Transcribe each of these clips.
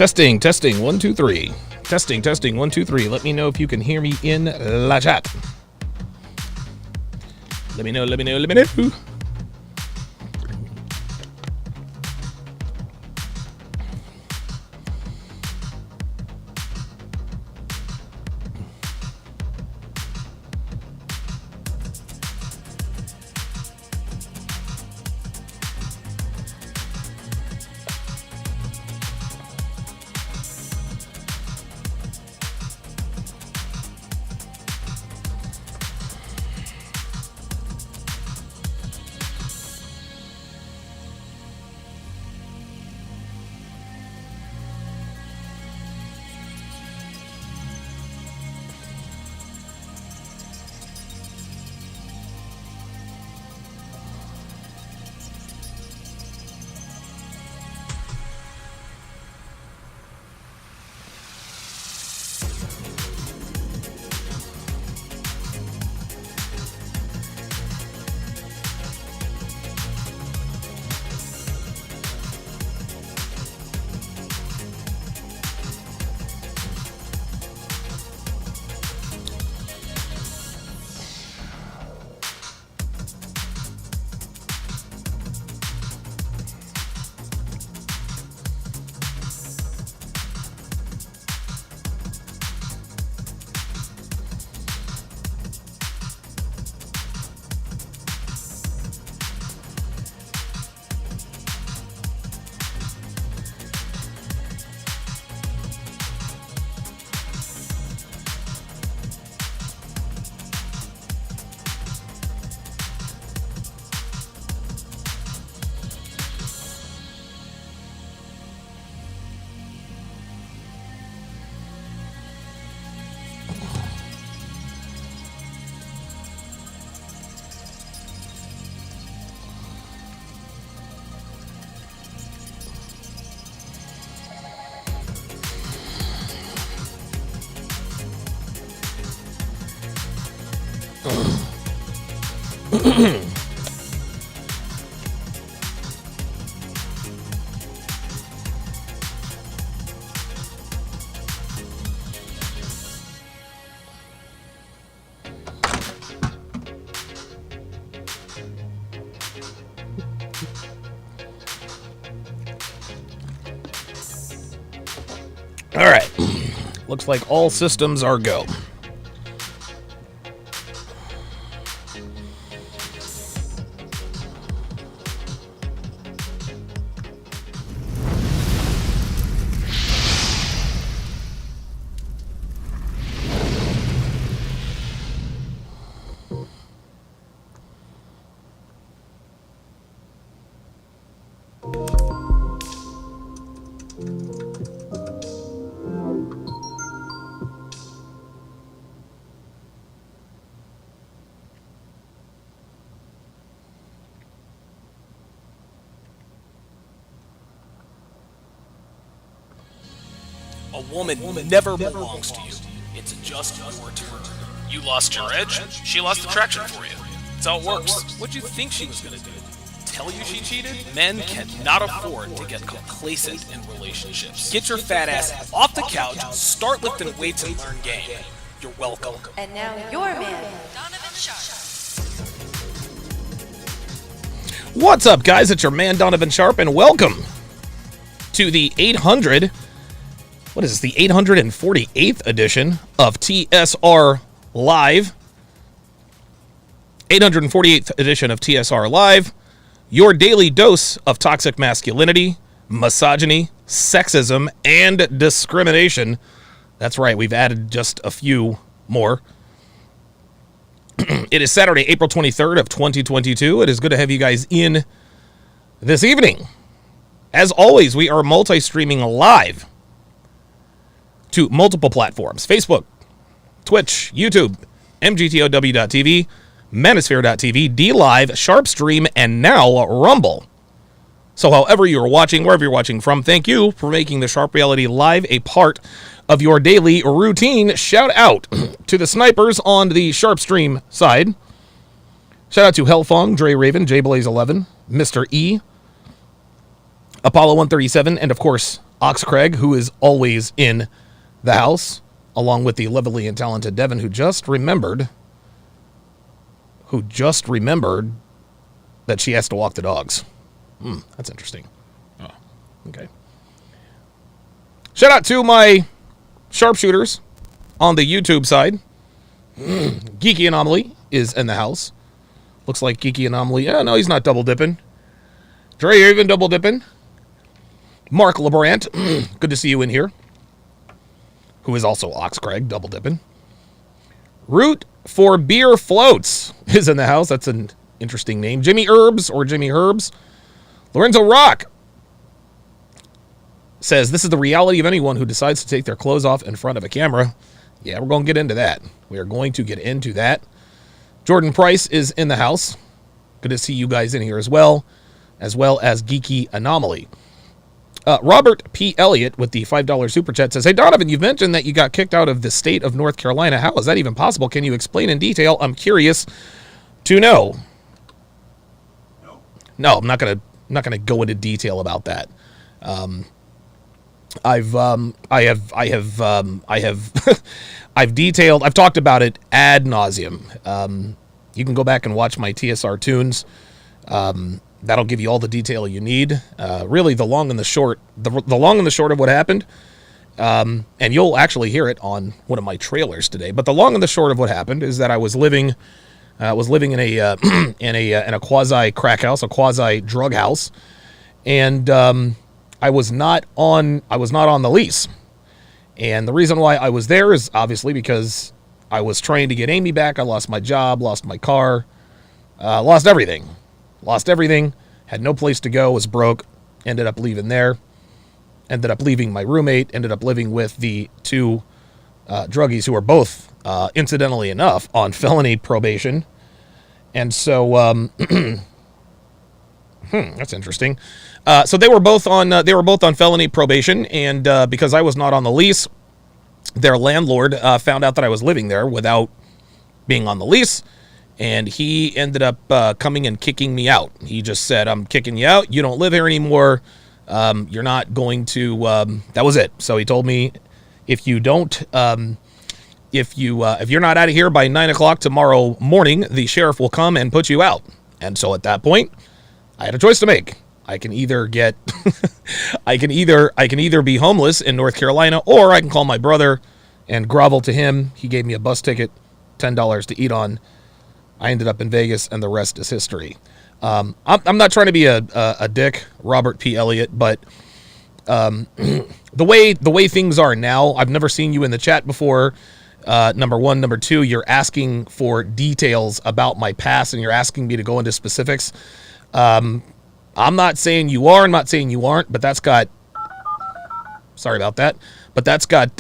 Testing, 1, 2, 3. Testing, 1, 2, 3. Let me know if you can hear me in la chat. Let me know. All right. Looks like all systems are go. A woman never belongs to you. It's just your turn. You lost your edge, she lost attraction for you. That's how it works. What'd you think she was gonna do? Tell you she cheated? Men cannot afford to get complacent in relationships. Get your fat ass off the couch, start lifting weights and learn game. You're welcome. And now your man, Donovan Sharpe. What's up, guys? It's your man, Donovan Sharpe, and welcome to the 848th edition of TSR Live. 848th edition of TSR Live. Your daily dose of toxic masculinity, misogyny, sexism, and discrimination. That's right, we've added just a few more. It is Saturday, April 23rd of 2022. It is good to have you guys in this evening. As always, we are multi-streaming live to multiple platforms: Facebook, Twitch, YouTube, MGTOW.tv, Manosphere.tv, DLive, Sharpstream, and now Rumble. So however you're watching, wherever you're watching from, thank you for making the Sharp Reality Live a part of your daily routine. Shout out to the snipers on the Sharpstream side. Shout out to Hellfong, Dre Raven, JBlaze11, Mr. E, Apollo 137, and of course, Ox Craig, who is always in the house, along with the lovely and talented Devin, who just remembered that she has to walk the dogs. That's interesting. Oh, okay. Shout out to my sharpshooters on the YouTube side. Geeky Anomaly is in the house. Looks like Geeky Anomaly. No, he's not double dipping. Dre, you're even double dipping. Mark LeBrant, good to see you in here. Who is also Ox Craig, double dipping. Root for Beer Floats is in the house. That's an interesting name. Jimmy Herbs or Jimmy Herbs. Lorenzo Rock says, this is the reality of anyone who decides to take their clothes off in front of a camera. Yeah, we're going to get into that. We are going to get into that. Jordan Price is in the house. Good to see you guys in here as well as Geeky Anomaly. Robert P. Elliott with the $5 super chat says, hey, Donovan, you've mentioned that you got kicked out of the state of North Carolina. How is that even possible? Can you explain in detail? I'm curious to know. No, I'm not gonna go into detail about that. I've talked about it ad nauseum. You can go back and watch my TSR tunes. That'll give you all the detail you need. Really, the long and the short of what happened. And you'll actually hear it on one of my trailers today. But the long and the short of what happened is that I was living in a in a quasi crack house, a quasi drug house, and I was not on the lease. And the reason why I was there is obviously because I was trying to get Amy back. I lost my job, lost my car, lost everything. Had no place to go, was broke, ended up leaving there, ended up leaving my roommate, ended up living with the two druggies who are both, incidentally enough, on felony probation. And so, that's interesting. So they were both on felony probation, and because I was not on the lease, their landlord found out that I was living there without being on the lease. And he ended up coming and kicking me out. He just said, I'm kicking you out. You don't live here anymore. You're not going to, that was it. So he told me, if you don't, if you're not out of here by 9:00 tomorrow morning, the sheriff will come and put you out. And so at that point, I had a choice to make. I can either get, I can either be homeless in North Carolina, or I can call my brother and grovel to him. He gave me a bus ticket, $10 to eat on. I ended up in Vegas, and the rest is history. I'm not trying to be a dick, Robert P. Elliott, but the way things are now, I've never seen you in the chat before. Number one. Number two, you're asking for details about my past, and you're asking me to go into specifics. I'm not saying you are. I'm not saying you aren't, but that's got. Sorry about that. But that's got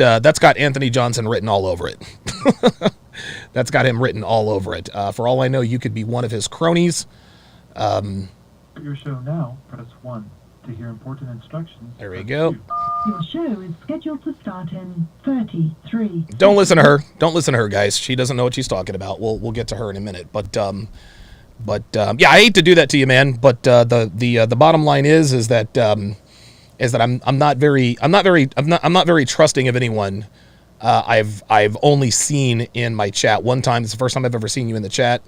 Anthony Johnson written all over it. That's got him written all over it. For all I know, you could be one of his cronies. Your show now, press 1 to hear important instructions. There we go. Your show is scheduled to start in 33. Don't listen to her. Don't listen to her, guys. She doesn't know what she's talking about. We'll get to her in a minute. But yeah, I hate to do that to you, man. But the bottom line is that I'm not very trusting of anyone. I've only seen in my chat one time. It's the first time I've ever seen you in the chat,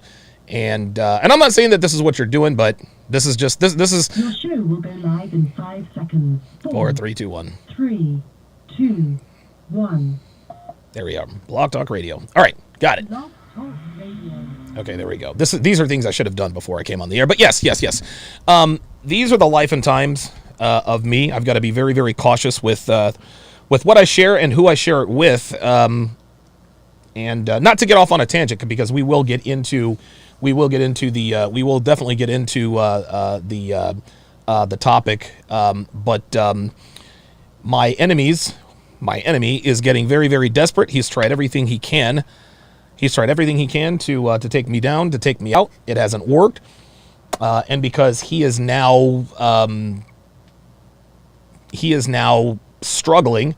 and I'm not saying that this is what you're doing, but this is just this is. Your show will go live in 5 seconds. 4, 3, 2, 1. 3, 2, 1. There we are. Blog Talk Radio. All right, got it. Blog Talk Radio. Okay, there we go. These are things I should have done before I came on the air, but yes. These are the life and times of me. I've got to be very, very cautious with what I share and who I share it with, and not to get off on a tangent, because we will definitely get into the topic. But my enemy is getting very, very desperate. He's tried everything he can. To take me down, to take me out. It hasn't worked, and because he is now struggling.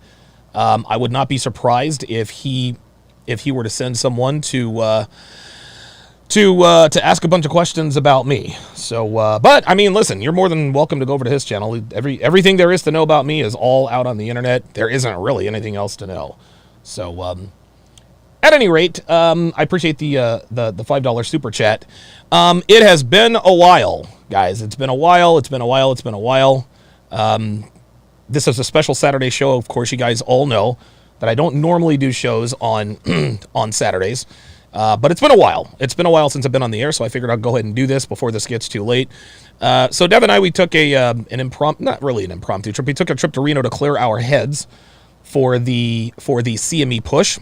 I would not be surprised if he were to send someone to to ask a bunch of questions about me. So, but I mean, listen, you're more than welcome to go over to his channel. Everything there is to know about me is all out on the internet. There isn't really anything else to know. So, at any rate, I appreciate the $5 super chat. It has been a while, guys. It's been a while. This is a special Saturday show. Of course, you guys all know that I don't normally do shows on on Saturdays. But it's been a while. It's been a while since I've been on the air, so I figured I'd go ahead and do this before this gets too late. So Dev and I, we took an not really an impromptu trip. We took a trip to Reno to clear our heads for the CME push.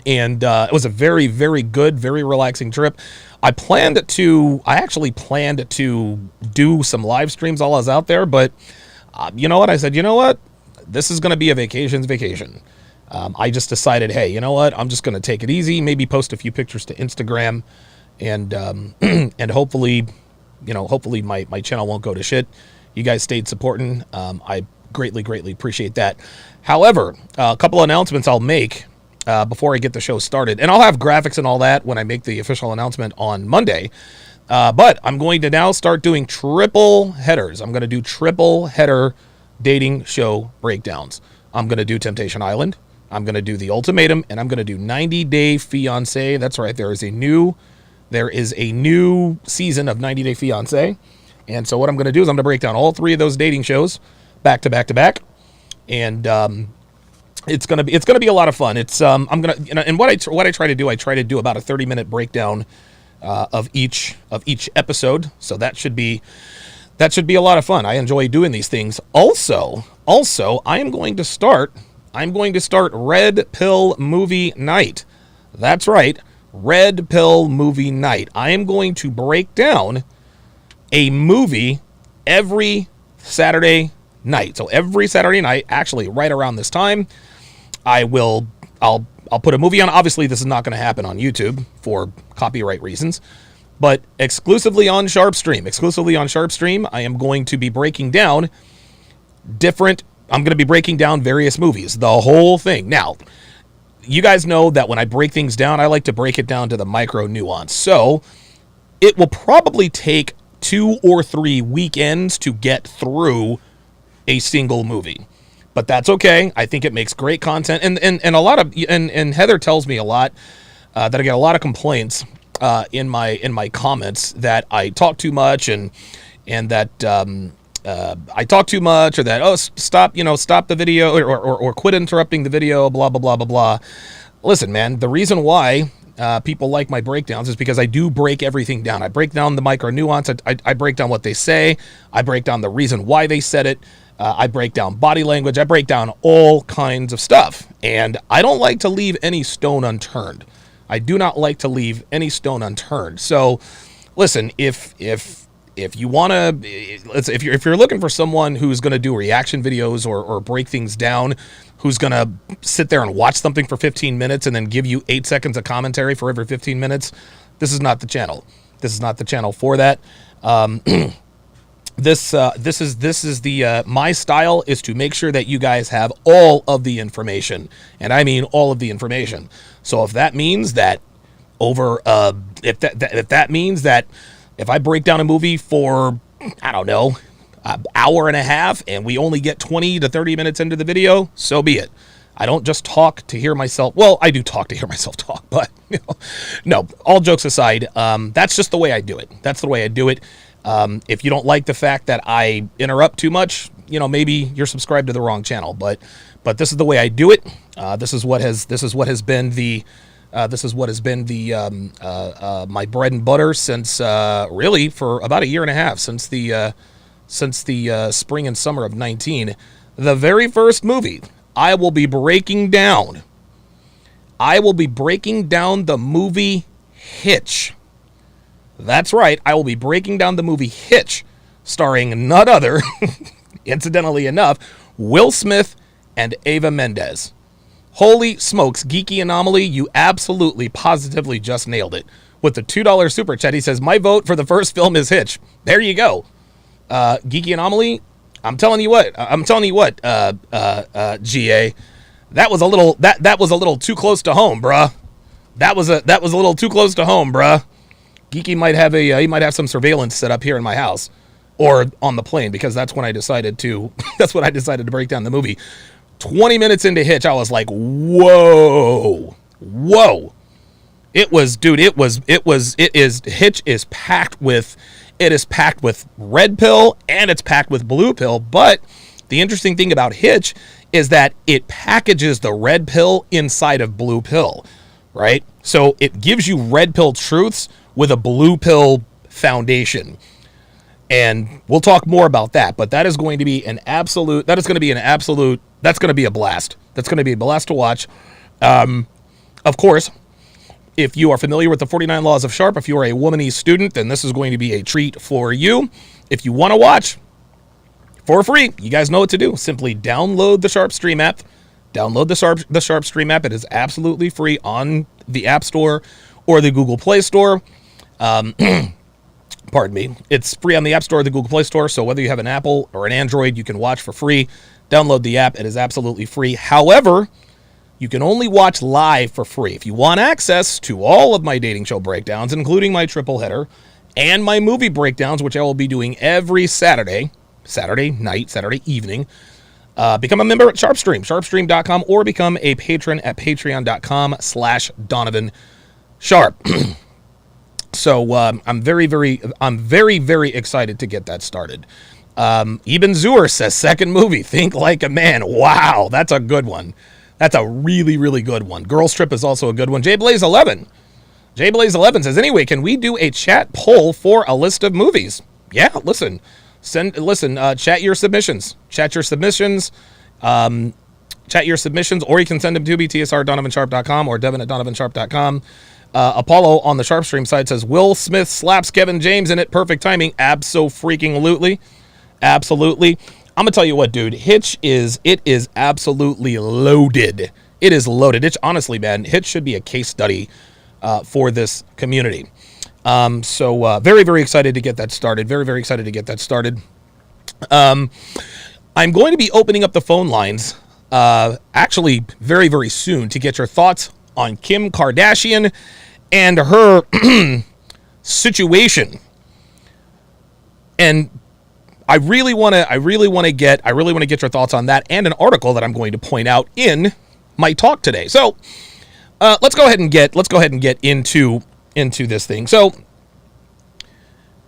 And it was a very, very good, very relaxing trip. I actually planned to do some live streams while I was out there, but you know what? I said, you know what? This is going to be a vacation's vacation. I just decided, hey, you know what? I'm just going to take it easy, maybe post a few pictures to Instagram, and and hopefully my channel won't go to shit. You guys stayed supporting. I greatly appreciate that. However, a couple announcements I'll make before I get the show started, and I'll have graphics and all that when I make the official announcement on Monday. But I'm going to now start doing triple headers. I'm going to do triple header dating show breakdowns. I'm going to do Temptation Island. I'm going to do The Ultimatum, and I'm going to do 90 Day Fiancé. That's right. There is a new season of 90 Day Fiancé. And so what I'm going to do is I'm going to break down all three of those dating shows back to back. And it's going to be a lot of fun. It's I'm going to, and what I try to do about a 30-minute breakdown of each episode. So that should be a lot of fun. I enjoy doing these things. Also, I'm going to start Red Pill Movie Night. That's right, Red Pill Movie Night. I am going to break down a movie every Saturday night. So every Saturday night, actually right around this time, I'll put a movie on. Obviously, this is not going to happen on YouTube for copyright reasons, but exclusively on Sharpe Stream, I am going to be breaking down various movies, the whole thing. Now, you guys know that when I break things down, I like to break it down to the micro nuance. So it will probably take 2 or 3 weekends to get through a single movie. But that's okay. I think it makes great content. And a lot of and Heather tells me a lot that I get a lot of complaints in my comments that I talk too much and that I talk too much, or that stop the video or quit interrupting the video, blah blah blah blah blah. Listen, man, the reason why people like my breakdowns is because I do break everything down. I break down the micro nuance. I break down what they say. I break down the reason why they said it. I break down body language. I break down all kinds of stuff. And I don't like to leave any stone unturned. I do not like to leave any stone unturned. So, listen, if you want to, if you're looking for someone who's going to do reaction videos or break things down, who's going to sit there and watch something for 15 minutes and then give you 8 seconds of commentary for every 15 minutes, this is not the channel. This is not the channel for that. This is the my style is to make sure that you guys have all of the information, and I mean all of the information. So if that means that if that means that if I break down a movie for, I don't know, an hour and a half and we only get 20 to 30 minutes into the video, so be it. I don't just talk to hear myself. Well, I do talk to hear myself talk, but no, all jokes aside, that's just the way I do it. That's the way I do it. If you don't like the fact that I interrupt too much, maybe you're subscribed to the wrong channel, but this is the way I do it. This is what has been my bread and butter since really for about a year and a half, since the spring and summer of 19. The very first movie I will be breaking down the movie Hitch. That's right, I will be breaking down the movie Hitch, starring none other, incidentally enough, Will Smith and Eva Mendes. Holy smokes, Geeky Anomaly, you absolutely, positively just nailed it. With the $2 super chat, he says, my vote for the first film is Hitch. There you go. Geeky Anomaly, I'm telling you what, GA, that was a little too close to home, bruh. That was a little too close to home, bruh. Geeky might have he might have some surveillance set up here in my house or on the plane, because that's when I decided to break down the movie. 20 minutes into Hitch, I was like, whoa. Hitch is packed with red pill and it's packed with blue pill. But the interesting thing about Hitch is that it packages the red pill inside of blue pill, right? So it gives you red pill truths with a blue pill foundation. And we'll talk more about that, but that's going to be a blast. That's going to be a blast to watch. Of course, if you are familiar with the 49 Laws of Sharpe, if you are a womanese student, then this is going to be a treat for you. If you want to watch for free, you guys know what to do. Simply download the Sharpe Stream app. The Sharpe Stream app. It is absolutely free on the App Store or the Google Play Store. Pardon me. It's free on the App Store or the Google Play Store, so whether you have an Apple or an Android, you can watch for free. Download the app. It is absolutely free. However, you can only watch live for free. If you want access to all of my dating show breakdowns, including my triple header, and my movie breakdowns, which I will be doing every Saturday night, Saturday evening, become a member at SharpeStream, sharpestream.com, or become a patron at patreon.com/Donovan Sharpe. So I'm very, very excited to get that started. Eben Zur says, second movie, Think Like a Man. Wow, that's a good one. That's a really, really good one. Girls Trip is also a good one. JBlaze11 says, anyway, can we do a chat poll for a list of movies? Yeah, chat your submissions. Chat your submissions, or you can send them to me, tsr@donovansharpe.com or devin@donovansharpe.com. Apollo on the Sharpe Stream side says, Will Smith slaps Kevin James in it. Perfect timing. Absolutely. I'm going to tell you what, dude. Hitch is absolutely loaded. It is loaded. Honestly, man, Hitch should be a case study for this community. So very, very excited to get that started. Very excited to get that started. I'm going to be opening up the phone lines actually very, very soon to get your thoughts on Kim Kardashian and her situation. And I really want to get your thoughts on that, and an article that I'm going to point out in my talk today. So let's go ahead and get into this thing. So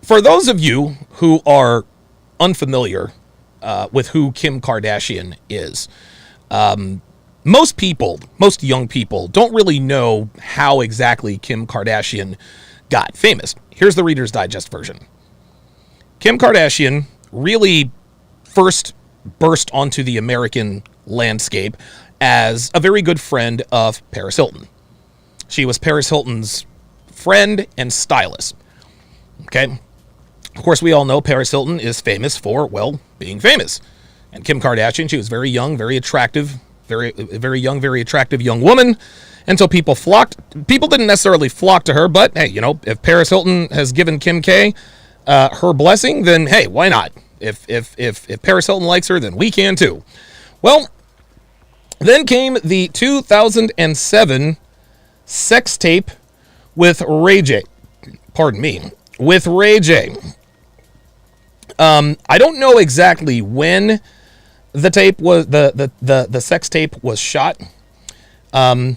for those of you who are unfamiliar with who Kim Kardashian is, most young people don't really know how exactly Kim Kardashian got famous. Here's the Reader's Digest version. Kim Kardashian really first burst onto the American landscape as a very good friend of Paris Hilton. She was Paris Hilton's friend and stylist. Okay? Of course, we all know Paris Hilton is famous for, well, being famous. And Kim Kardashian, she was very young, very attractive, very young, very attractive young woman. And so people didn't necessarily flock to her, but hey, if Paris Hilton has given Kim K her blessing, then hey, why not? If Paris Hilton likes her, then we can too. Well, then came the 2007 sex tape with Ray J. With Ray J. I don't know exactly when the tape was the sex tape was shot. I don't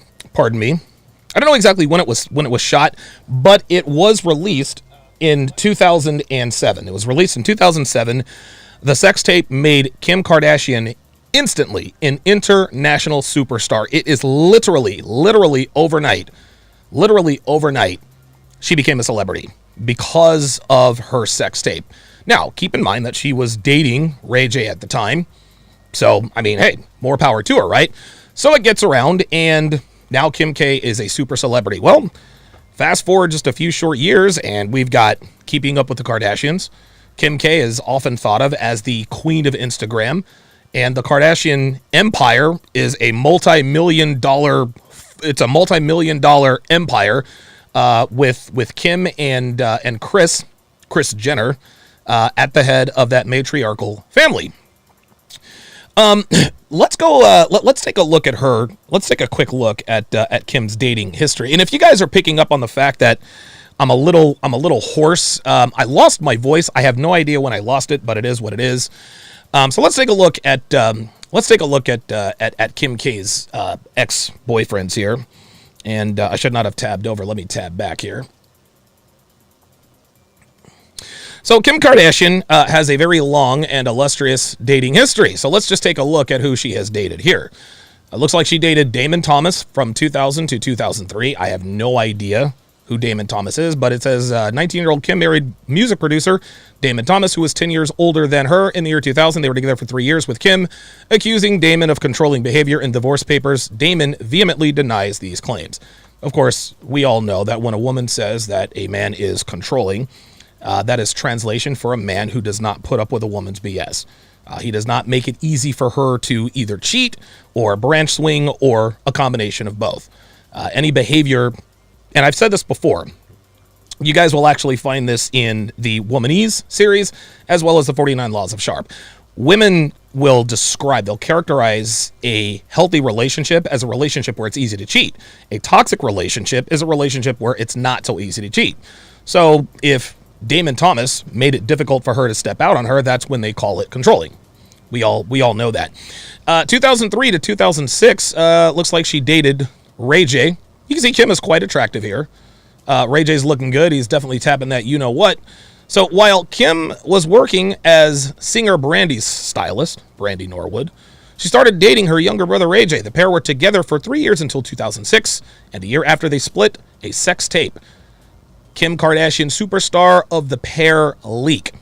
know exactly when it was shot, but it was released in 2007. It was released in 2007. The sex tape made Kim Kardashian instantly an international superstar. It is literally overnight, she became a celebrity because of her sex tape. Now, keep in mind that she was dating Ray J at the time. So, I mean, hey, more power to her, right? So it gets around, and now Kim K is a super celebrity. Well, fast forward just a few short years, and we've got Keeping Up with the Kardashians. Kim K is often thought of as the queen of Instagram, and the Kardashian empire is a multi-million dollar empire with Kim and Kris Jenner at the head of that matriarchal family. Let's go. Let's take a look at her. Let's take a quick look at Kim's dating history. And if you guys are picking up on the fact that I'm a little hoarse. I lost my voice. I have no idea when I lost it, but it is what it is. So let's take a look at Kim K's ex-boyfriends here. And I should not have tabbed over. Let me tab back here. So Kim Kardashian has a very long and illustrious dating history. So let's just take a look at who she has dated here. It looks like she dated Damon Thomas from 2000 to 2003. I have no idea who Damon Thomas is, but it says 19-year-old Kim married music producer Damon Thomas, who was 10 years older than her. In the year 2000, they were together for 3 years, with Kim accusing Damon of controlling behavior in divorce papers. Damon vehemently denies these claims. Of course, we all know that when a woman says that a man is controlling, that is translation for a man who does not put up with a woman's BS. He does not make it easy for her to either cheat or branch swing or a combination of both. Any behavior, and I've said this before, you guys will actually find this in the Womanese series as well as the 49 Laws of Sharpe. Women will they'll characterize a healthy relationship as a relationship where it's easy to cheat. A toxic relationship is a relationship where it's not so easy to cheat. So if Damon Thomas made it difficult for her to step out on her, that's when they call it controlling. We all know that. 2003 to 2006, looks like she dated Ray J. You can see Kim is quite attractive here. Ray J's looking good. He's definitely tapping that you-know-what. So while Kim was working as singer Brandy's stylist, Brandy Norwood, she started dating her younger brother Ray J. The pair were together for 3 years until 2006, and a year after they split, a sex tape. Kim Kardashian, superstar of the pair leaked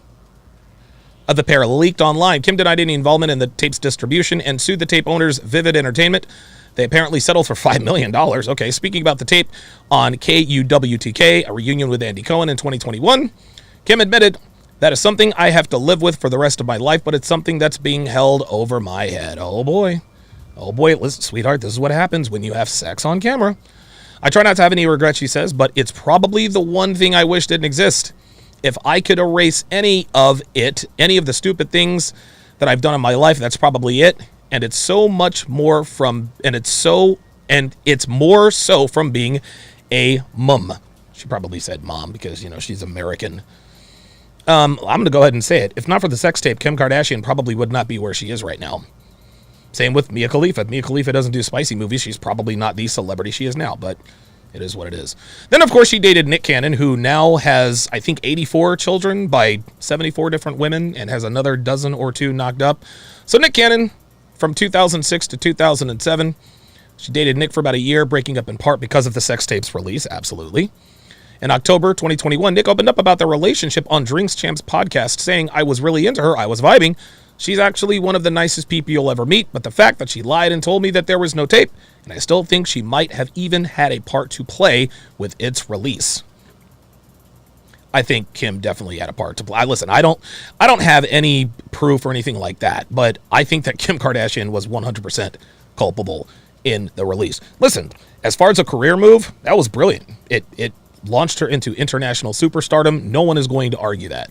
online. Kim denied any involvement in the tape's distribution and sued the tape owners, Vivid Entertainment. They apparently settled for $5 million. Okay, speaking about the tape on KUWTK, a reunion with Andy Cohen in 2021, Kim admitted, "That is something I have to live with for the rest of my life, but it's something that's being held over my head." Oh boy. Listen, sweetheart, this is what happens when you have sex on camera. "I try not to have any regrets," she says, "but it's probably the one thing I wish didn't exist. If I could erase any of the stupid things that I've done in my life, that's probably it. And it's so much more from, and it's more so from being a mum." She probably said mom because, she's American. I'm going to go ahead and say it. If not for the sex tape, Kim Kardashian probably would not be where she is right now. Same with Mia Khalifa. Mia Khalifa doesn't do spicy movies. She's probably not the celebrity she is now, but it is what it is. Then, of course, she dated Nick Cannon, who now has, I think, 84 children by 74 different women and has another dozen or two knocked up. So Nick Cannon, from 2006 to 2007, she dated Nick for about a year, breaking up in part because of the sex tape's release. Absolutely. In October 2021, Nick opened up about their relationship on Drinks Champs podcast, saying, "I was really into her. I was vibing. She's actually one of the nicest people you'll ever meet, but the fact that she lied and told me that there was no tape, and I still think she might have even had a part to play with its release." I think Kim definitely had a part to play. Listen, I don't have any proof or anything like that, but I think that Kim Kardashian was 100% culpable in the release. Listen, as far as a career move, that was brilliant. It launched her into international superstardom. No one is going to argue that.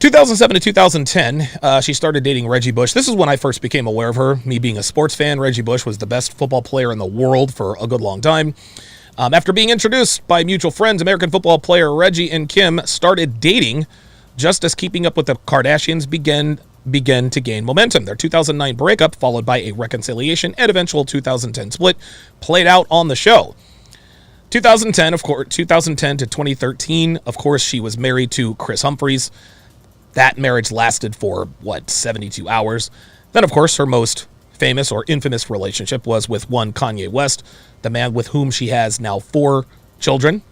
2007 to 2010, she started dating Reggie Bush. This is when I first became aware of her. Me being a sports fan, Reggie Bush was the best football player in the world for a good long time. After being introduced by mutual friends, American football player Reggie and Kim started dating just as Keeping Up with the Kardashians began to gain momentum. Their 2009 breakup, followed by a reconciliation and eventual 2010 split, played out on the show. 2010 to 2013, of course, she was married to Chris Humphries. That marriage lasted for, 72 hours. Then, of course, her most famous or infamous relationship was with one Kanye West, the man with whom she has now 4 children.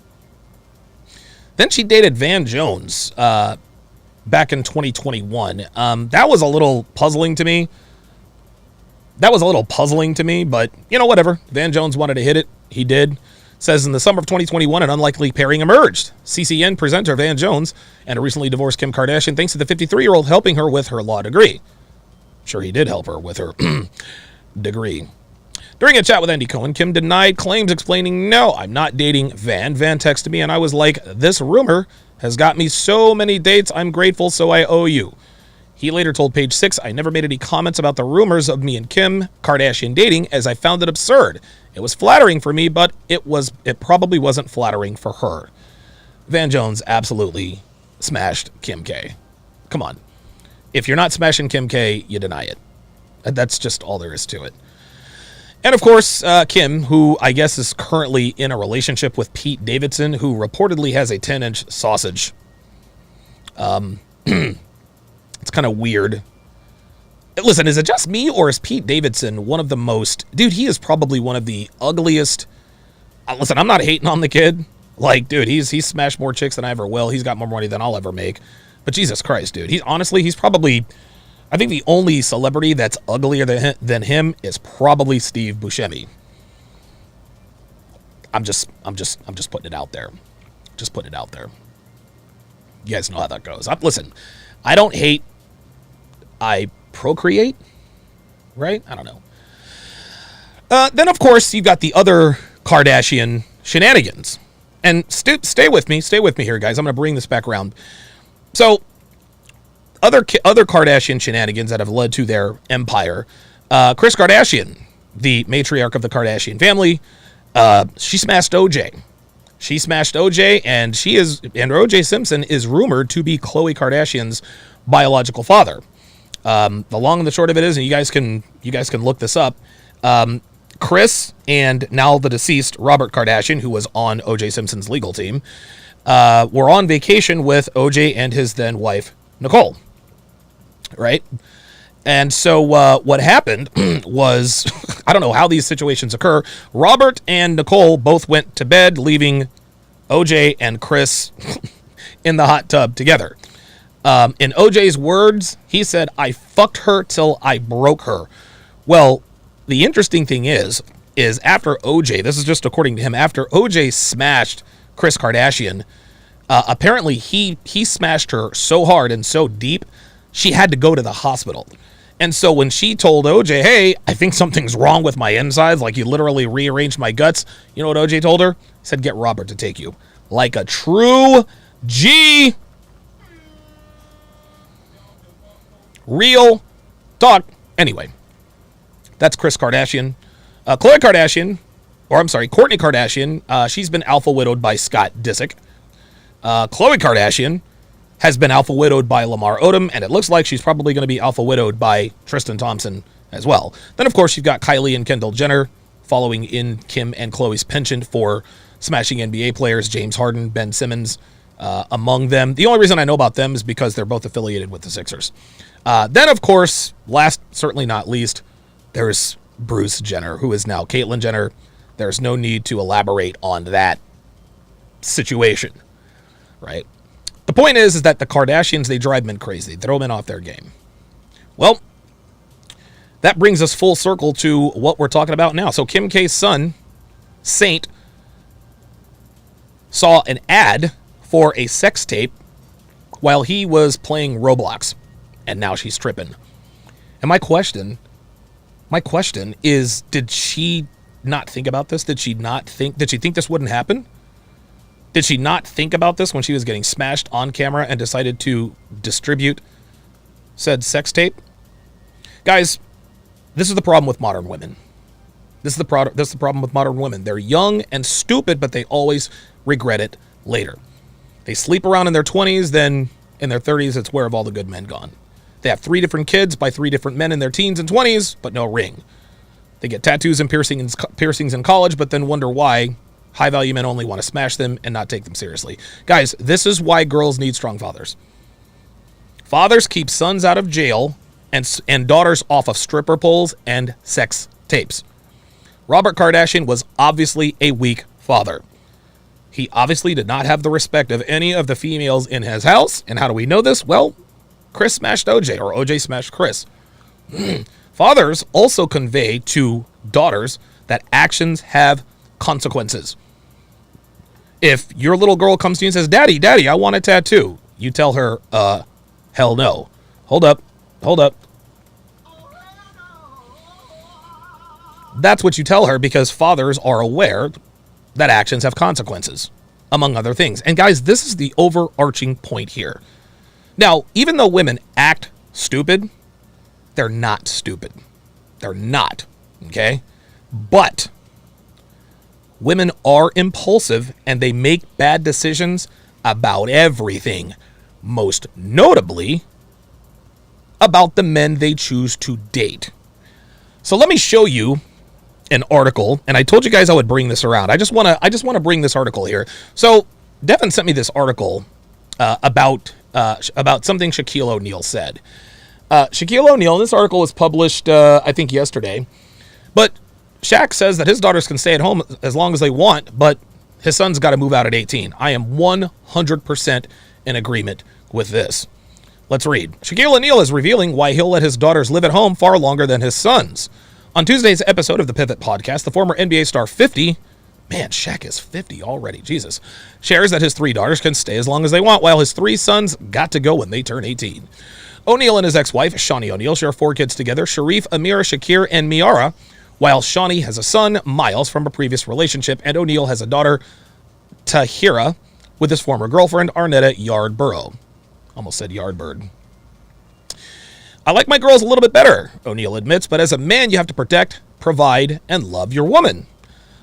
Then she dated Van Jones back in 2021. That was a little puzzling to me. But, whatever. Van Jones wanted to hit it. He did. Says in the summer of 2021, an unlikely pairing emerged. CCN presenter Van Jones and a recently divorced Kim Kardashian, thanks to the 53-year-old helping her with her law degree. Sure, he did help her with her degree. During a chat with Andy Cohen, Kim denied claims, explaining, "No, I'm not dating Van. Van texted me and I was like, this rumor has got me so many dates. I'm grateful, so I owe you." He later told Page 6, "I never made any comments about the rumors of me and Kim Kardashian dating as I found it absurd. It was flattering for me, but it probably wasn't flattering for her." Van Jones absolutely smashed Kim K. Come on. If you're not smashing Kim K, you deny it. That's just all there is to it. And of course, Kim, who I guess is currently in a relationship with Pete Davidson, who reportedly has a 10-inch sausage. It's kind of weird. Listen, is it just me, or is Pete Davidson one of the most... Dude, he is probably one of the ugliest... Listen, I'm not hating on the kid. Like, dude, he's smashed more chicks than I ever will. He's got more money than I'll ever make. But Jesus Christ, dude. He's probably... I think the only celebrity that's uglier than him is probably Steve Buscemi. I'm just putting it out there. Just putting it out there. You guys know how that goes. Listen, I don't hate. I procreate, right? I don't know. Then of course you've got the other Kardashian shenanigans, and stay with me here, guys. I'm going to bring this back around. So. Other Kardashian shenanigans that have led to their empire. Kris Kardashian, the matriarch of the Kardashian family, she smashed OJ. And O.J. Simpson is rumored to be Khloe Kardashian's biological father. The long and the short of it is, and you guys can look this up. Kris and now the deceased Robert Kardashian, who was on O.J. Simpson's legal team, were on vacation with O.J. and his then wife Nicole. Right? And so what happened was, I don't know how these situations occur. Robert and Nicole both went to bed, leaving OJ and Kris in the hot tub together. In OJ's words, he said, "I fucked her till I broke her." Well, the interesting thing is after OJ, this is just according to him, after OJ smashed Kris Kardashian, apparently he smashed her so hard and so deep, she had to go to the hospital. And so when she told OJ, "Hey, I think something's wrong with my insides, like you literally rearranged my guts," you know what OJ told her? He said, "Get Robert to take you." Like a true G. Real talk. Anyway, that's Kris Kardashian. Kourtney Kardashian, she's been alpha widowed by Scott Disick. Khloe Kardashian has been alpha widowed by Lamar Odom, and it looks like she's probably going to be alpha widowed by Tristan Thompson as well. Then, of course, you've got Kylie and Kendall Jenner following in Kim and Khloe's penchant for smashing NBA players, James Harden, Ben Simmons, among them. The only reason I know about them is because they're both affiliated with the Sixers. Then, of course, last, certainly not least, there's Bruce Jenner, who is now Caitlyn Jenner. There's no need to elaborate on that situation, right? The point is that the Kardashians, they drive men crazy. They throw men off their game. Well, that brings us full circle to what we're talking about now. So Kim K's son, Saint, saw an ad for a sex tape while he was playing Roblox, and now she's tripping. And my question is, did she not think about this? Did she think this wouldn't happen? Did she not think about this when she was getting smashed on camera and decided to distribute said sex tape? Guys, this is the problem with modern women. This is the problem with modern women. They're young and stupid, but they always regret it later. They sleep around in their 20s, then in their 30s, it's where have all the good men gone? They have 3 different kids by 3 different men in their teens and 20s, but no ring. They get tattoos and piercings in college, but then wonder why high-value men only want to smash them and not take them seriously. Guys, this is why girls need strong fathers. Fathers keep sons out of jail and daughters off of stripper poles and sex tapes. Robert Kardashian was obviously a weak father. He obviously did not have the respect of any of the females in his house. And how do we know this? Well, Kris smashed OJ, or OJ smashed Kris. Fathers also convey to daughters that actions have consequences. If your little girl comes to you and says, Daddy, I want a tattoo," you tell her, hell no. Hold up. That's what you tell her, because fathers are aware that actions have consequences, among other things. And guys, this is the overarching point here. Now, even though women act stupid, they're not stupid. They're not, okay? But women are impulsive and they make bad decisions about everything, most notably about the men they choose to date. So let me show you an article, and I told you guys I would bring this around. I just want to bring this article here. So Devin sent me this article about something Shaquille O'Neal said. Shaquille O'Neal, this article was published, I think, yesterday. But Shaq says that his daughters can stay at home as long as they want, but his son's got to move out at 18. I am 100% in agreement with this. Let's read. Shaquille O'Neal is revealing why he'll let his daughters live at home far longer than his sons. On Tuesday's episode of the Pivot Podcast, the former NBA star 50, man, Shaq is 50 already, Jesus, shares that his 3 daughters can stay as long as they want, while his 3 sons got to go when they turn 18. O'Neal and his ex-wife, Shawnee O'Neal, share 4 kids together, Sharif, Amira, Shakir, and Miara, while Shawnee has a son, Miles, from a previous relationship, and O'Neal has a daughter, Tahira, with his former girlfriend, Arnetta Yardborough. Almost said Yardbird. I like my girls a little bit better, O'Neal admits, but as a man, you have to protect, provide, and love your woman.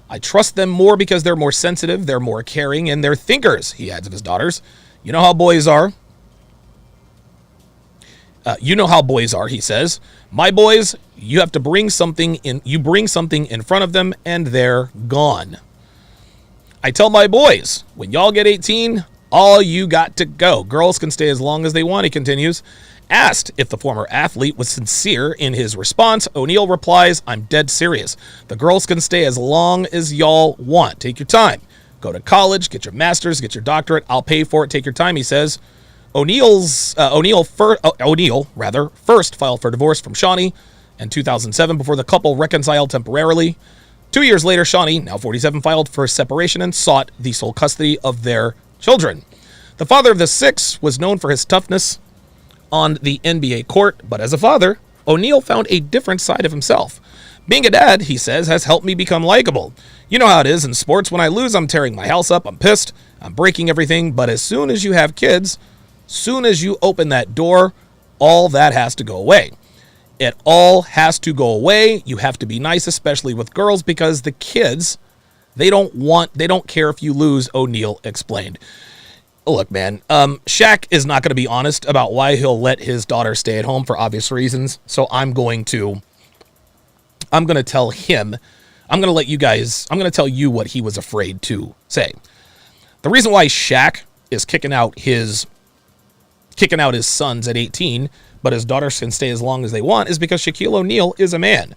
I trust them more because they're more sensitive, they're more caring, and they're thinkers, he adds of his daughters. You know how boys are. He says. My boys, you have to bring something in. You bring something in front of them, and they're gone. I tell my boys, when y'all get 18, all you got to go. Girls can stay as long as they want, he continues. Asked if the former athlete was sincere in his response, O'Neal replies, I'm dead serious. The girls can stay as long as y'all want. Take your time. Go to college, get your master's, get your doctorate. I'll pay for it. Take your time, he says. O'Neal first filed for divorce from Shawnee in 2007 before the couple reconciled temporarily. 2 years later, Shawnee, now 47, filed for separation and sought the sole custody of their children. The father of the 6 was known for his toughness on the NBA court, but as a father, O'Neal found a different side of himself. Being a dad, he says, has helped me become likable. You know how it is in sports. When I lose, I'm tearing my house up. I'm pissed. I'm breaking everything. But as soon as you have kids, soon as you open that door, all that has to go away. It all has to go away. You have to be nice, especially with girls, because the kids, they don't care if you lose, O'Neal explained. Look, man, Shaq is not going to be honest about why he'll let his daughter stay at home for obvious reasons. So I'm going to tell him, I'm going to tell you what he was afraid to say. The reason why Shaq is kicking out his sons at 18, but his daughters can stay as long as they want, is because Shaquille O'Neal is a man.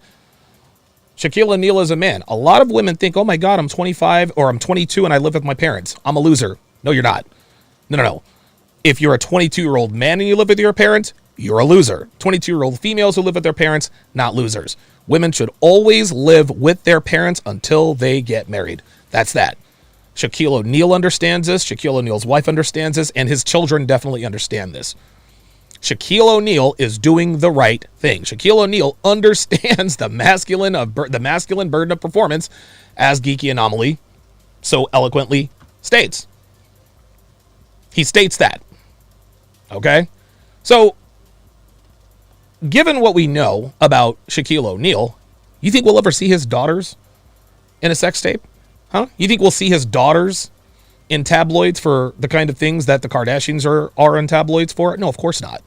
Shaquille O'Neal is a man. A lot of women think, oh my God, I'm 25 or I'm 22 and I live with my parents. I'm a loser. No, you're not. No. If you're a 22-year-old man and you live with your parents, you're a loser. 22-year-old females who live with their parents, not losers. Women should always live with their parents until they get married. That's that. Shaquille O'Neal understands this. Shaquille O'Neal's wife understands this, and his children definitely understand this. Shaquille O'Neal is doing the right thing. Shaquille O'Neal understands the masculine burden of performance, as Geeky Anomaly so eloquently states. He states that. Okay? So, given what we know about Shaquille O'Neal, you think we'll ever see his daughters in a sex tape? Huh? You think we'll see his daughters in tabloids for the kind of things that the Kardashians are in tabloids for? No, of course not.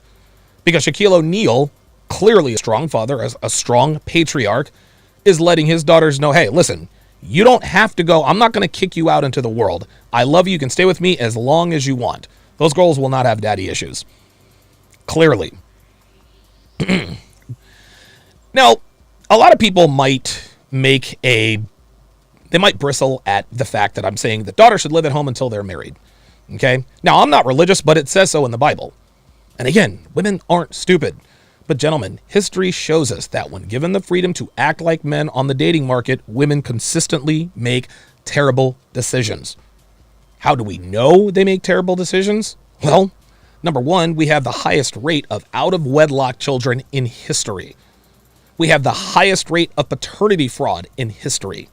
Because Shaquille O'Neal, clearly a strong father, a strong patriarch, is letting his daughters know, hey, listen, you don't have to go. I'm not going to kick you out into the world. I love you. You can stay with me as long as you want. Those girls will not have daddy issues. Clearly. Now, a lot of people might bristle at the fact that I'm saying that daughters should live at home until they're married. Okay? Now, I'm not religious, but it says so in the Bible. And again, women aren't stupid. But gentlemen, history shows us that when given the freedom to act like men on the dating market, women consistently make terrible decisions. How do we know they make terrible decisions? Well, number one, we have the highest rate of out-of-wedlock children in history. We have the highest rate of paternity fraud in history.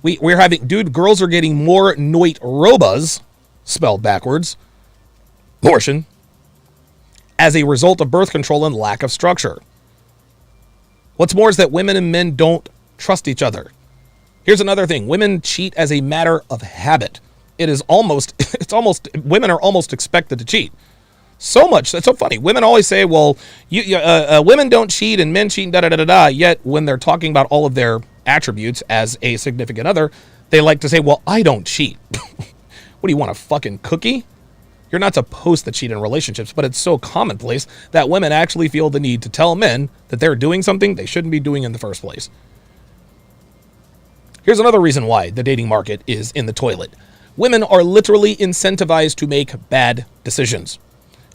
Girls are getting more noit robas, spelled backwards, abortion, as a result of birth control and lack of structure. What's more is that women and men don't trust each other. Here's another thing. Women cheat as a matter of habit. It is almost, women are almost expected to cheat. So much. That's so funny. Women always say, well, women don't cheat and men cheat, da-da-da-da-da. Yet when they're talking about all of their attributes as a significant other, they like to say, well, I don't cheat. What do you want, a fucking cookie? You're not supposed to cheat in relationships, but it's so commonplace that women actually feel the need to tell men that they're doing something they shouldn't be doing in the first place. Here's another reason why the dating market is in the toilet. Women are literally incentivized to make bad decisions.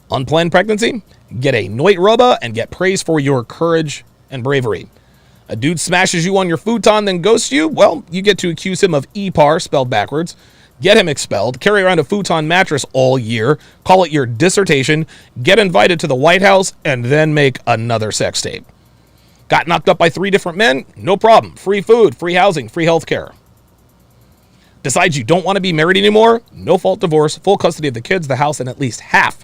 Unplanned pregnancy? Get a Noit Roba and get praise for your courage and bravery. A dude smashes you on your futon, then ghosts you? Well, you get to accuse him of EPAR, spelled backwards. Get him expelled, carry around a futon mattress all year, call it your dissertation, get invited to the White House, and then make another sex tape. Got knocked up by 3 different men? No problem. Free food, free housing, free health care. Decides you don't want to be married anymore? No fault divorce, full custody of the kids, the house, and at least half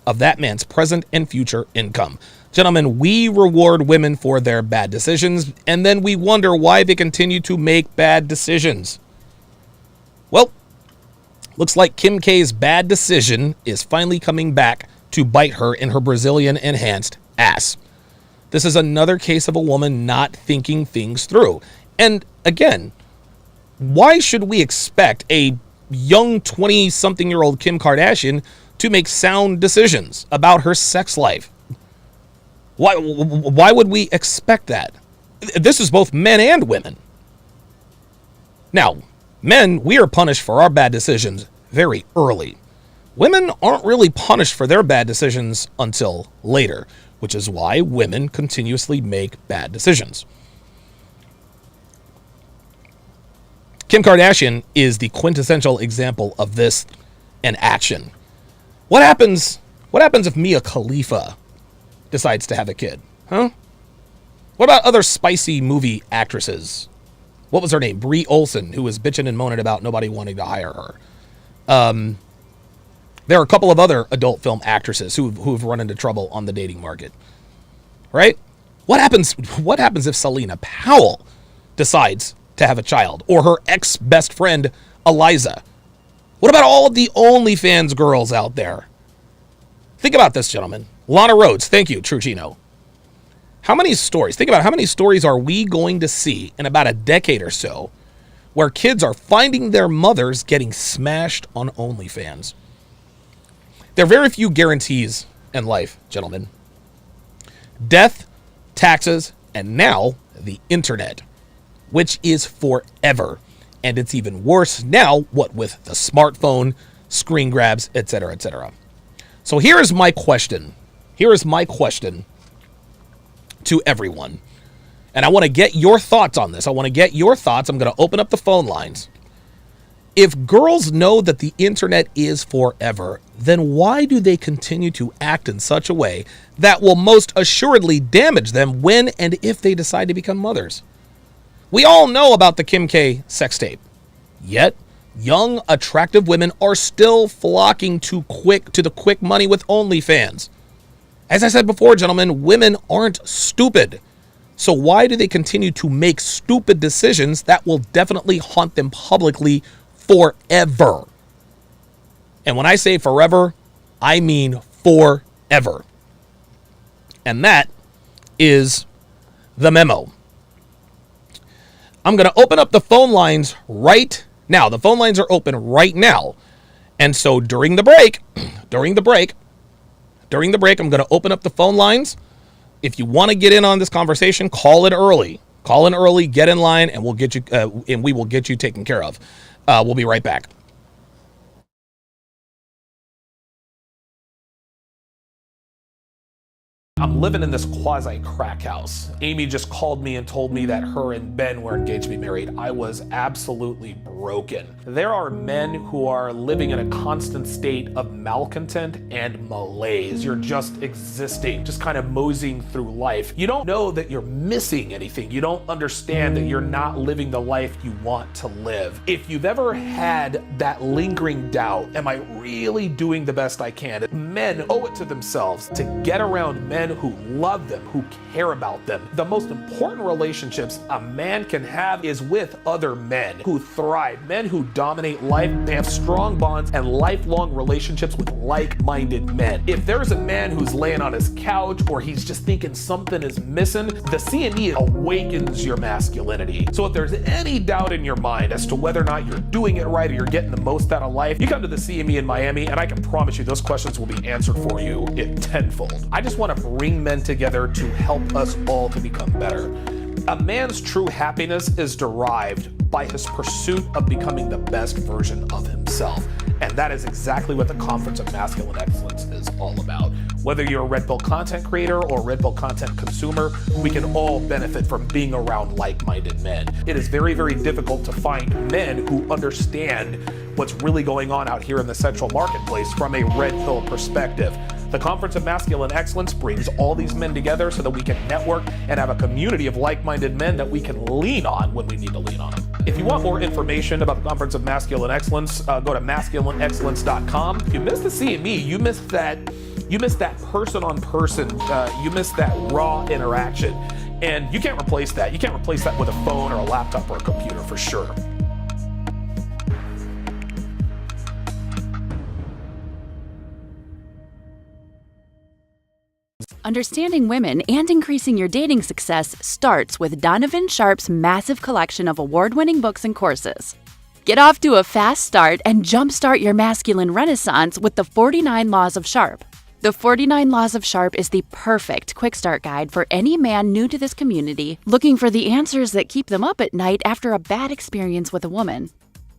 of that man's present and future income. Gentlemen, we reward women for their bad decisions, and then we wonder why they continue to make bad decisions. Well, looks like Kim K's bad decision is finally coming back to bite her in her Brazilian-enhanced ass. This is another case of a woman not thinking things through. And again, why should we expect a young 20-something-year-old Kim Kardashian to make sound decisions about her sex life? Why would we expect that? This is both men and women. Now, men, we are punished for our bad decisions very early. Women aren't really punished for their bad decisions until later, which is why women continuously make bad decisions. Kim Kardashian is the quintessential example of this in action. What happens if Mia Khalifa decides to have a kid? Huh? What about other spicy movie actresses? What was her name? Brie Olson, who was bitching and moaning about nobody wanting to hire her. There are a couple of other adult film actresses who have run into trouble on the dating market. Right? What happens if Selena Powell decides to have a child, or her ex-best friend Eliza? What about all of the OnlyFans girls out there? Think about this, gentlemen. Lana Rhoades, thank you, Trucino. How many stories are we going to see in about a decade or so where kids are finding their mothers getting smashed on OnlyFans? There are very few guarantees in life, gentlemen. Death, taxes, and now the internet, which is forever. And it's even worse now, what with the smartphone, screen grabs, etc., etc. So here is my question. To everyone. And I want to get your thoughts on this. I'm going to open up the phone lines. If girls know that the internet is forever, then why do they continue to act in such a way that will most assuredly damage them when and if they decide to become mothers? We all know about the Kim K sex tape. Yet, young, attractive women are still flocking to the quick money with OnlyFans. As I said before, gentlemen, women aren't stupid. So why do they continue to make stupid decisions that will definitely haunt them publicly forever? And when I say forever, I mean forever. And that is the memo. I'm going to open up the phone lines right now. The phone lines are open right now. And so during the break, I'm going to open up the phone lines. If you want to get in on this conversation, call in early, get in line, and we will get you taken care of. We'll be right back. I'm living in this quasi-crack house. Amy just called me and told me that her and Ben were engaged to be married. I was absolutely broken. There are men who are living in a constant state of malcontent and malaise. You're just existing, just kind of moseying through life. You don't know that you're missing anything. You don't understand that you're not living the life you want to live. If you've ever had that lingering doubt, am I really doing the best I can? Men owe it to themselves to get around men men who love them, who care about them. The most important relationships a man can have is with other men who thrive, men who dominate life. They have strong bonds and lifelong relationships with like-minded men. If there's a man who's laying on his couch or he's just thinking something is missing, the CME awakens your masculinity. So if there's any doubt in your mind as to whether or not you're doing it right or you're getting the most out of life, you come to the CME in Miami and I can promise you those questions will be answered for you in tenfold. I just want to bring men together to help us all to become better. A man's true happiness is derived by his pursuit of becoming the best version of himself. And that is exactly what the Conference of Masculine Excellence is all about. Whether you're a Red Pill content creator or a Red Pill content consumer, we can all benefit from being around like-minded men. It is very, very difficult to find men who understand what's really going on out here in the central marketplace from a Red Pill perspective. The Conference of Masculine Excellence brings all these men together so that we can network and have a community of like-minded men that we can lean on when we need to lean on them. If you want more information about the Conference of Masculine Excellence, go to masculineexcellence.com. If you missed the CME, you missed that person-on-person, you missed that raw interaction. And you can't replace that. You can't replace that with a phone or a laptop or a computer for sure. Understanding women and increasing your dating success starts with Donovan Sharpe's massive collection of award-winning books and courses. Get off to a fast start and jumpstart your masculine renaissance with the 49 Laws of Sharpe. The 49 Laws of Sharpe is the perfect quick start guide for any man new to this community looking for the answers that keep them up at night after a bad experience with a woman.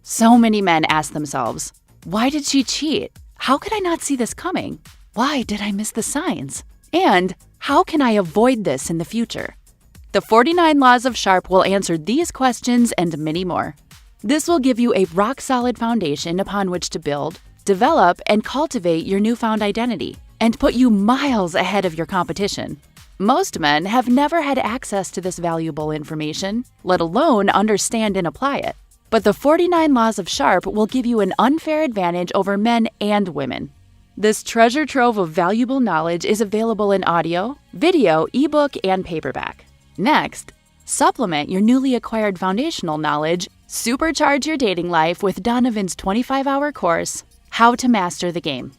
So many men ask themselves, why did she cheat? How could I not see this coming? Why did I miss the signs? And how can I avoid this in the future? The 49 Laws of Sharpe will answer these questions and many more. This will give you a rock-solid foundation upon which to build, develop, and cultivate your newfound identity, and put you miles ahead of your competition. Most men have never had access to this valuable information, let alone understand and apply it. But the 49 Laws of Sharpe will give you an unfair advantage over men and women. This treasure trove of valuable knowledge is available in audio, video, ebook, and paperback. Next, supplement your newly acquired foundational knowledge, supercharge your dating life with Donovan's 25-hour course, How to Master the Game.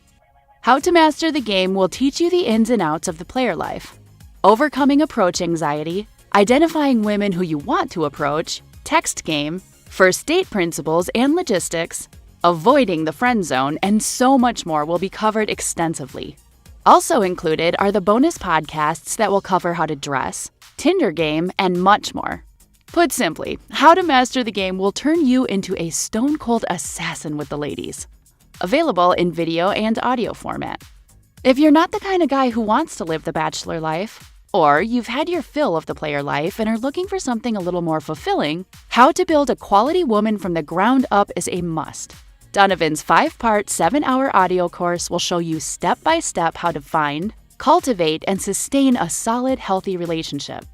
How to Master the Game will teach you the ins and outs of the player life, overcoming approach anxiety, identifying women who you want to approach, text game, first date principles and logistics, avoiding the friend zone, and so much more will be covered extensively. Also included are the bonus podcasts that will cover how to dress, Tinder game, and much more. Put simply, How to Master the Game will turn you into a stone-cold assassin with the ladies. Available in video and audio format. If you're not the kind of guy who wants to live the bachelor life, or you've had your fill of the player life and are looking for something a little more fulfilling, How to Build a Quality Woman from the Ground Up is a must. Donovan's 5-part, 7-hour audio course will show you step-by-step how to find, cultivate, and sustain a solid, healthy relationship.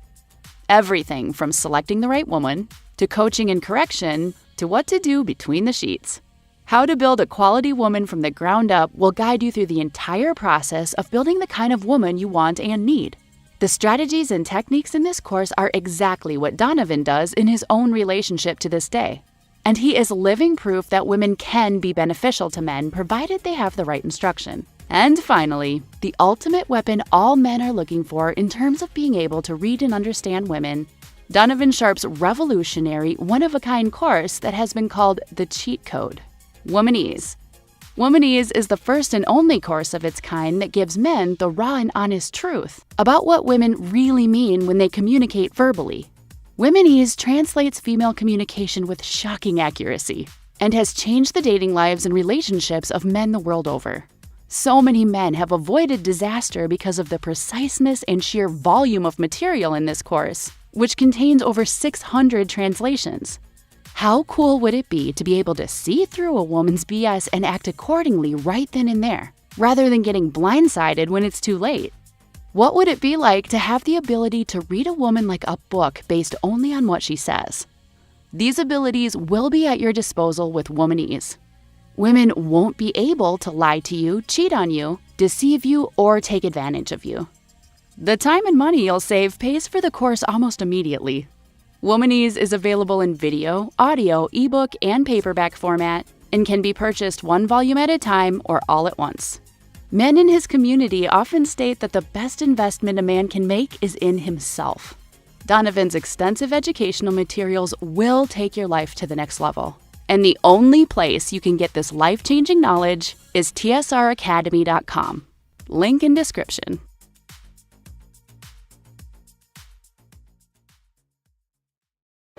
Everything from selecting the right woman, to coaching and correction, to what to do between the sheets. How to Build a Quality Woman from the Ground Up will guide you through the entire process of building the kind of woman you want and need. The strategies and techniques in this course are exactly what Donovan does in his own relationship to this day. And he is living proof that women can be beneficial to men provided they have the right instruction. And finally, the ultimate weapon all men are looking for in terms of being able to read and understand women, Donovan Sharpe's revolutionary, one-of-a-kind course that has been called the Cheat Code, Womanese. Womanese is the first and only course of its kind that gives men the raw and honest truth about what women really mean when they communicate verbally. Womanese translates female communication with shocking accuracy and has changed the dating lives and relationships of men the world over. So many men have avoided disaster because of the preciseness and sheer volume of material in this course, which contains over 600 translations. How cool would it be to be able to see through a woman's BS and act accordingly right then and there, rather than getting blindsided when it's too late? What would it be like to have the ability to read a woman like a book based only on what she says? These abilities will be at your disposal with Womanese. Women won't be able to lie to you, cheat on you, deceive you, or take advantage of you. The time and money you'll save pays for the course almost immediately. Womanese is available in video, audio, ebook, and paperback format and can be purchased one volume at a time or all at once. Men in his community often state that the best investment a man can make is in himself. Donovan's extensive educational materials will take your life to the next level. And the only place you can get this life-changing knowledge is tsracademy.com. Link in description.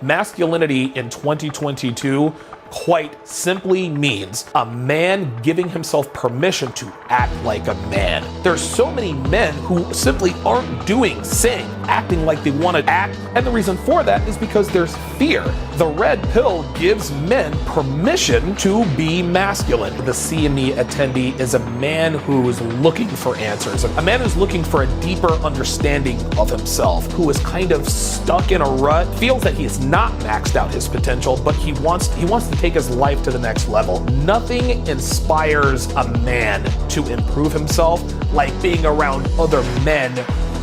Masculinity in 2022 quite simply means a man giving himself permission to act like a man. There's so many men who simply aren't doing, saying, acting like they want to act, and the reason for that is because there's fear. The red pill gives men permission to be masculine. The CME attendee is a man who's looking for answers, a man who's looking for a deeper understanding of himself, who is kind of stuck in a rut, feels that he has not maxed out his potential, but he wants to take his life to the next level. Nothing inspires a man to improve himself like being around other men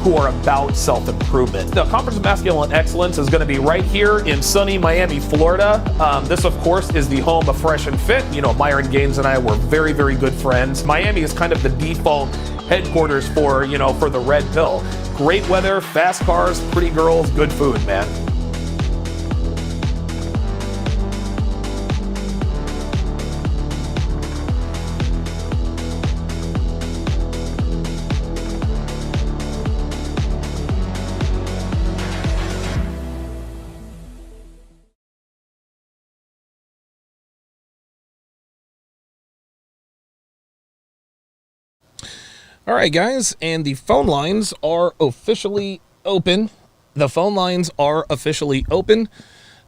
who are about self-improvement. The Conference of Masculine Excellence is going to be right here in sunny Miami, Florida. This, of course, is the home of Fresh and Fit. You know, Myron Gaines and I were very, very good friends. Miami is kind of the default headquarters for the red pill. Great weather, fast cars, pretty girls, good food, man. All right, guys, and the phone lines are officially open. The phone lines are officially open.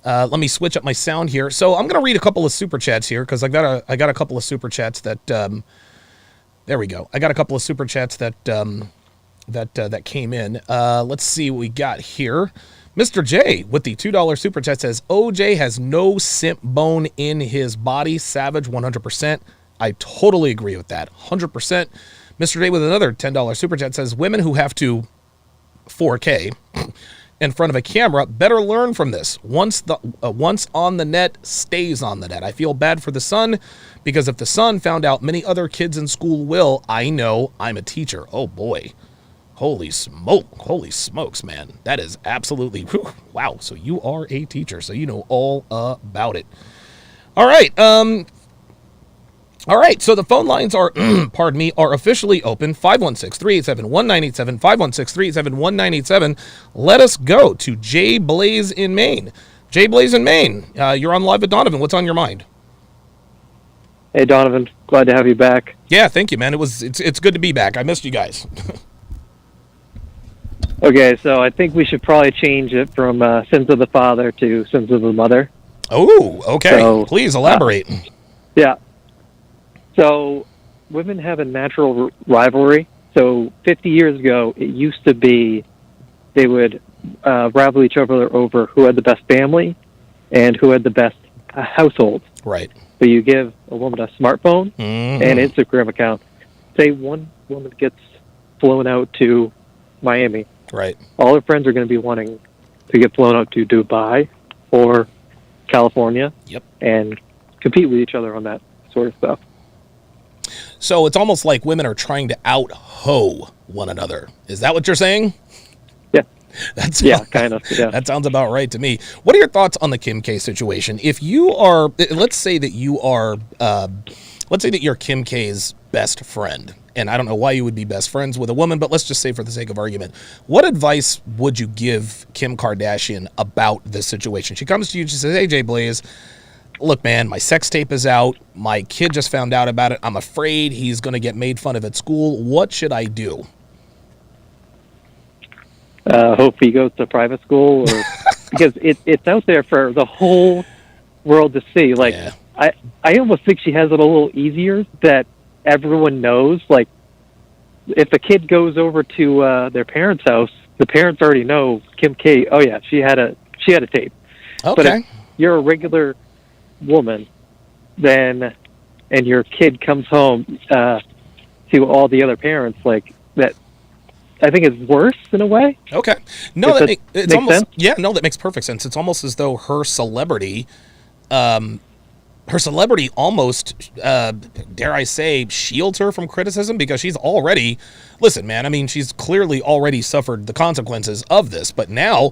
Let me switch up my sound here. So I'm going to read a couple of super chats here because I got a couple of super chats that there we go. I got a couple of super chats that that came in. Let's see what we got here. Mr. J with the $2 super chat says OJ has no simp bone in his body. Savage 100%. I totally agree with that. 100%. Mr. J with another $10 super chat says women who have to 4K in front of a camera better learn from this. Once on the net, stays on the net. I feel bad for the son because if the son found out, many other kids in school will. I know, I'm a teacher. Oh boy. Holy smokes, man. That is absolutely, whew, wow. So you are a teacher, so you know all about it. All right, so the phone lines are, pardon me, are officially open. 516-387-1987, 516-387-1987. Let us go to Jay Blaze in Maine. Jay Blaze in Maine, you're on Live with Donovan. What's on your mind? Hey, Donovan. Glad to have you back. Yeah, thank you, man. It's good to be back. I missed you guys. Okay, so I think we should probably change it from sins of the father to sins of the mother. Oh, okay. So, please elaborate. Yeah. So women have a natural rivalry. So 50 years ago, it used to be they would rival each other over who had the best family and who had the best household. Right. So you give a woman a smartphone and Instagram account. Say one woman gets flown out to Miami. Right. All her friends are going to be wanting to get flown out to Dubai or California. Yep. And compete with each other on that sort of stuff. So it's almost like women are trying to out-ho one another. Is that what you're saying? Yeah. Kind of. Yeah. That sounds about right to me. What are your thoughts on the Kim K situation? If you are, let's say that you're Kim K's best friend, and I don't know why you would be best friends with a woman, but let's just say for the sake of argument, what advice would you give Kim Kardashian about this situation? She comes to you, she says, hey, Jay Blaze, look, man, my sex tape is out. My kid just found out about it. I'm afraid he's going to get made fun of at school. What should I do? Hope he goes to private school, or because it's out there for the whole world to see. Like, yeah. I almost think she has it a little easier that everyone knows. Like, if a kid goes over to their parents' house, the parents already know Kim K. Oh yeah, she had a tape. Okay. But if you're a regular woman, then and your kid comes home to all the other parents like that, I think it's worse in a way. Okay. No, Does that that it's make almost sense? yeah. No, that makes perfect sense. It's almost as though her celebrity almost, dare I say, shields her from criticism because she's already, listen, man, I mean, she's clearly already suffered the consequences of this, but now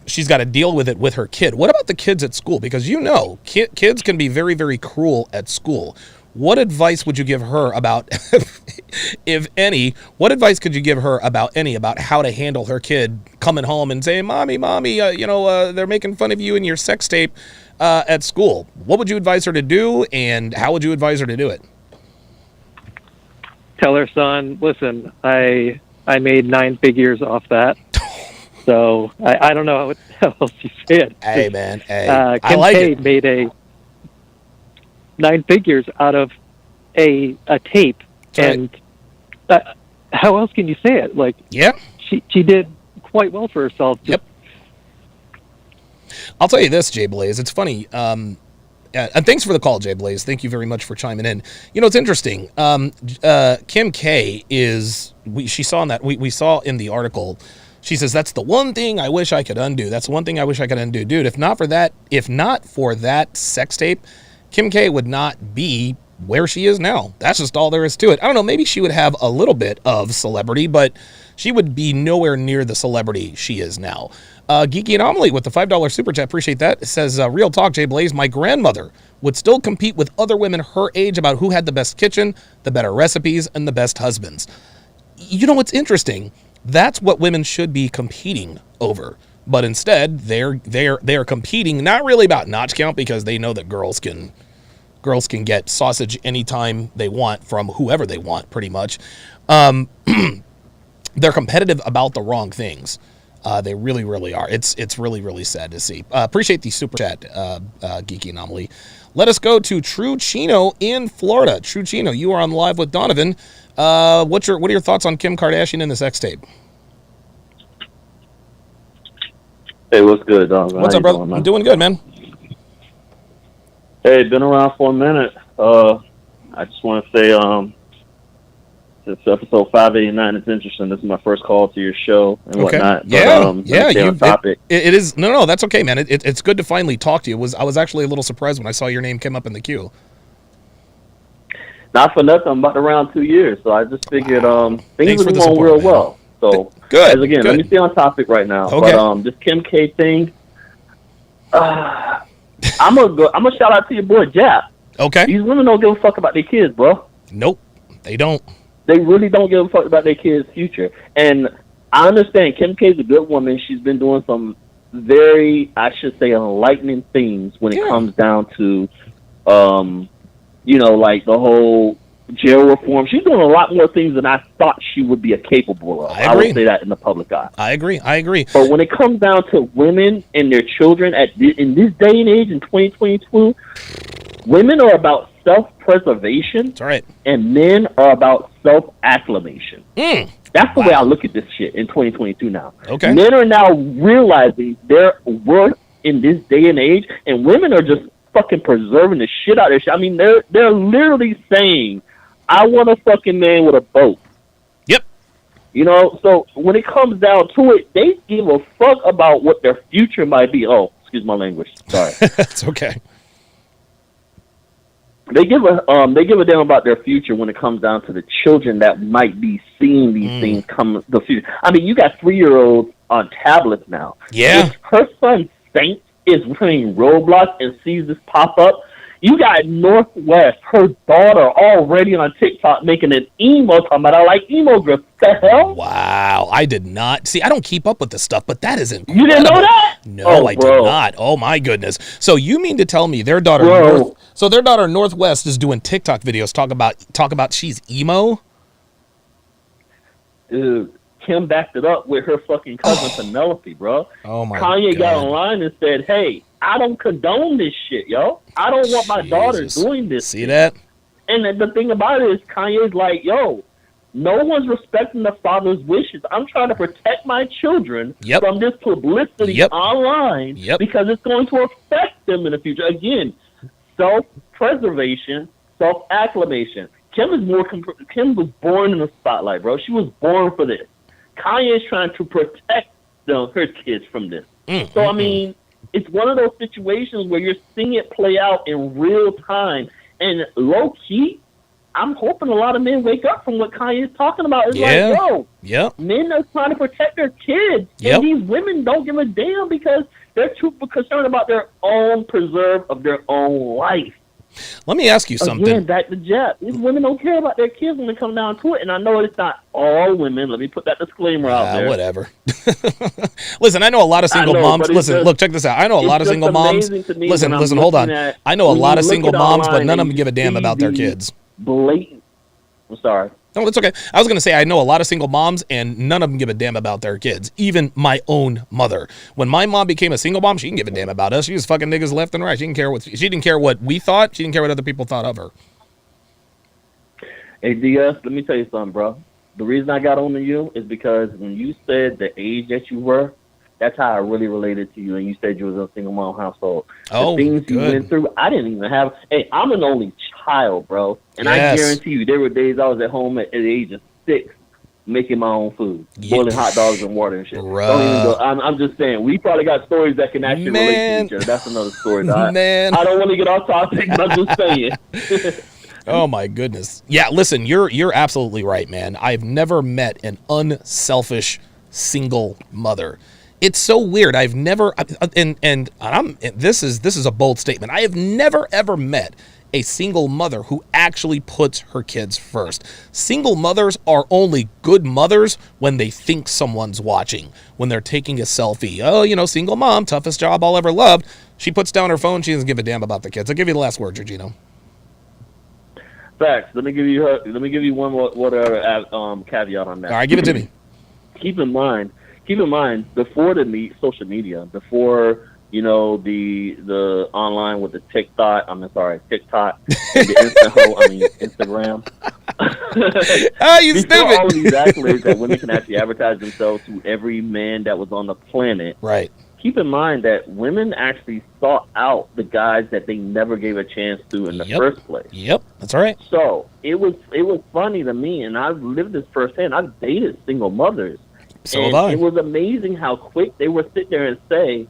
she's got to deal with it with her kid. What about the kids at school? Because kids can be very, very cruel at school. What advice would you give her about, if any, what advice could you give her about how to handle her kid coming home and saying, mommy, they're making fun of you in your sex tape at school? What would you advise her to do, and how would you advise her to do it? Tell her son, listen, I made 9 figures off that. So I don't know how else you say it. Hey, man, hey, Kim I like K it. made a 9 figures out of a tape, That's and how else can you say it? Like, Yeah. she did quite well for herself. Yep. I'll tell you this, Jay Blaze. It's funny. And thanks for the call, Jay Blaze. Thank you very much for chiming in. You know, it's interesting. Kim K she saw in that, we saw in the article, she says, that's the one thing I wish I could undo. That's the one thing I wish I could undo. Dude, if not for that sex tape, Kim K would not be where she is now. That's just all there is to it. I don't know, maybe she would have a little bit of celebrity, but she would be nowhere near the celebrity she is now. Geeky Anomaly with the $5 super chat, appreciate that. It says, real talk, Jay Blaze, my grandmother would still compete with other women her age about who had the best kitchen, the better recipes, and the best husbands. You know what's interesting? That's what women should be competing over. But instead, they're competing not really about notch count, because they know that girls can get sausage anytime they want from whoever they want, pretty much. They're competitive about the wrong things. They really, really are. It's really, really sad to see. Appreciate the super chat, Geeky Anomaly. Let us go to True Chino in Florida. True Chino, you are on live with Donovan. What are your thoughts on Kim Kardashian and the sex tape? Hey, what's good, Donovan? What's up, brother? I'm doing good, man. Hey, been around for a minute. I just want to say, since episode 589 is interesting, this is my first call to your show and whatnot. But, topic. It is. No, that's okay, man. It's good to finally talk to you. I was actually a little surprised when I saw your name come up in the queue. Not for nothing, I'm about to round 2 years, so I just figured things Thanks are for the going support, real man. well. So, Good. as again, good. let me stay on topic right now. Okay. But this Kim K thing, I'm gonna shout out to your boy Jap. Okay. These women don't give a fuck about their kids, bro. Nope, they don't. They really don't give a fuck about their kids' future. And I understand Kim K's a good woman. She's been doing some very, I should say, enlightening things when it comes down to, like the whole jail reform. She's doing a lot more things than I thought she would be capable of. I would say that in the public eye. I agree. But when it comes down to women and their children in this day and age in 2022, women are about self-preservation. That's right. And men are about self-acclamation. That's the way I look at this shit in 2022 now. Okay. Men are now realizing their worth in this day and age, and women are just fucking preserving the shit out of their shit. I mean, they're literally saying, I want a fucking man with a boat. Yep. You know, so when it comes down to it, they give a fuck about what their future might be. Oh, excuse my language. Sorry. That's okay. They give a damn about their future when it comes down to the children that might be seeing these things come the future. I mean, you got 3-year-olds on tablets now. Yeah. If her son Saint is playing Roblox and sees this pop up, you got Northwest, her daughter, already on TikTok making an emo talking about I like emo girls. The hell? Wow, I did not see. I don't keep up with this stuff, but that is incredible. You didn't know that? No, I did not. Oh my goodness. So you mean to tell me their daughter Northwest is doing TikTok videos talk about she's emo? Dude, Kim backed it up with her fucking cousin Penelope, bro. Oh my Kanye God. got online and said, "Hey, I don't condone this shit, yo. I don't want my daughter doing this." See that? And the thing about it is, Kanye's like, "Yo, no one's respecting the father's wishes. I'm trying to protect my children from this publicity online because it's going to affect them in the future." Again, self-preservation, self-acclamation. Kim was born in the spotlight, bro. She was born for this. Kanye's trying to protect her kids from this. So, I mean, it's one of those situations where you're seeing it play out in real time. And low-key, I'm hoping a lot of men wake up from what Kanye is talking about. It's like, yo, men are trying to protect their kids. And these women don't give a damn because they're too concerned about their own preserve of their own life. Let me ask you something. Again, back to Jeff. These women don't care about their kids when they come down to it. And I know it's not all women. Let me put that disclaimer out there. Whatever. Listen, I know a lot of single moms. Listen, look, check this out. I know a lot of single moms. Listen, hold on. I know a lot of single moms, but none of them give a damn about their kids. Blatant. I'm sorry. No, it's okay. I was going to say I know a lot of single moms, and none of them give a damn about their kids. Even my own mother. When my mom became a single mom, she didn't give a damn about us. She was fucking niggas left and right. She didn't care what we thought. She didn't care what other people thought of her. Hey, DS, let me tell you something, bro. The reason I got on to you is because when you said the age that you were, that's how I really related to you. And you said you was in a single mom household. The things you went through, I didn't even have. Hey, I'm an only child, bro. And I guarantee you, there were days I was at home at the age of 6 making my own food, boiling hot dogs and water and shit. Don't even go. I'm just saying, we probably got stories that can actually relate to each other. That's another story. I don't want to get off topic, but I'm just saying. Oh my goodness. Yeah, listen, you're absolutely right, man. I've never met an unselfish single mother. It's so weird. I've never, this is a bold statement. I have never ever met a single mother who actually puts her kids first. Single mothers are only good mothers when they think someone's watching, when they're taking a selfie. Oh, single mom, toughest job I'll ever love. She puts down her phone. She doesn't give a damn about the kids. I'll give you the last word, Georgino. Facts. Let me give you one more caveat on that. All right, give it to me. Keep in mind, before the social media, before the online with the TikTok, and the Instagram. You before stupid. all of these accolades that women can actually advertise themselves to every man that was on the planet. Right. Keep in mind that women actually sought out the guys that they never gave a chance to in the first place. Yep, that's all right. So it was funny to me, and I've lived this firsthand. I've dated single mothers. So have I. It was amazing how quick they would sit there and say,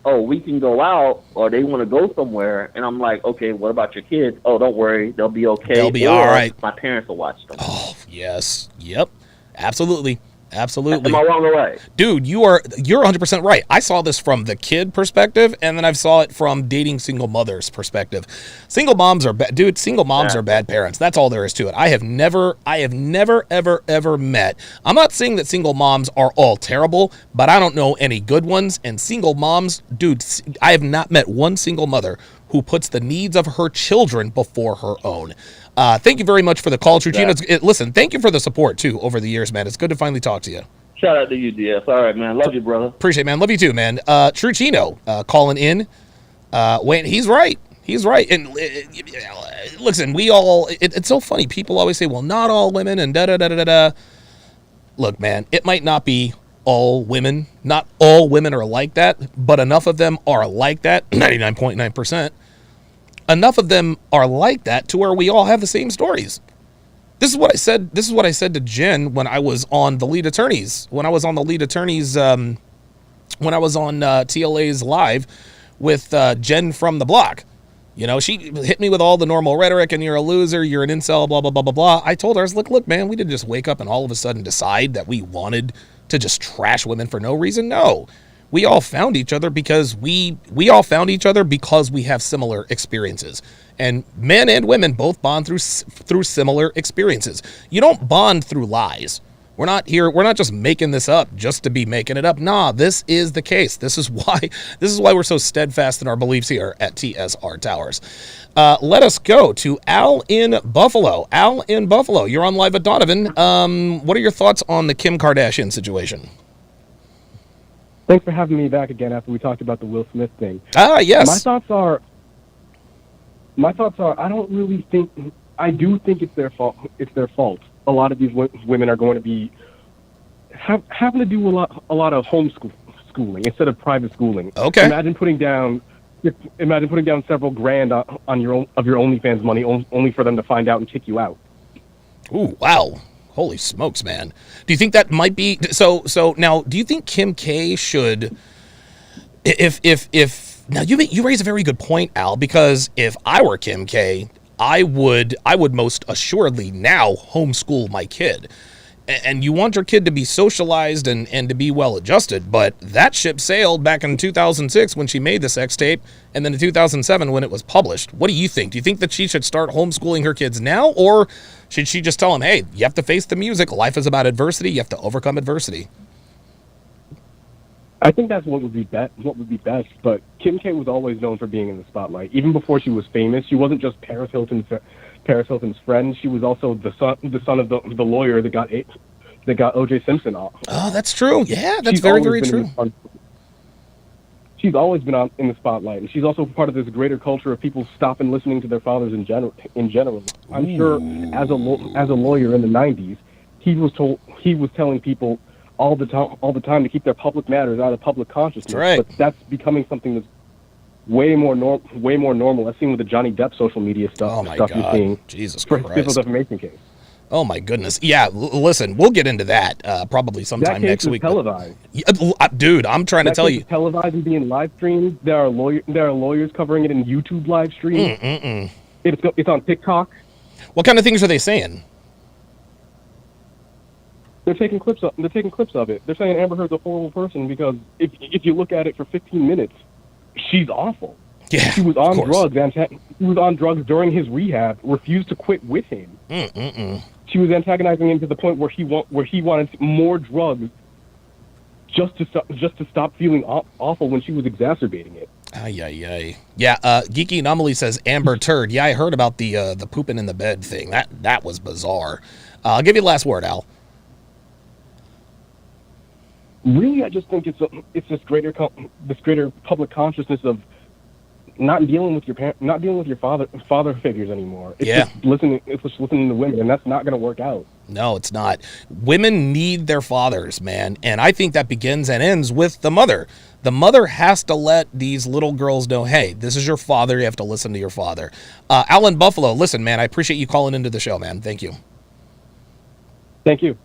oh, we can go out, or they want to go somewhere. And I'm like, okay, what about your kids? Oh, don't worry. They'll be okay. They'll be all right. My parents will watch them. Oh, yes. Yep. Absolutely. Absolutely. Am I wrong or right? Dude, you're 100% right. I saw this from the kid perspective, and then I saw it from dating single mothers perspective. Single moms are bad. Dude, single moms are bad parents. That's all there is to it. I have never, ever met. I'm not saying that single moms are all terrible, but I don't know any good ones. And single moms, dude, I have not met one single mother who puts the needs of her children before her own. Thank you very much for the call, Truchino. Listen, thank you for the support, too, over the years, man. It's good to finally talk to you. Shout out to you, DS. All right, man. Love you, brother. Appreciate it, man. Love you, too, man. Truchino calling in. Wayne, he's right. He's right. And listen, it's so funny. People always say, well, not all women and da-da-da-da-da. Look, man, it might not be all women. Not all women are like that, but enough of them are like that, 99.9%. Enough of them are like that to where we all have the same stories. This is what I said. This is what I said to Jen when I was on the lead attorneys. When I was on TLA's live with Jen from the block. She hit me with all the normal rhetoric, and you're a loser, you're an incel, blah, blah, blah, blah, blah. I told her, I was like, look, man, we didn't just wake up and all of a sudden decide that we wanted to just trash women for no reason. No. We all found each other because we have similar experiences. And men and women both bond through similar experiences. You don't bond through lies. We're not just making this up just to be making it up. Nah, this is the case. This is why we're so steadfast in our beliefs here at TSR Towers. Let us go to Al in Buffalo. Al in Buffalo, you're on live at Donovan. What are your thoughts on the Kim Kardashian situation? Thanks for having me back again after we talked about the Will Smith thing. Yes. My thoughts are, I do think it's their fault. It's their fault. A lot of these women are going to be having to do a lot of homeschooling instead of private schooling. Okay. Imagine putting down several grand on your OnlyFans money only for them to find out and kick you out. Ooh, wow. Holy smokes, man. Do you think that might be so now do you think Kim K should if now you raise a very good point, Al, because if I were Kim K, I would most assuredly now homeschool my kid. And you want your kid to be socialized and to be well adjusted, but that ship sailed back in 2006 when she made the sex tape, and then in 2007 when it was published. What do you think? Do you think that she should start homeschooling her kids now, or should she just tell them, hey, you have to face the music, life is about adversity, you have to overcome adversity? I think that's what would be best. But Kim K was always known for being in the spotlight. Even before she was famous, she wasn't just Paris Hilton's friend. She was also the son of the lawyer that got O.J. Simpson off. Oh, that's true. Yeah, that's very, very true. She's always been in the spotlight, and she's also part of this greater culture of people stopping listening to their fathers in general. I'm sure as a lawyer in the 90s, he was telling people all the time to keep their public matters out of public consciousness. That's right. But that's becoming something that's way more normal. I've seen with the Johnny Depp social media stuff. Oh my stuff God, you're seeing Jesus for Christ! civil defamation case. Oh my goodness! Yeah, listen, we'll get into that probably sometime next week. Televised. Dude, I'm trying to tell you, televised and being live streamed. There are lawyers covering it in YouTube live stream. It's on TikTok. What kind of things are they saying? They're taking clips of it. They're saying Amber Heard's a horrible person because if you look at it for 15 minutes, she's awful. Yeah, she was on drugs. He was on drugs during his rehab. Refused to quit with him. She was antagonizing him to the point where he wanted more drugs just to stop feeling awful when she was exacerbating it. Yeah. Geeky Anomaly says Amber Turd. Yeah, I heard about the pooping in the bed thing. That was bizarre. I'll give you the last word, Al. Really, I just think it's this greater public consciousness of not dealing with your father figures anymore. It's just listening to women, and that's not going to work out. No, it's not. Women need their fathers, man, and I think that begins and ends with the mother. The mother has to let these little girls know, hey, this is your father. You have to listen to your father. Alan Buffalo, listen, man, I appreciate you calling into the show, man. Thank you. Thank you.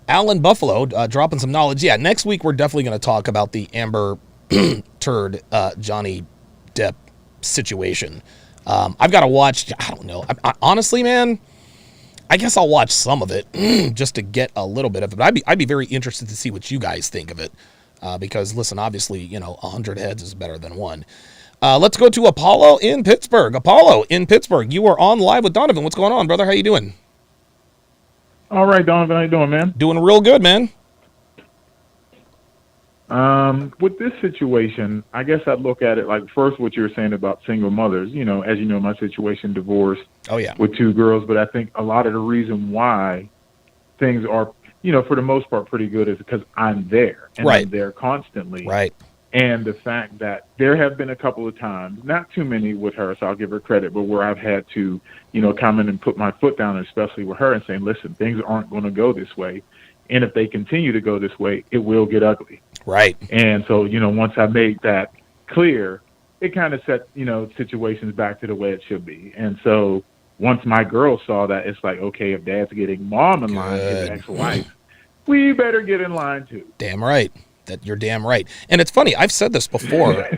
Alan Buffalo, dropping some knowledge. Yeah, next week we're definitely going to talk about the Amber Turd Johnny Depp situation. I've got to watch, I don't know. I honestly, man, I guess I'll watch some of it just to get a little bit of it. But I'd be very interested to see what you guys think of it. Because, listen, obviously, 100 heads is better than one. Let's go to Apollo in Pittsburgh. Apollo in Pittsburgh, you are on live with Donovan. What's going on, brother? How you doing? All right, Donovan, how you doing, man? Doing real good, man. With this situation, I guess I'd look at it like first what you were saying about single mothers. As you know, my situation, divorced. Oh, yeah. With 2 girls, but I think a lot of the reason why things are, for the most part, pretty good is because I'm there. And right. I'm there constantly. Right. And the fact that there have been a couple of times, not too many with her, so I'll give her credit, but where I've had to, come in and put my foot down, especially with her, and saying, listen, things aren't going to go this way. And if they continue to go this way, it will get ugly. Right. And so, once I made that clear, it kind of set, situations back to the way it should be. And so once my girl saw that, it's like, okay, if dad's getting mom in line, his ex-wife, we better get in line too. Damn right. You're damn right. And it's funny, I've said this before.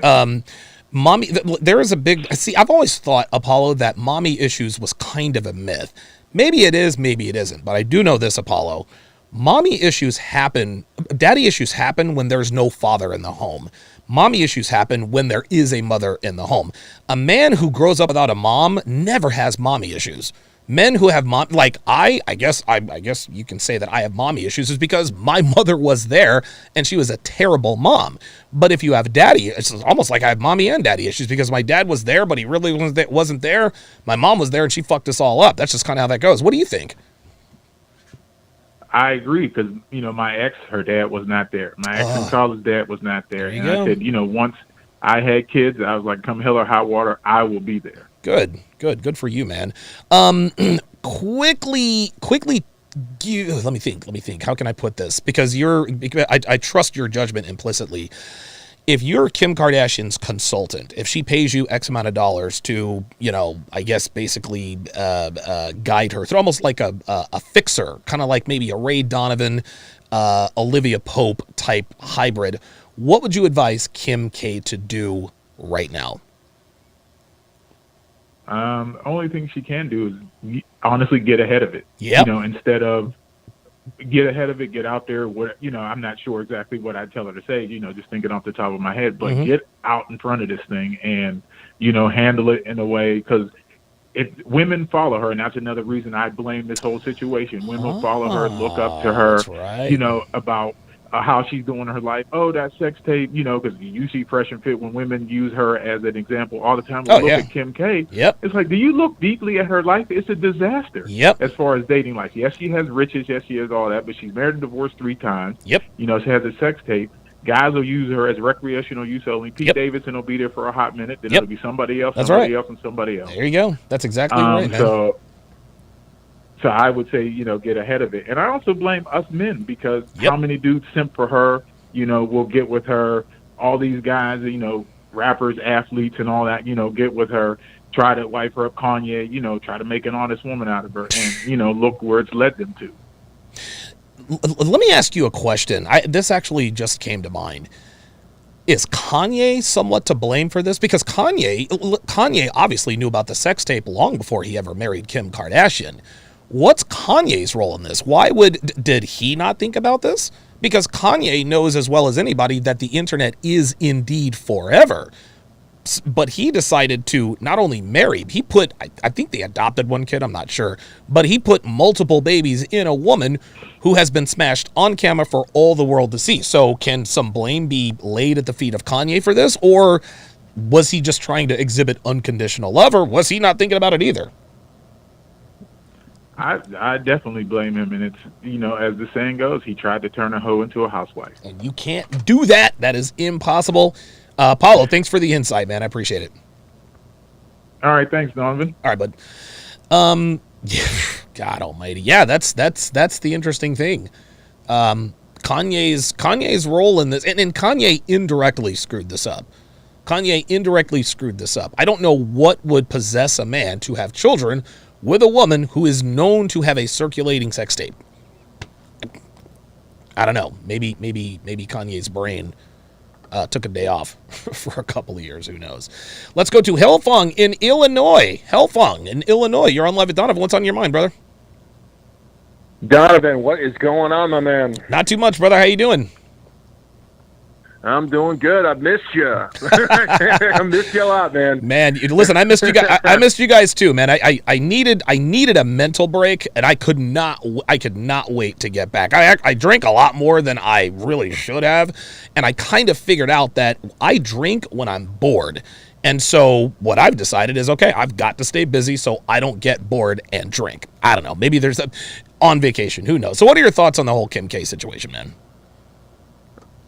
Mommy, there is a big, I've always thought, Apollo, that mommy issues was kind of a myth. Maybe it is, maybe it isn't. But I do know this, Apollo. Mommy issues happen, daddy issues happen when there's no father in the home. Mommy issues happen when there is a mother in the home. A man who grows up without a mom never has mommy issues. Men who have mom, like I guess you can say that I have mommy issues is because my mother was there and she was a terrible mom. But if you have daddy, it's almost like I have mommy and daddy issues because my dad was there, but he really wasn't there. My mom was there and she fucked us all up. That's just kind of how that goes. What do you think? I agree because, my ex, her dad was not there. My ex in college dad was not there. And I said, once I had kids, I was like, come hell or high water, I will be there. Good for you, man. Quickly, let me think. How can I put this? Because I trust your judgment implicitly. if you're Kim Kardashian's consultant, if she pays you X amount of dollars to, I guess basically guide her through, almost like a fixer, kind of like maybe a Ray Donovan, Olivia Pope type hybrid, what would you advise Kim K to do right now? Only thing she can do is honestly get ahead of it. Yeah. Instead of get ahead of it, get out there. I'm not sure exactly what I'd tell her to say, just thinking off the top of my head, but get out in front of this thing and, handle it in a way, because women follow her. And that's another reason I blame this whole situation. Women follow her, look up to her, about how she's doing her life. Oh, that sex tape, because you see Fresh and Fit when women use her as an example all the time. Look at Kim K. Yep. It's like, do you look deeply at her life? It's a disaster. Yep. As far as dating life. Yes, she has riches. Yes, she has all that, but she's married and divorced 3 times. Yep. She has a sex tape. Guys will use her as recreational use only. Pete Davidson will be there for a hot minute. Then it'll be somebody else, somebody else, and somebody else. There you go. That's exactly right, man. So I would say, get ahead of it. And I also blame us men, because how many dudes simp for her, will get with her. All these guys, rappers, athletes, and all that, get with her, try to wife her up. Kanye, try to make an honest woman out of her. And, look where it's led them to. Let me ask you a question. This actually just came to mind. Is Kanye somewhat to blame for this? Because Kanye obviously knew about the sex tape long before he ever married Kim Kardashian. What's Kanye's role in this? Did he not think about this? Because Kanye knows as well as anybody that the internet is indeed forever. But he decided to not only marry, he put, I think they adopted one kid, I'm not sure, but he put multiple babies in a woman who has been smashed on camera for all the world to see. So can some blame be laid at the feet of Kanye for this? Or was he just trying to exhibit unconditional love? Or was he not thinking about it either? I definitely blame him, and it's, as the saying goes, he tried to turn a hoe into a housewife. And you can't do that. That is impossible. Paulo, thanks for the insight, man. I appreciate it. All right, thanks, Donovan. All right, bud. God almighty. Yeah, that's the interesting thing. Kanye's role in this, and Kanye indirectly screwed this up. I don't know what would possess a man to have children with a woman who is known to have a circulating sex tape. I don't know. Maybe Kanye's brain took a day off for a couple of years. Who knows? Let's go to Helfong in Illinois. You're on Live with Donovan. What's on your mind, brother? Donovan, what is going on, my man? Not too much, brother. How you doing? I'm doing good. I missed you. I missed you a lot, man. Man, listen, I missed you guys. I missed you guys too, man. I needed a mental break, and I could not wait to get back. I drank a lot more than I really should have, and I kind of figured out that I drink when I'm bored. And so what I've decided is, okay, I've got to stay busy so I don't get bored and drink. I don't know. Maybe there's on vacation. Who knows? So what are your thoughts on the whole Kim K situation, man?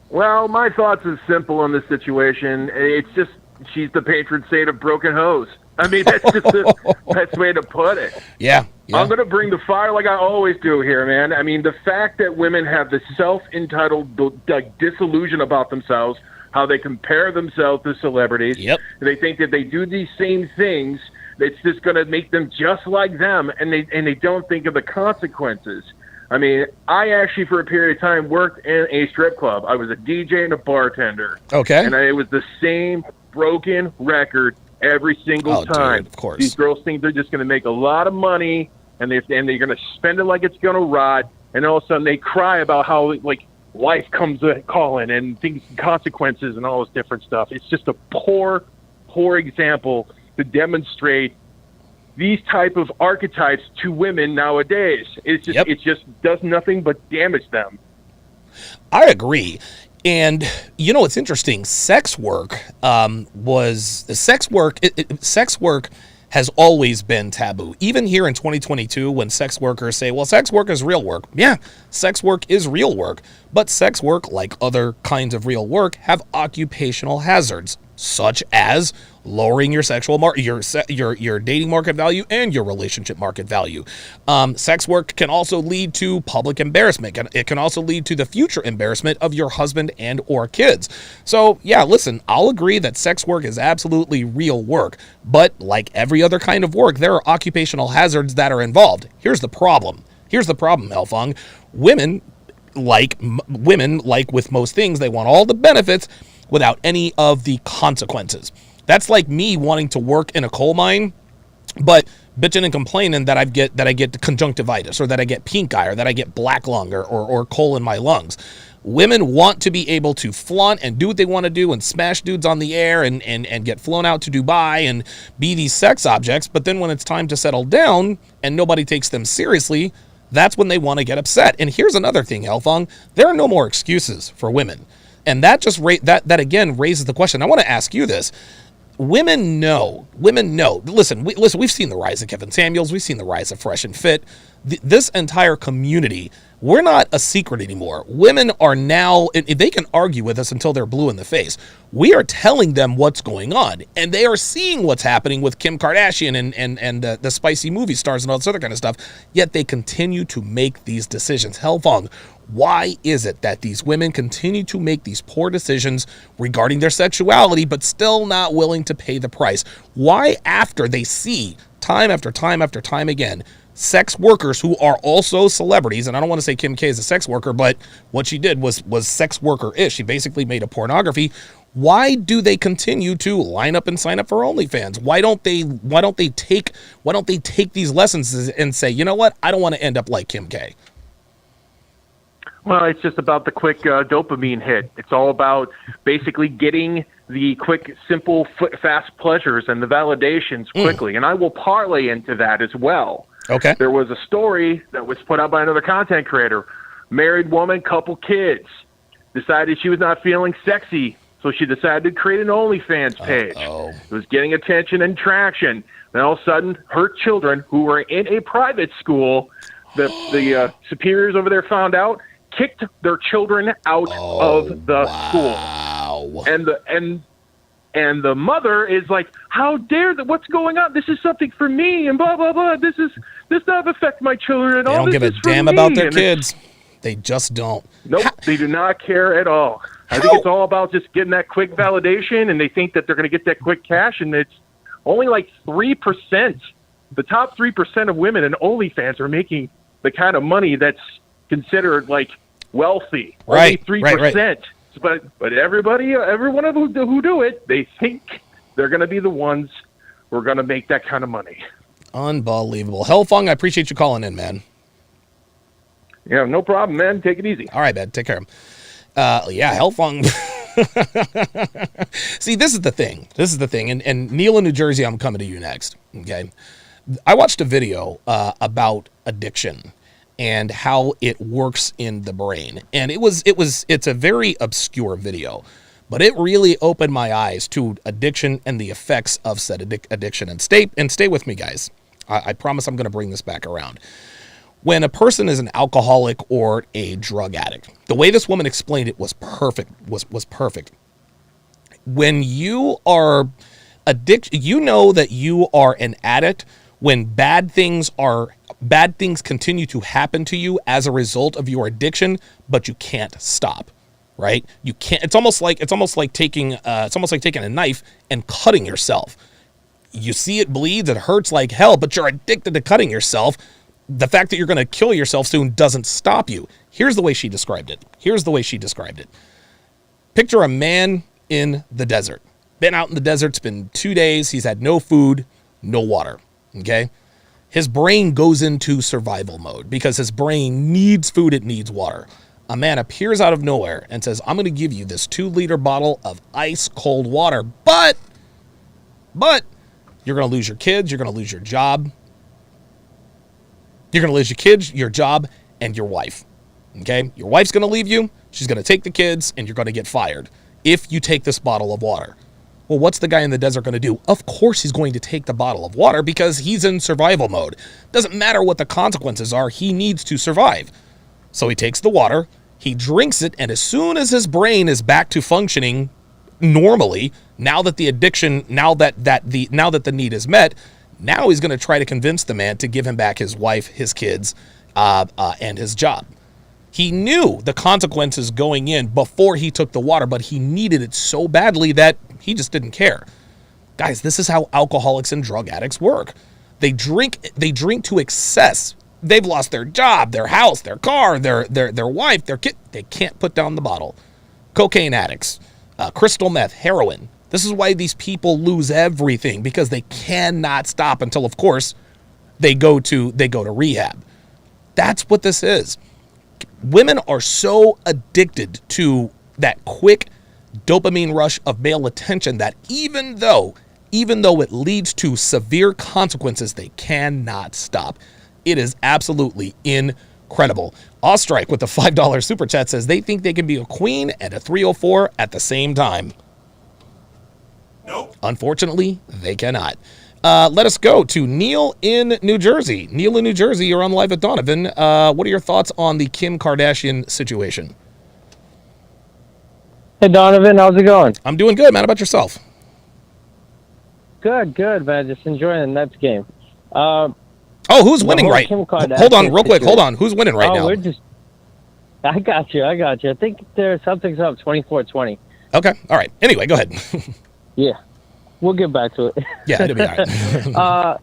Well, my thoughts are simple on this situation. It's just, she's the patron saint of broken hoes. I mean, that's just the best way to put it. Yeah. I'm going to bring the fire like I always do here, man. I mean, the fact that women have the self-entitled disillusion about themselves, how they compare themselves to celebrities. Yep. They think that they do these same things, it's just going to make them just like them, and they don't think of the consequences. I mean, I actually, for a period of time, worked in a strip club. I was a DJ and a bartender. Okay. And it was the same broken record every single time. Dude, of course. These girls think they're just going to make a lot of money, and they're going to spend it like it's going to rot, and all of a sudden they cry about how, like, life comes calling and things, consequences and all this different stuff. It's just a poor example to demonstrate these type of archetypes to women nowadays. It's just It just does nothing but damage them. I agree. And it's interesting. Sex work has always been taboo. Even here in 2022, when sex workers say, well, sex work is real work. Yeah, sex work is real work. But sex work, like other kinds of real work, have occupational hazards. such as lowering your sexual your dating market value and your relationship market value. Sex work can also lead to public embarrassment. It can also lead to the future embarrassment of your husband and or kids. So yeah, listen, I'll agree that sex work is absolutely real work, but like every other kind of work, there are occupational hazards that are involved. Here's the problem, Helfong. Women, like with most things, they want all the benefits without any of the consequences. That's like me wanting to work in a coal mine, but bitching and complaining that I get conjunctivitis, or that I get pink eye, or that I get black lung, or coal in my lungs. Women want to be able to flaunt and do what they want to do and smash dudes on the air and get flown out to Dubai and be these sex objects. But then when it's time to settle down and nobody takes them seriously, that's when they want to get upset. And here's another thing, Helfong. There are no more excuses for women. And that just that again raises the question. I want to ask you this. Women know. Listen, we've seen the rise of Kevin Samuels. We've seen the rise of Fresh and Fit. This entire community, we're not a secret anymore. Women are now, they can argue with us until they're blue in the face. We are telling them what's going on, and they are seeing what's happening with Kim Kardashian and the spicy movie stars and all this other kind of stuff, yet they continue to make these decisions. Helfong, why is it that these women continue to make these poor decisions regarding their sexuality, but still not willing to pay the price? Why, after they see time after time after time again, sex workers who are also celebrities, and I don't want to say Kim K is a sex worker, but what she did was sex worker-ish. She basically made a pornography. Why do they continue to line up and sign up for OnlyFans? Why don't they take these lessons and say, you know what, I don't want to end up like Kim K? Well, it's just about the quick dopamine hit. It's all about basically getting the quick, simple, fast pleasures and the validations quickly. And I will parlay into that as well. Okay. There was a story that was put out by another content creator. Married woman, couple kids. Decided she was not feeling sexy, so she decided to create an OnlyFans page. It was getting attention and traction. Then all of a sudden, her children, who were in a private school, the superiors over there found out, kicked their children out of the school. And the mother is like, how dare that? What's going on? This is something for me, and blah blah blah. This doesn't affect my children at all. They don't give a damn about their kids. They just don't. Nope, they do not care at all. I think it's all about just getting that quick validation, and they think that they're going to get that quick cash, and it's only like 3%. The top 3% of women in OnlyFans are making the kind of money that's considered like wealthy. Right, only 3%. Right. But everybody, everyone who do it, they think they're going to be the ones who are going to make that kind of money. Unbelievable. Helfong, I appreciate you calling in, man. Yeah, no problem, man. Take it easy. All right, man. Take care. Yeah, Helfong. See, this is the thing. And Neil in New Jersey, I'm coming to you next. Okay. I watched a video about addiction and how it works in the brain. And it's a very obscure video, but it really opened my eyes to addiction and the effects of said addiction. And stay with me, guys. I promise I'm going to bring this back around. When a person is an alcoholic or a drug addict, the way this woman explained it was perfect, was perfect. When you are addicted, you know that you are an addict when bad things continue to happen to you as a result of your addiction, but you can't stop, right? You can't. It's almost like taking a knife and cutting yourself. You see it bleeds, it hurts like hell, but you're addicted to cutting yourself. The fact that you're going to kill yourself soon doesn't stop you. Here's the way she described it. Picture a man in the desert. Been out in the desert, it's been 2 days. He's had no food, no water. Okay. His brain goes into survival mode because his brain needs food. It needs water. A man appears out of nowhere and says, I'm going to give you this 2-liter bottle of ice cold water, but you're going to lose your kids. You're going to lose your job. You're going to lose your kids, your job, and your wife. Okay. Your wife's going to leave you. She's going to take the kids and you're going to get fired if you take this bottle of water. Well, what's the guy in the desert going to do? Of course he's going to take the bottle of water because he's in survival mode. Doesn't matter what the consequences are, he needs to survive. So he takes the water, he drinks it, and as soon as his brain is back to functioning normally, now that the addiction, now that the need is met, now he's going to try to convince the man to give him back his wife, his kids, and his job. He knew the consequences going in before he took the water, but he needed it so badly that he just didn't care. Guys, this is how alcoholics and drug addicts work. They drink to excess. They've lost their job, their house, their car, their wife, their kid. They can't put down the bottle. Cocaine addicts, crystal meth, heroin. This is why these people lose everything, because they cannot stop until, of course, they go to rehab. That's what this is. Women are so addicted to that quick dopamine rush of male attention that even though it leads to severe consequences, they cannot stop. It is absolutely incredible. Ostrike with the $5 super chat says they think they can be a queen and a 304 at the same time. Nope. Unfortunately, they cannot. Let us go to Neil in New Jersey. Neil in New Jersey, you're on Live with Donovan. What are your thoughts on the Kim Kardashian situation? Hey, Donovan, how's it going? I'm doing good, man. How about yourself? Good, man. Just enjoying the Nets game. Who's winning right? Hold on, real quick. Hold on. Who's winning right now? I got you. I think something's up 24-20. Okay. All right. Anyway, go ahead. Yeah. We'll get back to it. Yeah, it'll be all right.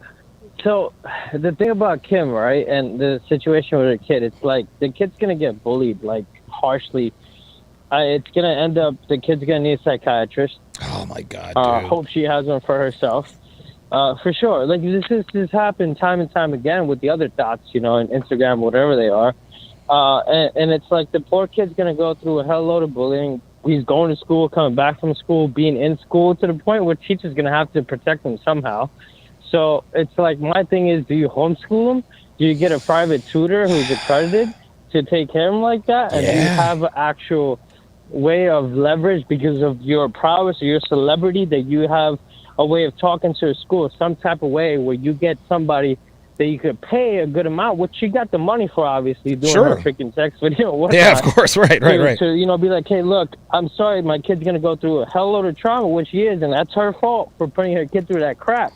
So the thing about Kim, right, and the situation with her kid, it's like the kid's going to get bullied, like, harshly. It's going to end up, the kid's going to need a psychiatrist. Oh, my God, dude. Hope she has one for herself. For sure. Like, this happened time and time again with the other dots, you know, on Instagram, whatever they are. And it's like the poor kid's going to go through a hell load of bullying. He's going to school, coming back from school, being in school, to the point where teachers going to have to protect him somehow. So it's like, my thing is, do you homeschool him? Do you get a private tutor who's accredited to take care of him like that? And do you have an actual way of leverage because of your prowess or your celebrity, that you have a way of talking to a school, some type of way where you get somebody that you could pay a good amount, which she got the money for, obviously, doing her freaking sex video. Yeah, of course, right. To, you know, be like, hey, look, I'm sorry, my kid's going to go through a hell load of trauma, which she is, and that's her fault for putting her kid through that crap.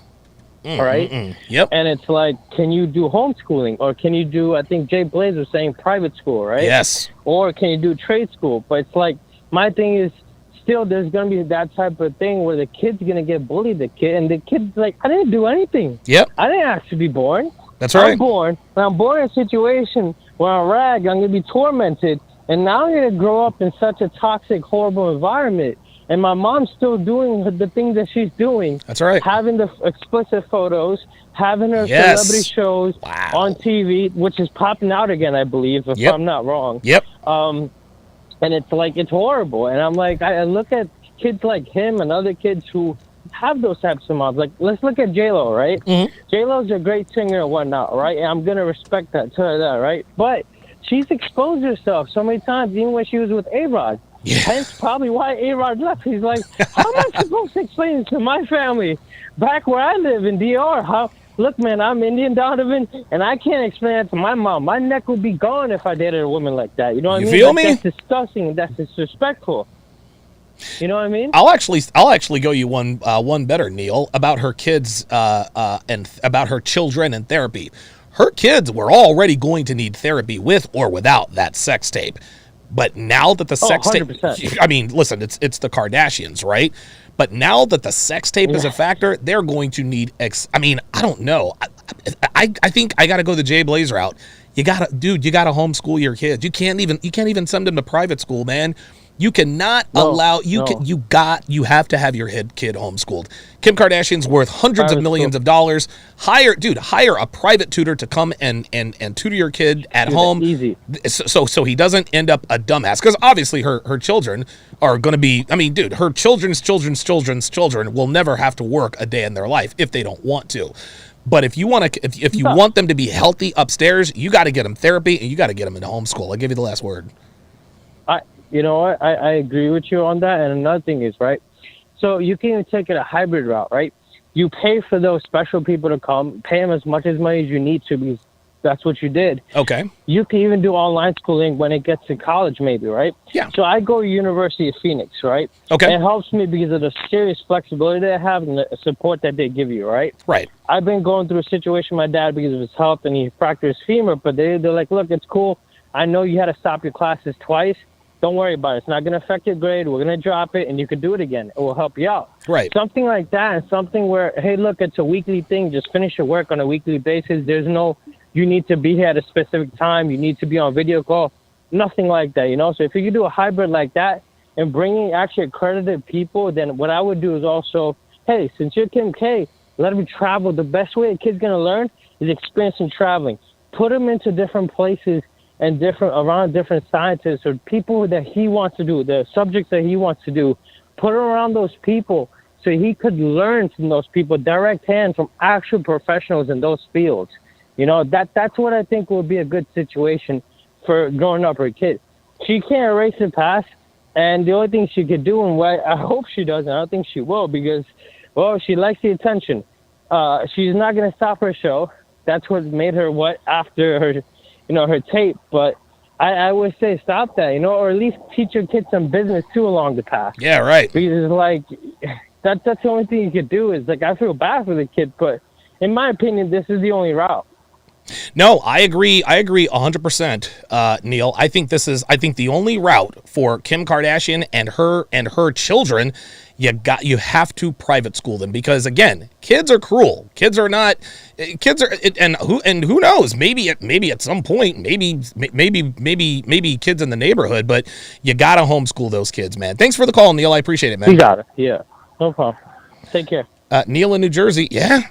All right? Yep. And it's like, can you do homeschooling? Or can you do, I think Jay Blaze was saying private school, right? Yes. Or can you do trade school? But it's like, my thing is, still, there's going to be that type of thing where the kid's going to get bullied, and the kid's like, I didn't do anything. Yep. I didn't ask to be born. That's right. I'm born in a situation where I'm ragged, I'm going to be tormented, and now I'm going to grow up in such a toxic, horrible environment. And my mom's still doing the things that she's doing. That's right. Having the explicit photos, having her celebrity shows on TV, which is popping out again, I believe, if I'm not wrong. Yep. And it's like, it's horrible. And I'm like, I look at kids like him and other kids who have those types of moms. Like, let's look at J-Lo, right? Mm-hmm. J-Lo's a great singer and whatnot, right? And I'm going to respect that, to her that, right? But she's exposed herself so many times, even when she was with A-Rod. Yeah. Hence probably why A-Rod left. He's like, how am I supposed to explain this to my family back where I live in DR? Look, man, I'm Indian, Donovan, and I can't explain that to my mom. My neck would be gone if I dated a woman like that. You know what I mean? Feel me? That's disgusting. That's disrespectful. You know what I mean? I'll actually go you one better, Neil, about her kids and about her children and therapy. Her kids were already going to need therapy with or without that sex tape. But now that the sex tape, I mean, listen, it's the Kardashians, right? But now that the sex tape is a factor, they're going to need I mean, I don't know. I think I got to go the Jay Blaze route. You got to homeschool your kids. You can't even send them to private school, man. You cannot allow you have to have your kid homeschooled. Kim Kardashian's worth hundreds of millions of dollars. Hire a private tutor to come and tutor your kid at home. Easy. So he doesn't end up a dumbass, because obviously her children are going to be, I mean, dude, her children's children will never have to work a day in their life if they don't want to. But if you want to, if you want them to be healthy upstairs, you got to get them therapy and you got to get them into homeschool. I'll give you the last word. You know what? I agree with you on that. And another thing is, right, so you can even take it a hybrid route, right? You pay for those special people to come, pay them as much money as you need to, because that's what you did. Okay. You can even do online schooling when it gets to college, maybe, right? Yeah. So I go to University of Phoenix, right? Okay. It helps me because of the serious flexibility they have and the support that they give you, right? Right. I've been going through a situation with my dad because of his health, and he fractured his femur, but they're like, look, it's cool. I know you had to stop your classes twice. Don't worry about it. It's not going to affect your grade. We're going to drop it, and you can do it again. It will help you out. Right. Something like that, and something where, hey, look, it's a weekly thing. Just finish your work on a weekly basis. There's no, you need to be here at a specific time. You need to be on video call. Nothing like that, you know? So if you could do a hybrid like that and bringing actually accredited people, then what I would do is also, hey, since you're Kim K, let them travel. The best way a kid's going to learn is experiencing traveling. Put them into different places and around different scientists or people that he wants to do, the subjects that he wants to do. Put him around those people so he could learn from those people, direct hand from actual professionals in those fields. You know, that's what I think will be a good situation for growing up her kid. She can't erase the past, and the only thing she could do, and what I hope she does, and I don't think she will, because, well, she likes the attention. She's not going to stop her show. That's what made her after her, her tape. But I would say stop that, or at least teach your kids some business too along the path. Yeah, right. Because that's the only thing you could do is I feel bad for the kid, but in my opinion, this is the only route. No, I agree 100%, Neil. I think the only route for Kim Kardashian and her children, you have to private school them, because again, kids are cruel. Kids are, and who knows, maybe at some point, maybe kids in the neighborhood, but you got to homeschool those kids, man. Thanks for the call, Neil. I appreciate it, man. You got it. Yeah. No problem. Take care. Neil in New Jersey. Yeah.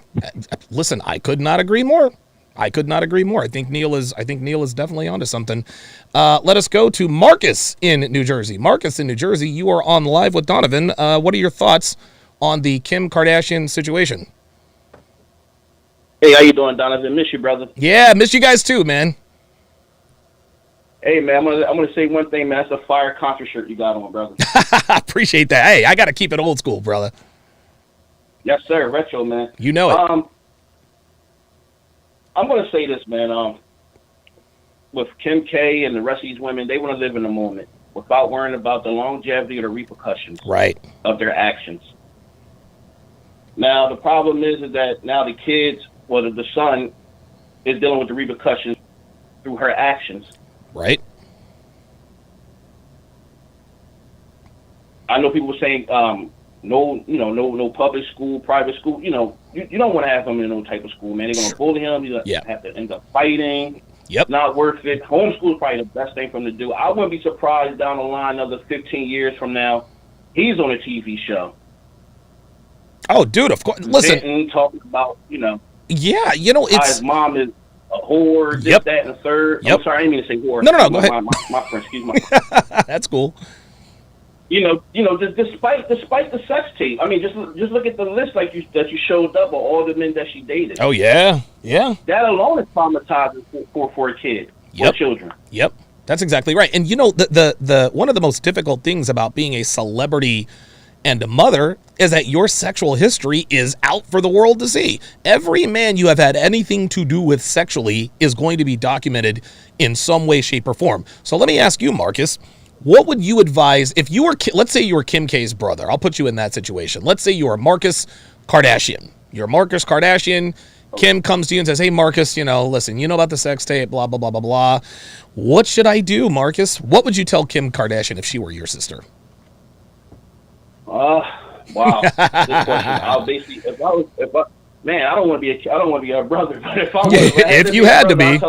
Listen, I could not agree more. I think Neil is definitely onto something. Let us go to Marcus in New Jersey. Marcus in New Jersey, you are on Live with Donovan. What are your thoughts on the Kim Kardashian situation? Hey, how you doing, Donovan? Miss you, brother. Yeah, miss you guys too, man. Hey, man, I'm gonna say one thing, man. That's a fire concert shirt you got on, brother. Appreciate that. Hey, I got to keep it old school, brother. Yes, sir. Retro, man. You know it. I'm going to say this, man. With Kim K and the rest of these women, they want to live in the moment without worrying about the longevity or the repercussions of their actions. Now, the problem is that now the kids, the son, is dealing with the repercussions through her actions. Right. I know people saying, no public school, private school. You don't want to have him in no type of school, man. They're going to bully him. You're going to have to end up fighting. Yep. Not worth it. Homeschool is probably the best thing for him to do. I wouldn't be surprised down the line, another 15 years from now, he's on a TV show. Oh, dude, of course. Listen. Talking about, Yeah, it's... his mom is a whore, this, that, and the third. Yep. I'm sorry, I didn't mean to say whore. No, go ahead. My friend, excuse me. That's cool. Despite the sex tape, I mean, just look at the list that you showed up of all the men that she dated. Oh yeah. That alone is traumatizing for a kid, for children. Yep, that's exactly right. And the one of the most difficult things about being a celebrity and a mother is that your sexual history is out for the world to see. Every man you have had anything to do with sexually is going to be documented in some way, shape, or form. So let me ask you, Marcus. What would you advise if you were, let's say you were Kim K's brother. I'll put you in that situation. Let's say you are Marcus Kardashian. You're Marcus Kardashian. Kim comes to you and says, hey, Marcus, listen, you know about the sex tape, blah, blah, blah, blah, blah. What should I do, Marcus? What would you tell Kim Kardashian if she were your sister? Wow. Good question. I'll basically, I don't want to be a brother, but if I was, if you had to be,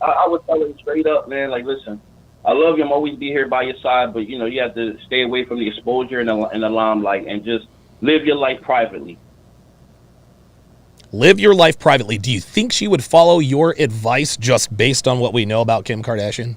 I would tell her straight up, man, like, listen, I love you. I'm always be here by your side, but you have to stay away from the exposure and the limelight, and just live your life privately. Live your life privately. Do you think she would follow your advice just based on what we know about Kim Kardashian?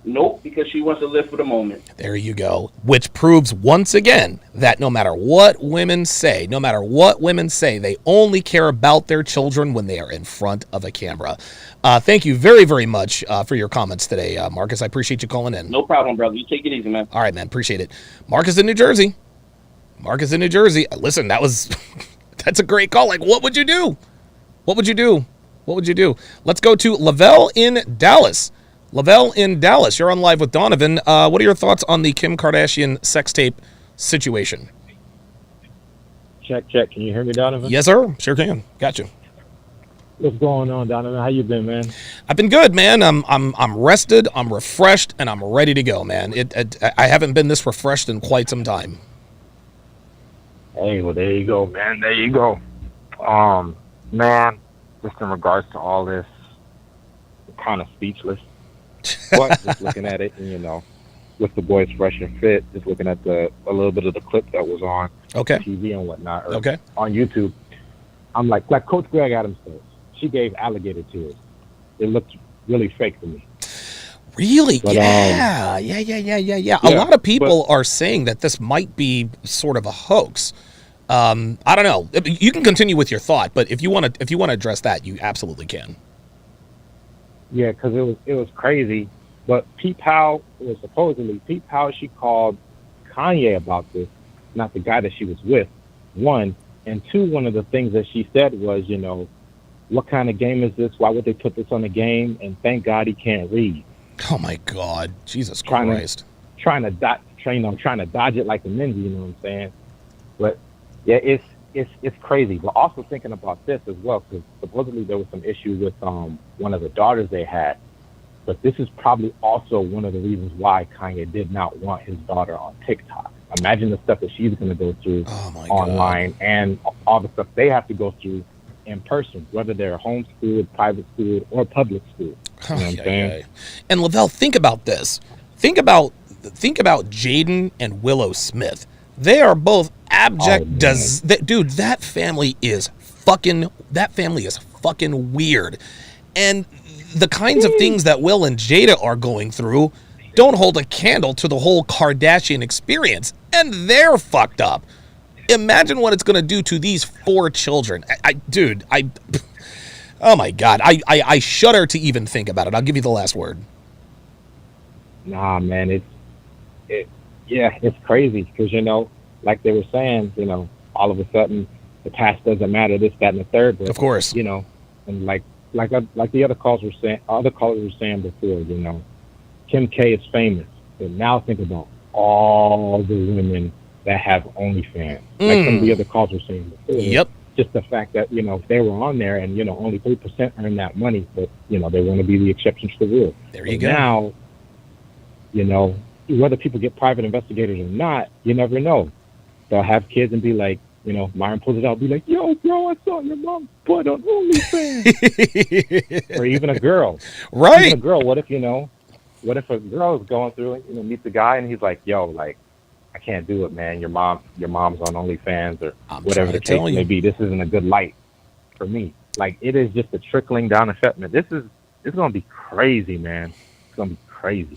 Nope, because she wants to live for the moment. There you go. Which proves once again that no matter what women say, they only care about their children when they are in front of a camera. Thank you very, very much for your comments today, Marcus. I appreciate you calling in. No problem, brother. You take it easy, man. All right, man. Appreciate it. Marcus in New Jersey. Listen, that's a great call. Like, what would you do? What would you do? Let's go to Lavelle in Dallas. Lavelle in Dallas, you're on Live with Donovan. What are your thoughts on the Kim Kardashian sex tape situation? Check. Can you hear me, Donovan? Yes, sir. Sure can. Got you. What's going on, Donovan? How you been, man? I've been good, man. I'm rested, I'm refreshed, and I'm ready to go, man. I haven't been this refreshed in quite some time. Hey, well, there you go, man. There you go. Man, just in regards to all this, I'm kind of speechless. But just looking at it, and with the boys fresh and fit, just looking at a little bit of the clip that was on TV and whatnot, or on YouTube, I'm like Coach Greg Adams says, she gave alligator tears. It looked really fake to me. Really? But, yeah. A lot of people are saying that this might be sort of a hoax. I don't know. You can continue with your thought, but if you want to address that, you absolutely can. Yeah, because it was crazy. But Pete Powell she called Kanye about this, not the guy that she was with, one. And two, one of the things that she said was, what kind of game is this? Why would they put this on the game? And thank God he can't read. Oh my God, Jesus Christ! Trying to dodge it like the ninja. You know what I'm saying? But yeah, it's crazy. But also thinking about this as well, because supposedly there was some issue with one of the daughters they had. But this is probably also one of the reasons why Kanye did not want his daughter on TikTok. Imagine the stuff that she's going to go through online and all the stuff they have to go through in person, whether they're homeschooled, private schooled, or public school. You know what I'm saying? And Lavelle, think about this. Think about Jaden and Willow Smith. They are both abject. Dude, that family is fucking weird. And the kinds of things that Will and Jada are going through don't hold a candle to the whole Kardashian experience. And they're fucked up. Imagine what it's going to do to these 4 children. Oh my God. I shudder to even think about it. I'll give you the last word. Nah, man, it's crazy because, like they were saying, all of a sudden the past doesn't matter, this, that, and the third. But, of course. And like the other callers were saying before, Kim K is famous. But now think about all the women that have OnlyFans. Like some of the other calls were saying before. Yep. Just the fact that, they were on there and, only 3% earn that money, but, they want to be the exception to the rule. There you go. Now, whether people get private investigators or not, you never know. They'll have kids and be like, Myron pulls it out, be like, yo, bro, I saw your mom's butt on OnlyFans. Or even a girl. Right. Even a girl, what if a girl is going through it, meets a guy and he's like, yo, like, I can't do it, man. Your mom's on OnlyFans or whatever the case may be. This isn't a good light for me. Like, it is just a trickling down effect, man. It's going to be crazy, man. It's going to be crazy.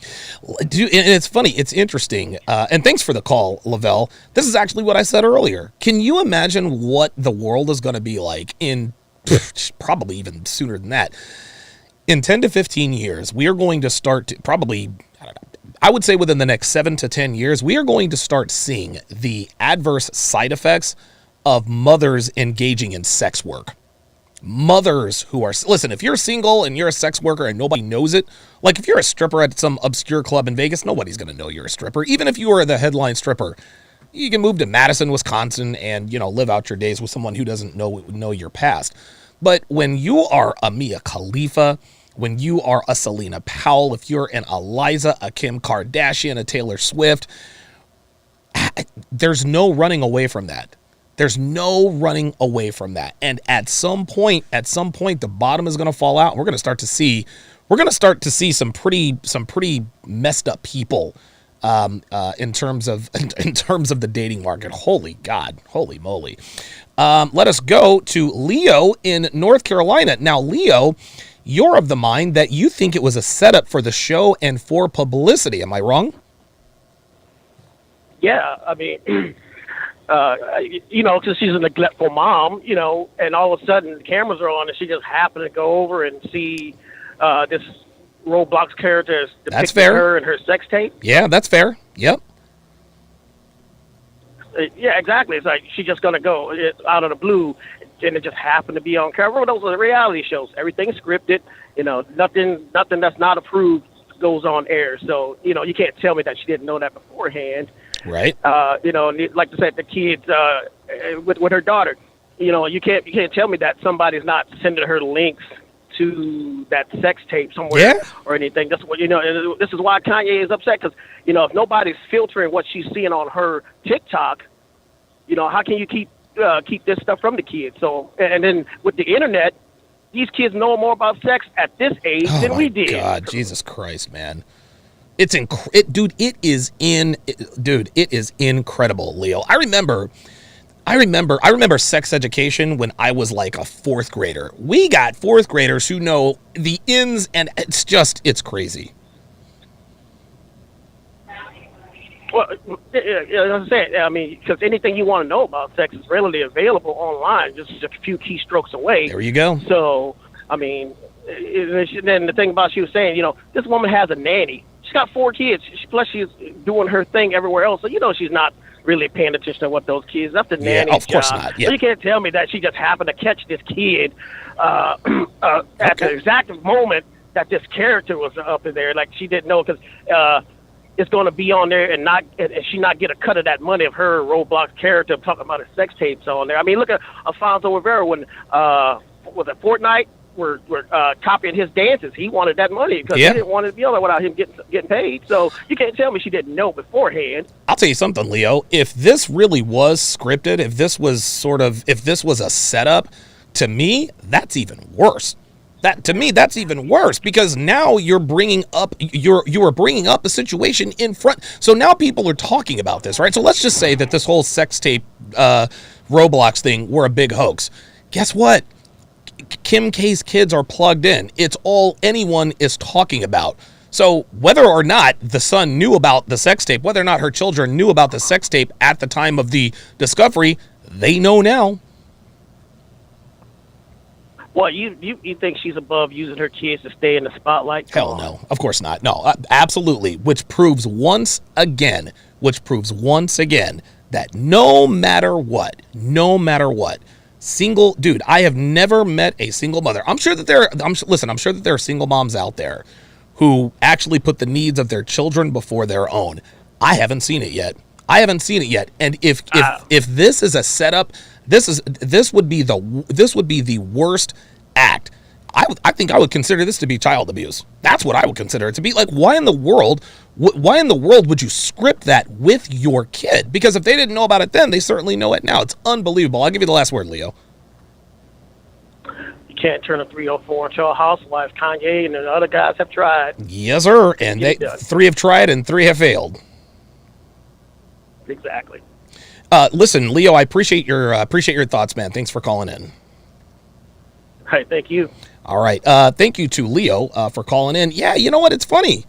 Dude, and it's funny. It's interesting. And thanks for the call, Lavelle. This is actually what I said earlier. Can you imagine what the world is going to be like in probably even sooner than that? In 10 to 15 years, we are going to start to probably, I would say within the next 7 to 10 years, we are going to start seeing the adverse side effects of mothers engaging in sex work. Mothers who are, listen, if you're single and you're a sex worker and nobody knows it, like if you're a stripper at some obscure club in Vegas, nobody's going to know you're a stripper. Even if you are the headline stripper, you can move to Madison, Wisconsin and, live out your days with someone who doesn't know your past. But when you are a Mia Khalifa, when you are a Selena Powell, if you're an Eliza, a Kim Kardashian, a Taylor Swift, there's no running away from that. There's no running away from that. And at some point, the bottom is going to fall out. And we're going to start to see some pretty messed up people in terms of the dating market. Holy God, holy moly. Let us go to Leo in North Carolina. Now, Leo, you're of the mind that you think it was a setup for the show and for publicity. Am I wrong? Yeah, I mean, because she's a neglectful mom, and all of a sudden the cameras are on and she just happened to go over and see this Roblox character depicting her and her sex tape. Yeah, that's fair. Yep. Yeah, exactly. It's like she's just going to go out of the blue, and it just happened to be on camera. Those are the reality shows. Everything's scripted. You know, nothing that's not approved goes on air. So, you know, you can't tell me that she didn't know that beforehand. Right. You know, like I said, the kids with her daughter. You know, you can't tell me that somebody's not sending her links to that sex tape somewhere or anything. That's what, you know. This is why Kanye is upset, because, you know, if nobody's filtering what she's seeing on her TikTok, you know, how can you keep this stuff from the kids? So, and then with the internet, these kids know more about sex at this age than we did. God, Jesus Christ, man. It is incredible, Leo. I remember sex education when I was like a fourth grader. We got fourth graders who know the ins, and it's crazy. Well, I'm saying, I mean, because anything you want to know about sex is readily available online, just a few keystrokes away. There you go. So, I mean, then the thing about she was saying, you know, this woman has a nanny. She's got 4 kids. Plus, she's doing her thing everywhere else. So, you know, she's not really paying attention to what those kids. That's the nanny's of course job. not. Yeah. So you can't tell me that she just happened to catch this kid at the exact moment that this character was up in there. Like, she didn't know, because it's going to be on there and she not get a cut of that money of her Roblox character talking about her sex tapes on there. I mean, look at Alfonso Rivera when was it Fortnite? We're copying his dances. He wanted that money because he didn't want to be on there without him getting paid. So you can't tell me she didn't know beforehand. I'll tell you something, Leo. If this really was scripted, if this was a setup, to me, that's even worse. That's even worse, because now you are bringing up a situation in front. So now people are talking about this, right? So let's just say that this whole sex tape Roblox thing were a big hoax. Guess what? Kim K's kids are plugged in. It's all anyone is talking about. So whether or not the son knew about the sex tape, whether or not her children knew about the sex tape at the time of the discovery, they know now. Well, you think she's above using her kids to stay in the spotlight? Hell no. Of course not. No, absolutely. Which proves once again that no matter what, single dude, I have never met a single mother. I'm sure that there are single moms out there who actually put the needs of their children before their own. I haven't seen it yet. And if this is a setup, this would be the worst act. I think I would consider this to be child abuse. That's what I would consider it to be. Like, why in the world would you script that with your kid? Because if they didn't know about it then, they certainly know it now. It's unbelievable. I'll give you the last word, Leo. You can't turn a 304 into a housewife. Kanye and the other guys have tried. Yes, sir. And 3 have tried and 3 have failed. Exactly. Listen, Leo, I appreciate your thoughts, man. Thanks for calling in. All right, thank you. All right. Thank you to Leo for calling in. Yeah, you know what? It's funny.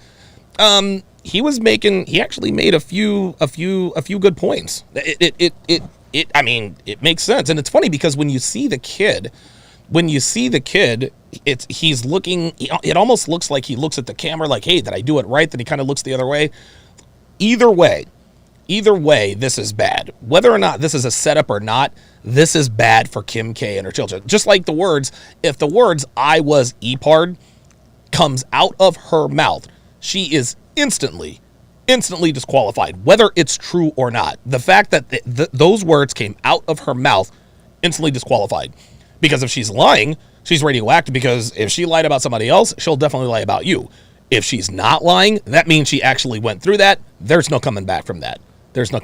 He actually made a few good points. I mean, it makes sense. And it's funny because when you see the kid, he's looking, it almost looks like he looks at the camera like, hey, did I do it right? Then he kind of looks the other way. Either way, this is bad. Whether or not this is a setup or not, this is bad for Kim K and her children. Just like the words, if the words "I was EPARD" comes out of her mouth, she is instantly disqualified, whether it's true or not. The fact that those words came out of her mouth, instantly disqualified. Because if she's lying, she's radioactive, because if she lied about somebody else, she'll definitely lie about you. If she's not lying, that means she actually went through that. There's no coming back from that. Looks like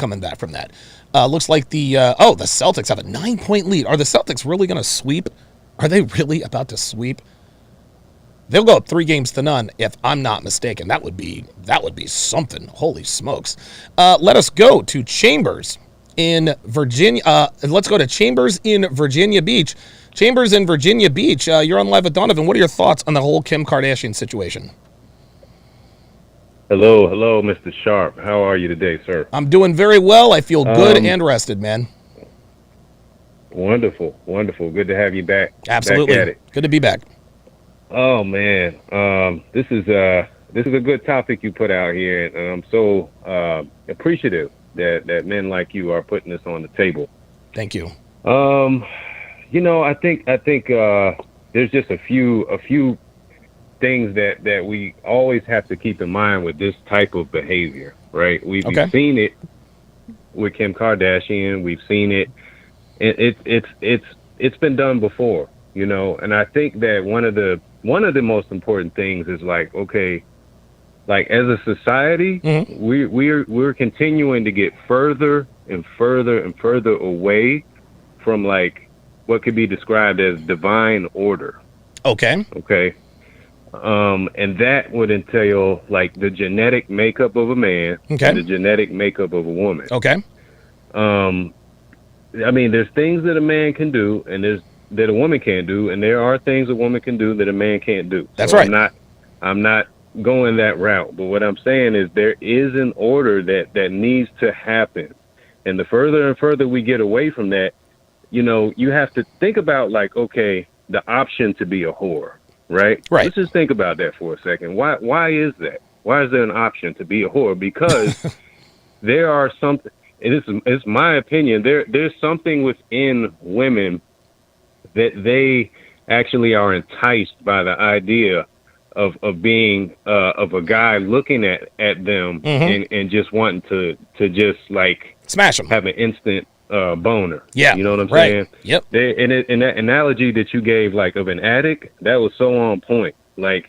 the Celtics have a 9-point lead. Are the Celtics really going to sweep? Are they really about to sweep? They'll go up 3-0, if I'm not mistaken. That would be something. Holy smokes. Let us go to Chambers in Virginia. Let's go to Chambers in Virginia Beach. Chambers in Virginia Beach. You're on Live with Donovan. What are your thoughts on the whole Kim Kardashian situation? Hello, Mr. Sharpe. How are you today, sir? I'm doing very well. I feel good and rested, man. Wonderful. Good to have you back. Absolutely. Back at it. Good to be back. Oh man, this is a good topic you put out here, and I'm so appreciative that men like you are putting this on the table. Thank you. I think there's just a few things that we always have to keep in mind with this type of behavior, right? We've seen it with Kim Kardashian. We've seen it. It's been done before, and I think that one of the most important things is like, okay, like as a society, we're continuing to get further and further and further away from like what could be described as divine order. Okay. And that would entail like the genetic makeup of a man and the genetic makeup of a woman. Okay. I mean, there's things that a man can do and there's that a woman can't do, and there are things a woman can do that a man can't do. That's right. I'm not going that route, but what I'm saying is there is an order that needs to happen. And the further and further we get away from that, you have to think about like, okay, the option to be a whore, right? Right. Let's just think about that for a second. Why is that? Why is there an option to be a whore? Because there are something, it's my opinion, there's something within women that they actually are enticed by the idea of being of a guy looking at them and just wanting to just like smash them, have an instant boner. Yeah, you know what I'm right. saying? Yep. And that analogy that you gave, like of an addict, that was so on point. Like,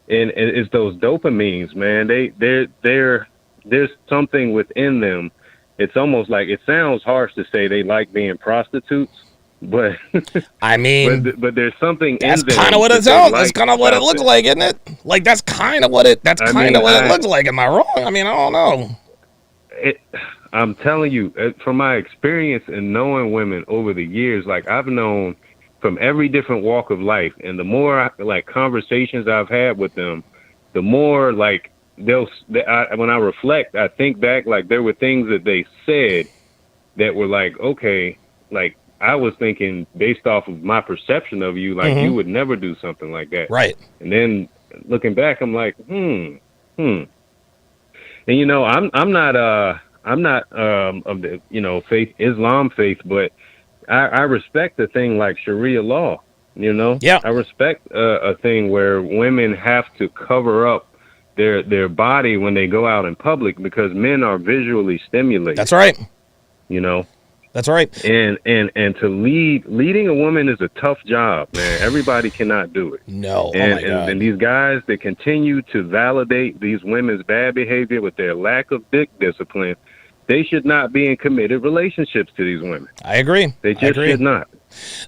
and it's those dopamines, man. There's something within them. It's almost like, it sounds harsh to say they like being prostitutes, but I mean, but there's something. That's kind of what it sounds. That's kind of what it looks like, isn't it? Like that's kind of what it. That's kind of what it looks like. Am I wrong? I mean, I don't know. I'm telling you, from my experience and knowing women over the years, like I've known from every different walk of life, and the more like conversations I've had with them, the more like when I reflect, I think back, like there were things that they said that were like, okay, like I was thinking based off of my perception of you, like you would never do something like that. Right. And then looking back, I'm like, And I'm not of the, faith, Islam faith, but I respect a thing like Sharia law, Yeah. I respect a thing where women have to cover up their body when they go out in public because men are visually stimulated. That's right. That's right. And to leading a woman is a tough job, man. Everybody cannot do it. No. And, oh my God. and these guys that continue to validate these women's bad behavior with their lack of dick discipline, they should not be in committed relationships to these women. I agree. They just should not.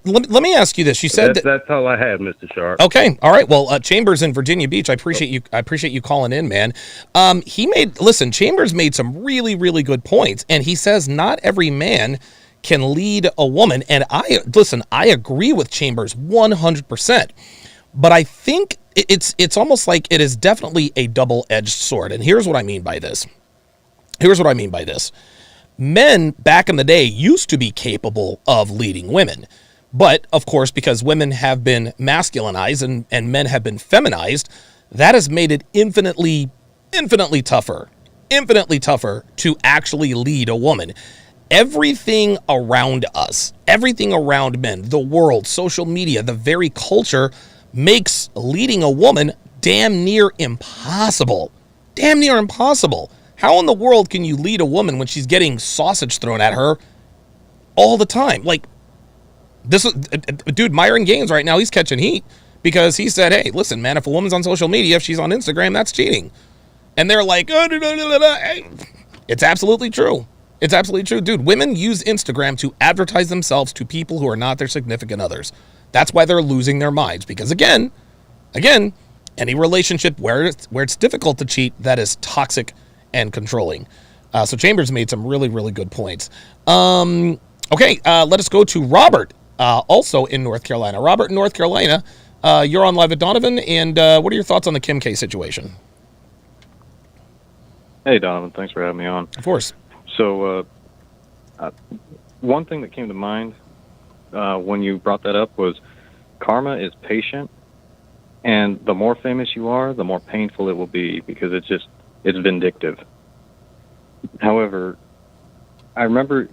Let me ask you this. You said that's all I have, Mr. Sharpe. Okay. All right. Well, Chambers in Virginia Beach, I appreciate you calling in, man. Chambers made some really, really good points. And he says not every man can lead a woman. And I agree with Chambers 100%. But I think it's almost like it is definitely a double-edged sword. And here's what I mean by this. Men back in the day used to be capable of leading women. But, of course, because women have been masculinized and men have been feminized, that has made it infinitely tougher to actually lead a woman. Everything around us, everything around men, the world, social media, the very culture makes leading a woman damn near impossible. How in the world can you lead a woman when she's getting sausage thrown at her all the time? Like, this dude, Myron Gaines right now, he's catching heat because he said, hey, listen, man, if a woman's on social media, if she's on Instagram, that's cheating. And they're like, it's absolutely true. It's absolutely true. Dude, women use Instagram to advertise themselves to people who are not their significant others. That's why they're losing their minds because, again, any relationship where it's difficult to cheat, that is toxic and controlling. So Chambers made some really, really good points. Okay, let us go to Robert, also in North Carolina. Robert in North Carolina, you're on Live at Donovan, and what are your thoughts on the Kim K situation? Hey, Donovan, thanks for having me on. Of course. So one thing that came to mind when you brought that up was karma is patient, and the more famous you are, the more painful it will be because it's vindictive. However, I remember,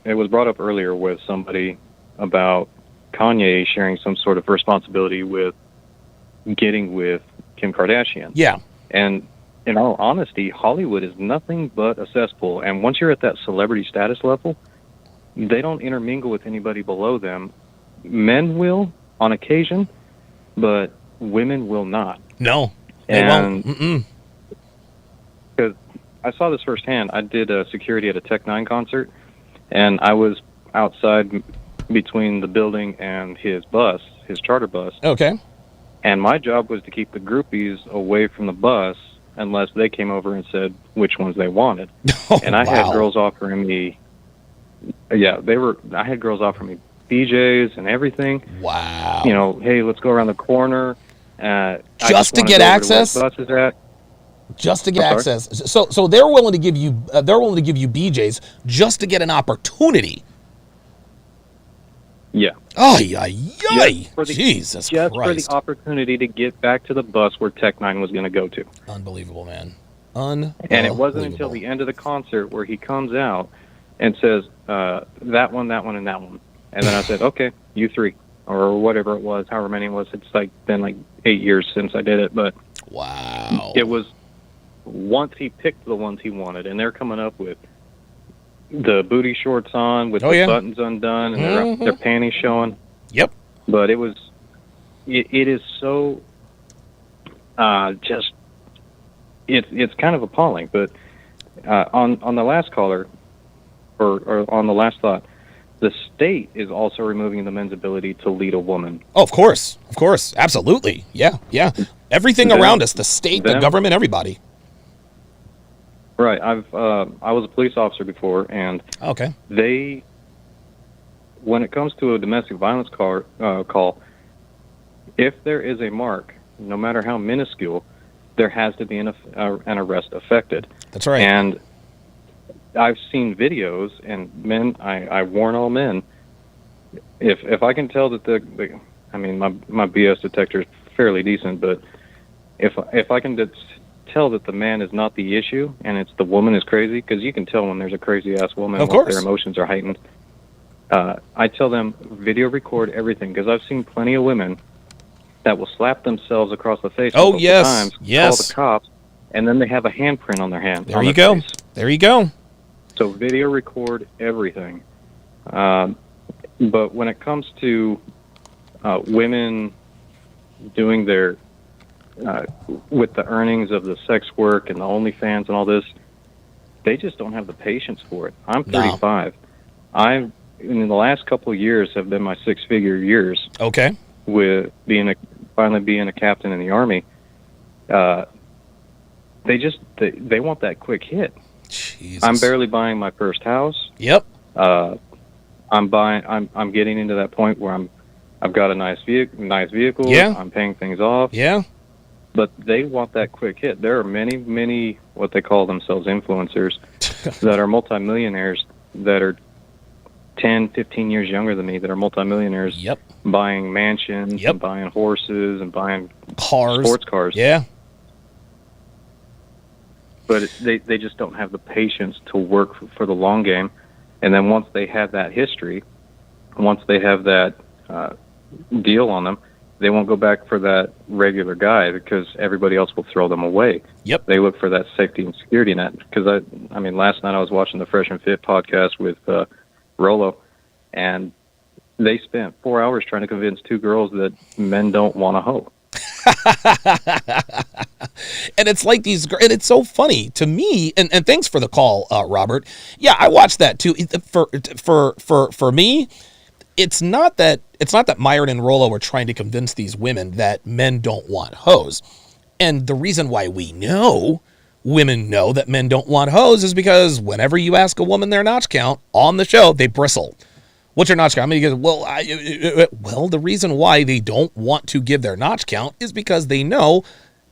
it was brought up earlier with somebody about Kanye sharing some sort of responsibility with getting with Kim Kardashian. Yeah. And in all honesty, Hollywood is nothing but a cesspool. And once you're at that celebrity status level, they don't intermingle with anybody below them. Men will on occasion, but women will not. No, they won't. Because I saw this firsthand. I did security at a Tech Nine concert, and I was outside between the building and his bus, his charter bus. Okay. And my job was to keep the groupies away from the bus unless they came over and said which ones they wanted. And I had girls offering me, I had girls offering me BJs and everything. Wow. You know, hey, let's go around the corner. Just to get access? Where the bus is at. Just to get access. So they're willing to give you BJs just to get an opportunity. Yeah. Oh, Jesus Just Christ. for the opportunity to get back to the bus where Tech Nine was going to go to. Unbelievable, man. Unbelievable. And it wasn't until the end of the concert where he comes out and says, that one, and that one. And then I said, okay, you three, or whatever it was, however many it was. It's been 8 years since I did it, but wow. It was once he picked the ones he wanted, and they're coming up with the booty shorts on with the buttons undone and their panties showing. Yep. But it is so just it's kind of appalling. But on the last caller, or on the last thought, the state is also removing the men's ability to lead a woman. Oh, of course, absolutely, yeah. Everything around us, the state, the government, everybody. Right. I was a police officer before, and when it comes to a domestic violence call, if there is a mark, no matter how minuscule, there has to be an arrest effected. That's right. And I've seen videos, and men, I warn all men, if I can tell that my BS detector is fairly decent, but if I can tell that the man is not the issue and it's the woman is crazy, because you can tell when there's a crazy ass woman when their emotions are heightened. I tell them video record everything, because I've seen plenty of women that will slap themselves across the face multiple times, call the cops, and then they have a handprint on their hand. There you go. There you go. So video record everything. But when it comes to women doing their with the earnings of the sex work and the OnlyFans and all this, they just don't have the patience for it. I'm 35. In the last couple of years have been my 6-figure years. Okay. With finally being a captain in the Army. They want that quick hit. Jesus. I'm barely buying my first house. Yep. I'm getting into that point where I've got a nice vehicle. Yeah. I'm paying things off. Yeah. But they want that quick hit. There are many what they call themselves influencers that are multimillionaires that are 10, 15 years younger than me, that are multimillionaires. Yep. Buying mansions and buying horses and buying sports cars. Yeah. But they just don't have the patience to work for the long game. And then once they have that history, once they have that deal on them, they won't go back for that regular guy, because everybody else will throw them away. Yep. They look for that safety and security net. Because last night I was watching the Fresh and Fit podcast with Rolo, and they spent 4 hours trying to convince 2 girls that men don't want a hoe. And it's like and it's so funny to me. And thanks for the call, Robert. Yeah, I watched that too. For me, it's not that Myron and Rollo are trying to convince these women that men don't want hoes. And the reason why women know that men don't want hoes is because whenever you ask a woman their notch count on the show, they bristle. What's your notch count? The reason why they don't want to give their notch count is because they know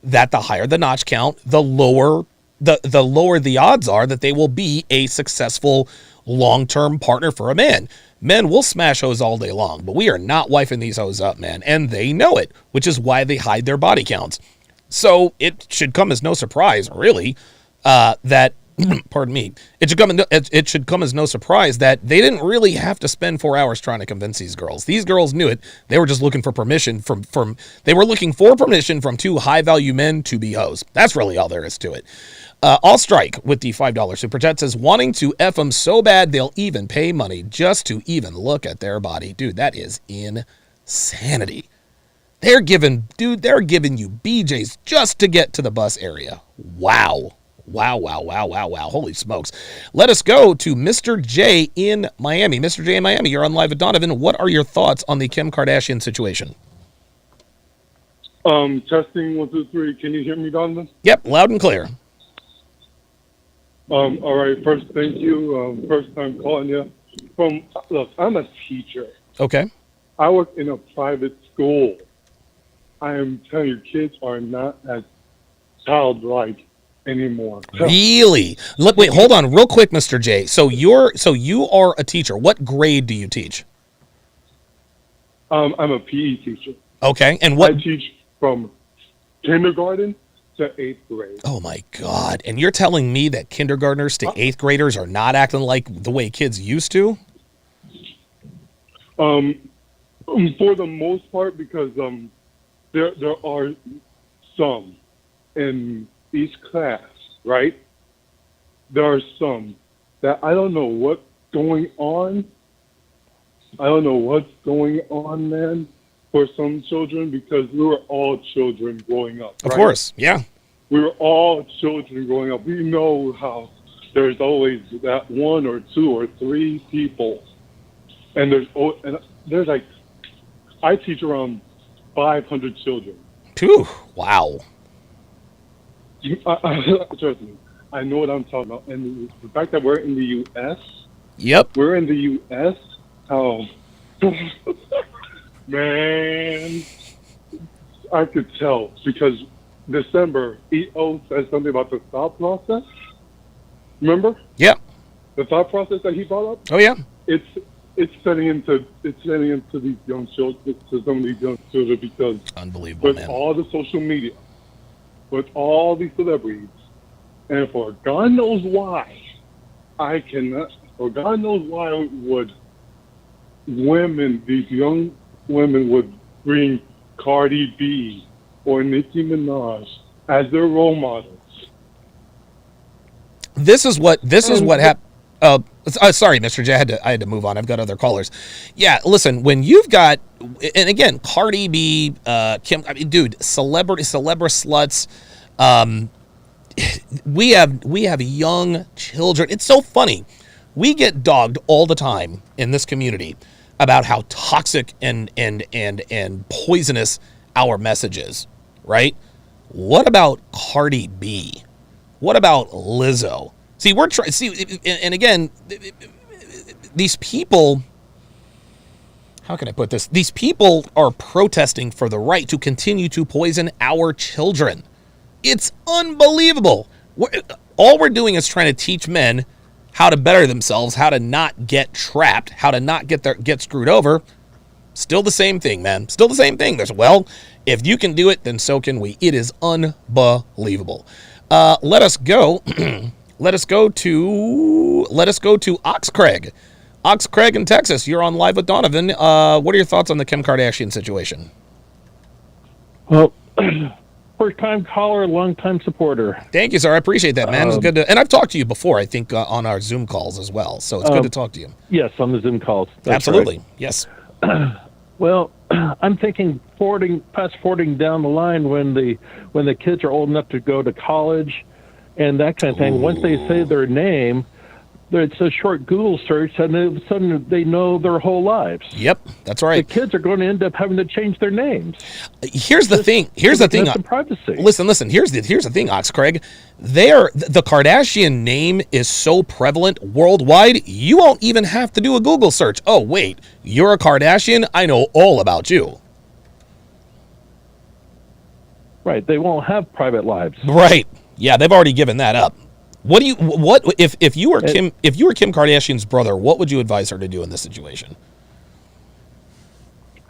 that the higher the notch count, the lower the odds are that they will be a successful long-term partner for a man. Men will smash hoes all day long, but we are not wifing these hoes up, man. And they know it, which is why they hide their body counts. So it should come as no surprise, really, that pardon me, it should come as no surprise that they didn't really have to spend 4 hours trying to convince these girls. These girls knew it. They were just looking for permission they were looking for permission from two high-value men to be hoes. That's really all there is to it. I'll strike with the $5 super chat says, wanting to F them so bad they'll even pay money just to even look at their body. Dude, that is insanity. They're giving you BJs just to get to the bus area. Wow. Wow. Holy smokes. Let us go to Mr. J in Miami. Mr. J in Miami, you're on Live with Donovan. What are your thoughts on the Kim Kardashian situation? Testing 1, 2, 3. Can you hear me, Donovan? Yep, loud and clear. All right. First, thank you. First time calling you. Look, I'm a teacher. Okay. I work in a private school. I am telling you, kids are not as childlike anymore. Really? Look, wait, hold on, real quick, Mr. J. So you are a teacher. What grade do you teach? I'm a PE teacher. Okay, and what? I teach from kindergarten to 8th grade. Oh my God! And you're telling me that kindergartners to 8th graders are not acting like the way kids used to? For the most part, because there are some in each class, right? There are some that I don't know what's going on. I don't know what's going on, man, for some children, because we were all children growing up. Of course, yeah. We were all children growing up. We know how there's always that 1 or 2 or 3 people, and there's like, I teach around 500 children. Phew, wow. Trust me, I know what I'm talking about. And the fact that we're in the U.S. Yep. We're in the U.S. Man, I could tell, because December, EO said something about the thought process. Remember? Yep. The thought process that he brought up? Oh, yeah. It's setting into these young children, to some of these young children, because unbelievable, with man. all the social media, with all these celebrities, and for God knows why, for God knows why would these young women would bring Cardi B or Nicki Minaj as their role models. This is what happened. Sorry, Mr. J. I had to move on. I've got other callers. Yeah, listen, when you've got, and again, Cardi B, Kim, I mean, dude, celebra sluts. We have young children. It's so funny. We get dogged all the time in this community about how toxic and poisonous our message is, right? What about Cardi B? What about Lizzo? See, and again, these people, how can I put this? These people are protesting for the right to continue to poison our children. It's unbelievable. All we're doing is trying to teach men how to better themselves, how to not get trapped, how to not get screwed over. Still the same thing, man. Still the same thing. If you can do it, then so can we. It is unbelievable. Let us go. Let us go to Oxcraig. Oxcraig in Texas. You're on Live with Donovan. What are your thoughts on the Kim Kardashian situation? Well, first-time caller, long-time supporter. Thank you, sir. I appreciate that, man. It's good and I've talked to you before, I think, on our Zoom calls as well. So it's good to talk to you. Yes, on the Zoom calls. That's absolutely. Right. Yes. Well, I'm thinking fast forwarding down the line when the kids are old enough to go to college and that kind of thing. Ooh. Once they say their name, it's a short Google search, and all of a sudden they know their whole lives. Yep, that's right. The kids are going to end up having to change their names. Here's the thing. Some privacy. Listen. Here's the thing, Oxcraig. The Kardashian name is so prevalent worldwide, you won't even have to do a Google search. Oh, wait, you're a Kardashian? I know all about you. Right. They won't have private lives. Right. Yeah, they've already given that up. If you were Kim Kardashian's brother, what would you advise her to do in this situation?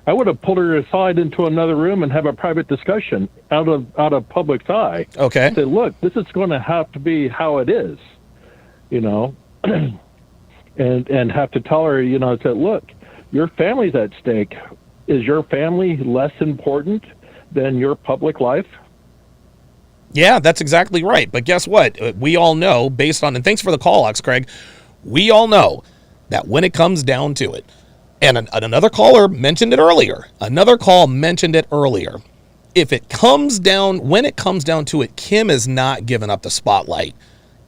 I would have pulled her aside into another room and have a private discussion out of public's eye. Okay. Say, look, this is going to have to be how it is. you know, and have to tell her, you know, that look, your family's at stake. Is your family less important than your public life? Yeah, that's exactly right. But guess what? We all know, based on, and thanks for the call, Ox Craig, we all know that when it comes down to it, and another caller mentioned it earlier, if it comes down, when it comes down to it, Kim is not giving up the spotlight,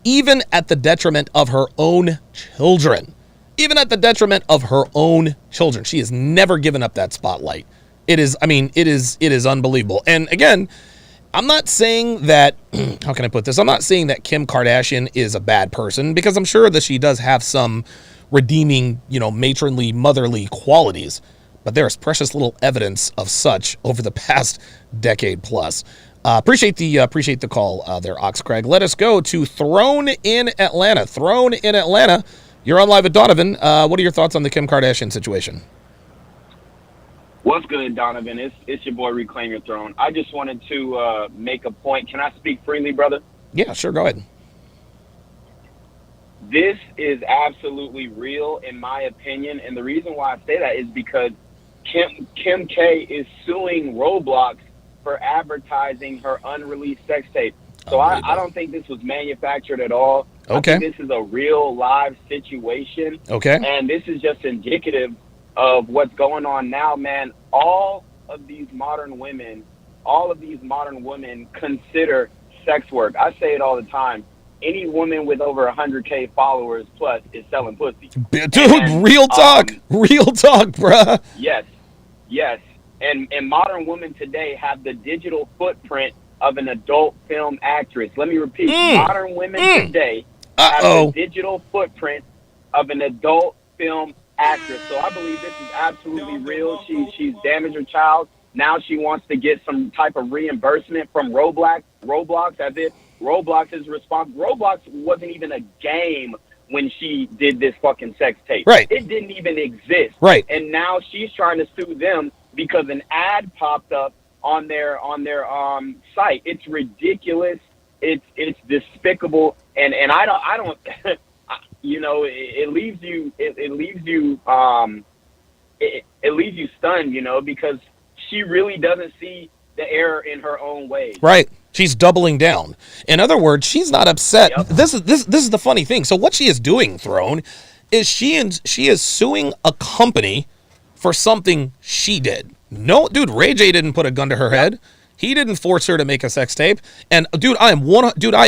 even at the detriment of her own children. Even at the detriment of her own children. She has never given up that spotlight. It is unbelievable. And again, I'm not saying that, how can I put this? I'm not saying that Kim Kardashian is a bad person, because I'm sure that she does have some redeeming, you know, matronly, motherly qualities. But there is precious little evidence of such over the past decade plus. Appreciate the call there, Ox Craig. Let us go to Throne in Atlanta. Throne in Atlanta. You're on live at Donovan. What are your thoughts on the Kim Kardashian situation? What's good, Donovan? It's your boy, Reclaim Your Throne. I just wanted to make a point. Can I speak freely, brother? Yeah, sure. Go ahead. This is absolutely real, in my opinion. And the reason why I say that is because Kim K is suing Roblox for advertising her unreleased sex tape. So I don't think this was manufactured at all. Okay. I think this is a real live situation. Okay. And this is just indicative of what's going on now, man. All of these modern women consider sex work. I say it all the time. Any woman with over 100K followers plus is selling pussy. Dude, real talk, bruh. Yes. And modern women today have the digital footprint of an adult film actress. Let me repeat. Modern women today have the digital footprint of an adult film actress. So I believe this is absolutely real. She's damaged her child. Now she wants to get some type of reimbursement from Roblox as if Roblox is responsible. Roblox wasn't even a game when she did this fucking sex tape. Right. It didn't even exist. Right. And now she's trying to sue them because an ad popped up on their site. It's ridiculous. It's despicable. And I don't you know, it leaves you stunned, you know, because she really doesn't see the error in her own ways. Right. She's doubling down. In other words, she's not upset. Yep. This is the funny thing. So what she is doing, Throne, is she is suing a company for something she did. No, dude, Ray J didn't put a gun to her head. He didn't force her to make a sex tape. And I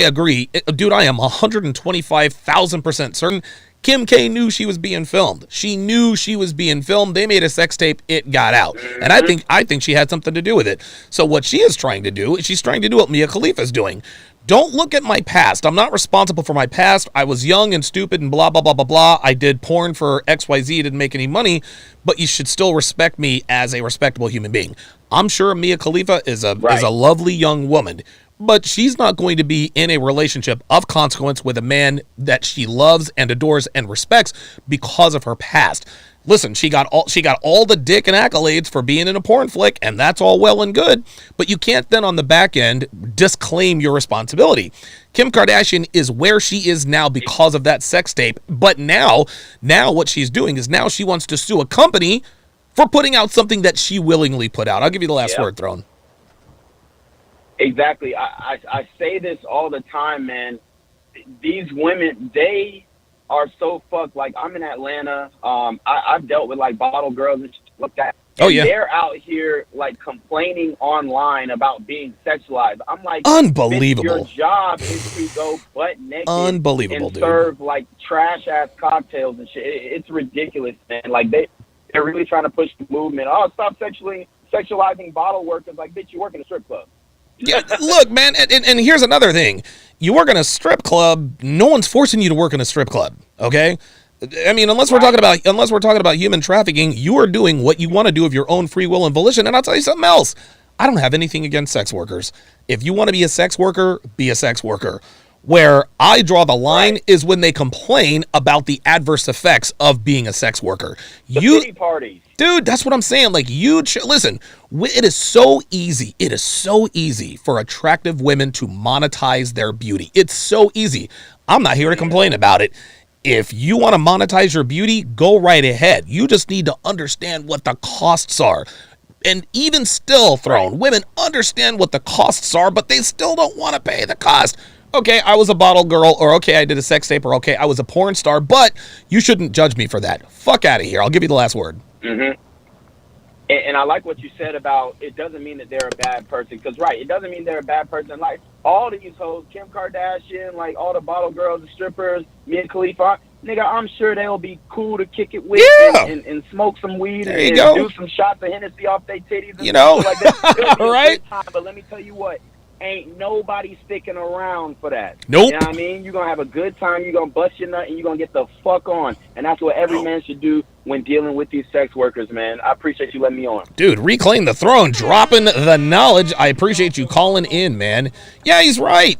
agree. Dude, I am 125,000% certain Kim K knew she was being filmed. She knew she was being filmed. They made a sex tape. It got out. And I think she had something to do with it. So what she is trying to do is she's trying to do what Mia Khalifa is doing. Don't look at my past. I'm not responsible for my past. I was young and stupid and blah, blah, blah, blah, blah. I did porn for XYZ, didn't make any money, but you should still respect me as a respectable human being. I'm sure Mia Khalifa is a lovely young woman, but she's not going to be in a relationship of consequence with a man that she loves and adores and respects because of her past. Listen, she got all the dick and accolades for being in a porn flick, and that's all well and good, but you can't then on the back end disclaim your responsibility. Kim Kardashian is where she is now because of that sex tape, but now what she's doing is now she wants to sue a company for putting out something that she willingly put out. I'll give you the last word, Throne. Exactly. I say this all the time, man. These women, they are so fucked. Like, I'm in Atlanta. I've dealt with like bottle girls and shit like that. Oh, yeah. They're out here like complaining online about being sexualized. I'm like, unbelievable. Your job is to go butt naked unbelievable, and dude. serve like trash ass cocktails and shit. It's ridiculous, man. Like they're really trying to push the movement. Oh, stop sexualizing bottle workers. Like, bitch, you work in a strip club. Yeah, look, man, and here's another thing. You work in a strip club, no one's forcing you to work in a strip club, okay? I mean, unless we're talking about human trafficking, you are doing what you want to do of your own free will and volition. And I'll tell you something else. I don't have anything against sex workers. If you want to be a sex worker, be a sex worker. Where I draw the line is when they complain about the adverse effects of being a sex worker. Pity parties. Dude, that's what I'm saying. Like, listen, it is so easy. It is so easy for attractive women to monetize their beauty. It's so easy. I'm not here to complain about it. If you want to monetize your beauty, go right ahead. You just need to understand what the costs are. And even still, Throne, women understand what the costs are, but they still don't want to pay the cost. Okay, I was a bottle girl, or okay, I did a sex tape, or okay, I was a porn star, but you shouldn't judge me for that. Fuck out of here. I'll give you the last word. Mm-hmm. And I like what you said about it doesn't mean that they're a bad person. Because, right, it doesn't mean they're a bad person. Like, all these hoes, Kim Kardashian, like all the bottle girls, the strippers, Mia Khalifa, nigga, I'm sure they'll be cool to kick it with and smoke some weed and do some shots of Hennessy off their titties and stuff like that. It'll be a good time, but let me tell you what. Ain't nobody sticking around for that. Nope. You know what I mean? You're going to have a good time. You're going to bust your nut, and you're going to get the fuck on. And that's what every man should do when dealing with these sex workers, man. I appreciate you letting me on. Dude, reclaim the throne, dropping the knowledge. I appreciate you calling in, man. Yeah, he's right.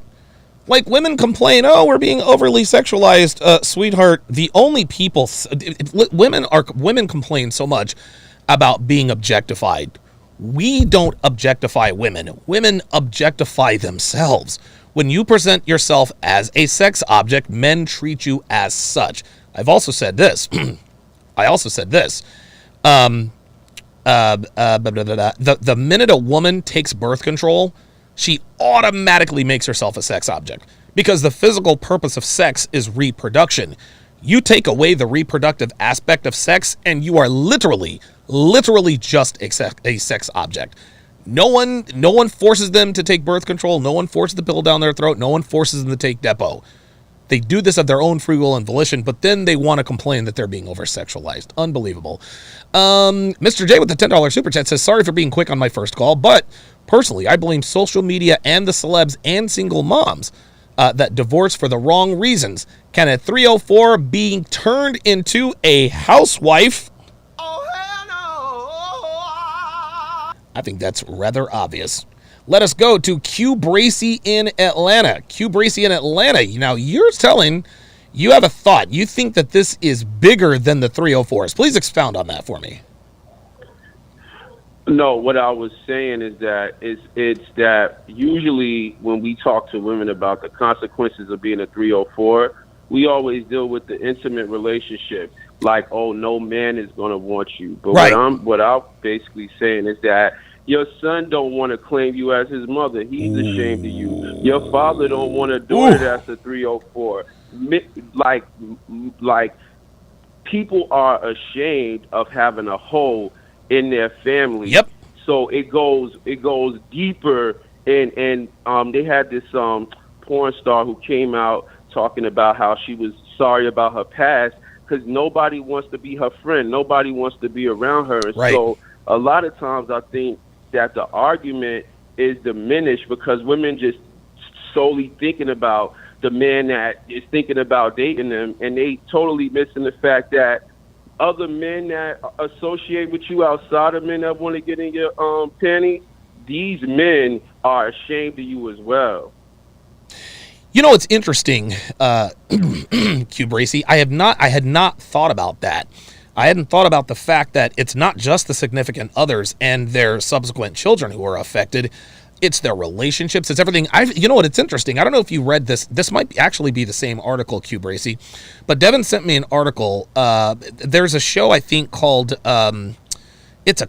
Like, women complain, oh, we're being overly sexualized. Sweetheart, the only people... Women complain so much about being objectified. We don't objectify women. Women objectify themselves. When you present yourself as a sex object, men treat you as such. I've also said this. The minute a woman takes birth control, she automatically makes herself a sex object because the physical purpose of sex is reproduction. You take away the reproductive aspect of sex and you are literally just a sex object. No one forces them to take birth control. No one forces the pill down their throat. No one forces them to take Depo. They do this of their own free will and volition, but then they want to complain that they're being over-sexualized. Unbelievable. Mr. J with the $10 super chat says, sorry for being quick on my first call, but personally, I blame social media and the celebs and single moms that divorce for the wrong reasons. Can a 304 being turned into a housewife? I think that's rather obvious. Let us go to Q Bracey in Atlanta. Q Bracey in Atlanta. Now, you're telling, you have a thought. You think that this is bigger than the 304s. Please expound on that for me. No, what I was saying is that it's that usually when we talk to women about the consequences of being a 304, we always deal with the intimate relationship. Like, oh, no man is going to want you. But what I'm basically saying is that your son don't want to claim you as his mother. He's ashamed of you. Your father don't want a daughter that's a 304. Like people are ashamed of having a hole in their family. Yep. So it goes deeper. And they had this porn star who came out talking about how she was sorry about her past because nobody wants to be her friend. Nobody wants to be around her. And so a lot of times I think that the argument is diminished because women just solely thinking about the man that is thinking about dating them, and they totally missing the fact that other men that associate with you outside of men that want to get in your panties, these men are ashamed of you as well. You know, it's interesting, Q Bracey. I had not thought about that. I hadn't thought about the fact that it's not just the significant others and their subsequent children who are affected. It's their relationships. It's everything. You know what? It's interesting. I don't know if you read this. This might actually be the same article, Q Bracey, but Devin sent me an article. There's a show I think called. It's a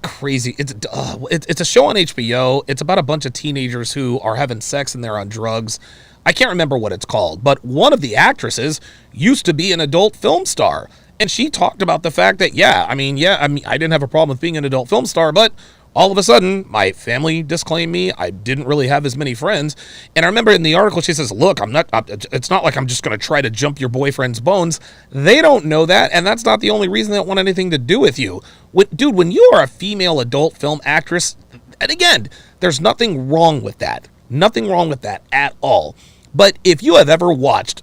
show on HBO. It's about a bunch of teenagers who are having sex and they're on drugs. I can't remember what it's called, but one of the actresses used to be an adult film star. And she talked about the fact that, I didn't have a problem with being an adult film star, but all of a sudden, my family disclaimed me. I didn't really have as many friends. And I remember in the article, she says, look, it's not like I'm just going to try to jump your boyfriend's bones. They don't know that, and that's not the only reason they don't want anything to do with you. When you are a female adult film actress, and again, there's nothing wrong with that. Nothing wrong with that at all. But if you have ever watched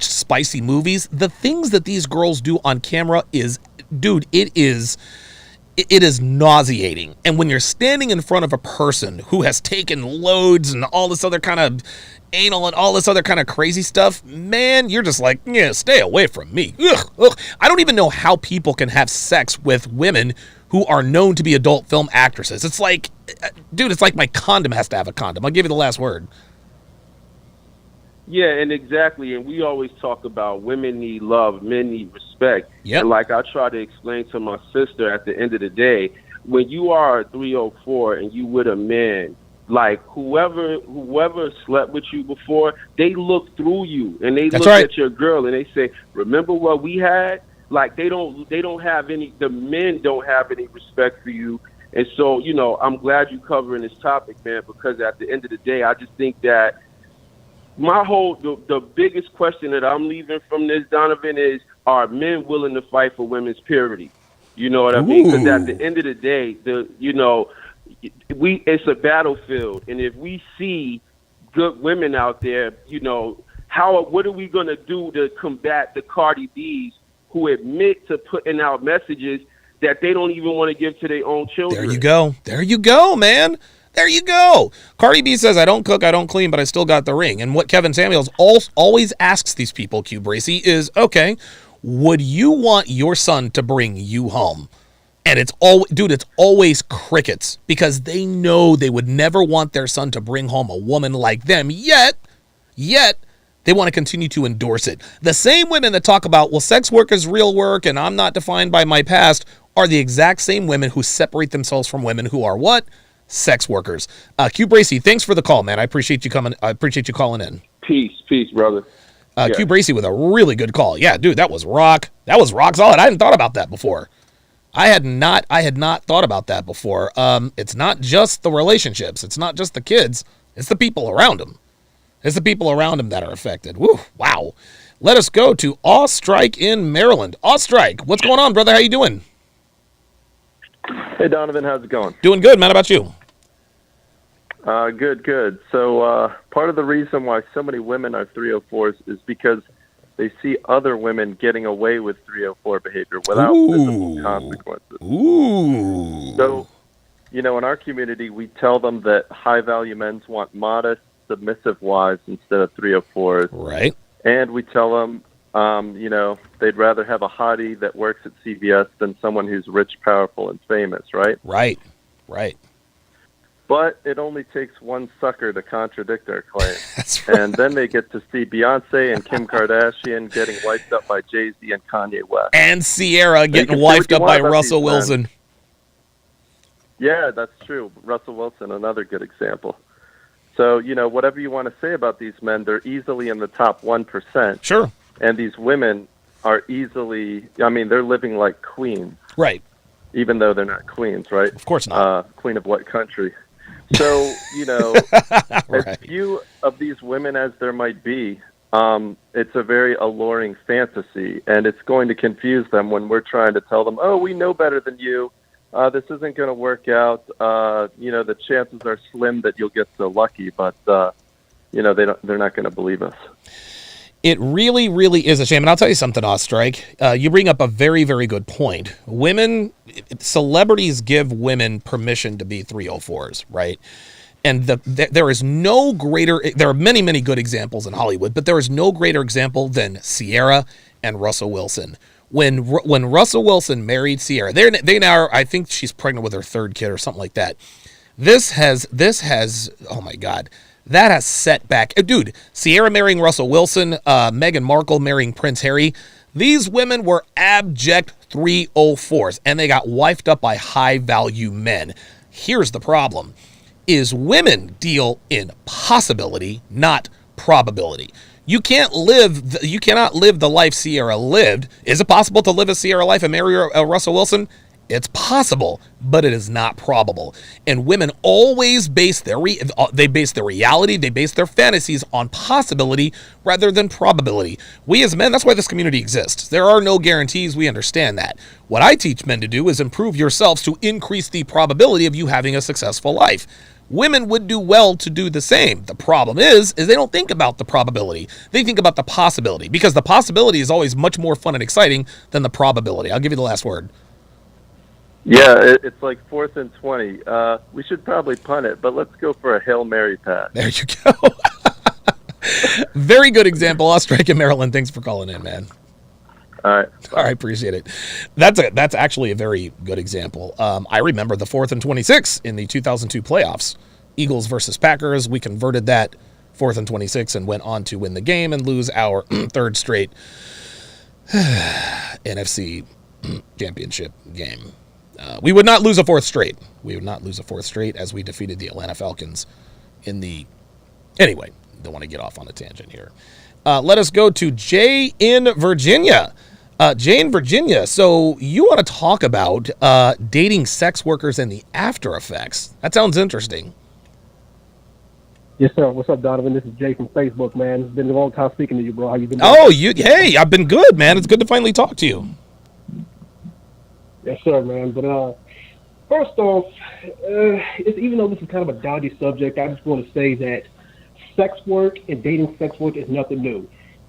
spicy movies, the things that these girls do on camera is, dude, it it is nauseating. And when you're standing in front of a person who has taken loads and all this other kind of anal and all this other kind of crazy stuff, man, you're just like, yeah, stay away from me. Ugh, ugh. I don't even know how people can have sex with women who are known to be adult film actresses. It's like, dude, it's like my condom has to have a condom. I'll give you the last word. Yeah, and exactly. And we always talk about women need love, men need respect. Yep. And like I try to explain to my sister, at the end of the day, when you are a 304 and you with a man, like whoever slept with you before, they look through you and they look at your girl and they say, remember what we had? Like they don't have any, the men don't have any respect for you. And so, you know, I'm glad you covering this topic, man, because at the end of the day, I just think that the biggest question that I'm leaving from this, Donovan, is, are men willing to fight for women's purity? You know what I mean? Because at the end of the day, it's a battlefield, and if we see good women out there, you know, what are we going to do to combat the Cardi B's who admit to putting out messages that they don't even want to give to their own children? There you go, man. There you go. Cardi B says, I don't cook, I don't clean, but I still got the ring. And what Kevin Samuels always asks these people, Q Bracey, is, okay, would you want your son to bring you home? And it's always crickets, because they know they would never want their son to bring home a woman like them, yet they want to continue to endorse it. The same women that talk about, well, sex work is real work and I'm not defined by my past, are the exact same women who separate themselves from women who are what? Sex workers. Q Bracey, thanks for the call, man. I appreciate you coming. I appreciate you calling in. Peace, brother. Q Bracey with a really good call. Yeah, dude, that was rock. That was rock solid. I hadn't thought about that before. I had not thought about that before. It's not just the relationships. It's not just the kids. It's the people around them. It's the people around them that are affected. Woo, wow. Let us go to Ostrike in Maryland. Ostrike, what's going on, brother? How you doing? Hey, Donovan, how's it going? Doing good, man. How about you? Good. So part of the reason why so many women are 304s is because they see other women getting away with 304 behavior without physical consequences. So, you know, in our community, we tell them that high-value men want modest, submissive wives instead of 304s. Right. And we tell them, you know, they'd rather have a hottie that works at CVS than someone who's rich, powerful, and famous, right? Right. But it only takes one sucker to contradict our claim. That's right. And then they get to see Beyonce and Kim Kardashian getting wiped up by Jay-Z and Kanye West. And Sierra getting wiped up by Russell Wilson. Yeah, that's true. Russell Wilson, another good example. So, you know, whatever you want to say about these men, they're easily in the top 1%. Sure. And these women are easily, I mean, they're living like queens. Right. Even though they're not queens, right? Of course not. Queen of what country? So, you know, as few of these women as there might be, it's a very alluring fantasy, and it's going to confuse them when we're trying to tell them, oh, we know better than you. This isn't going to work out. You know, the chances are slim that you'll get so lucky, but, you know, they're not going to believe us. It really, really is a shame. And I'll tell you something, Ostrike. You bring up a very, very good point. Celebrities give women permission to be 304s, right? And there is no greater, there are many, many good examples in Hollywood, but there is no greater example than Sierra and Russell Wilson. When Russell Wilson married Sierra, they now, I think she's pregnant with her third kid or something like that. This has, oh my God, that has set back. Dude, Sierra marrying Russell Wilson, Meghan Markle marrying Prince Harry. These women were abject 304s, and they got wifed up by high-value men. Here's the problem, is women deal in possibility, not probability. You cannot live the life Sierra lived. Is it possible to live a Sierra life and marry a Russell Wilson? It's possible, but it is not probable. And women always base their reality, they base their fantasies on possibility rather than probability. We as men, that's why this community exists. There are no guarantees, we understand that. What I teach men to do is improve yourselves to increase the probability of you having a successful life. Women would do well to do the same. The problem is they don't think about the probability. They think about the possibility, because the possibility is always much more fun and exciting than the probability. I'll give you the last word. Yeah, it's like 4th and 20. We should probably punt it, but let's go for a Hail Mary pass. There you go. Very good example. I'll strike in Maryland. Thanks for calling in, man. All right. All right, appreciate it. That's actually a very good example. I remember the 4th and 26 in the 2002 playoffs. Eagles versus Packers. We converted that 4th and 26 and went on to win the game and lose our third straight NFC championship game. We would not lose a fourth straight. We would not lose a fourth straight as we defeated the Atlanta Falcons in the... Anyway, don't want to get off on a tangent here. Let us go to Jay in Virginia. Jay in Virginia, so you want to talk about dating sex workers and the after effects. That sounds interesting. Yes, sir. What's up, Donovan? This is Jay from Facebook, man. It's been a long time speaking to you, bro. How you been doing? Oh, hey, I've been good, man. It's good to finally talk to you. Yes, sir, man. But first off, even though this is kind of a dodgy subject, I just want to say that sex work and dating sex work is nothing new.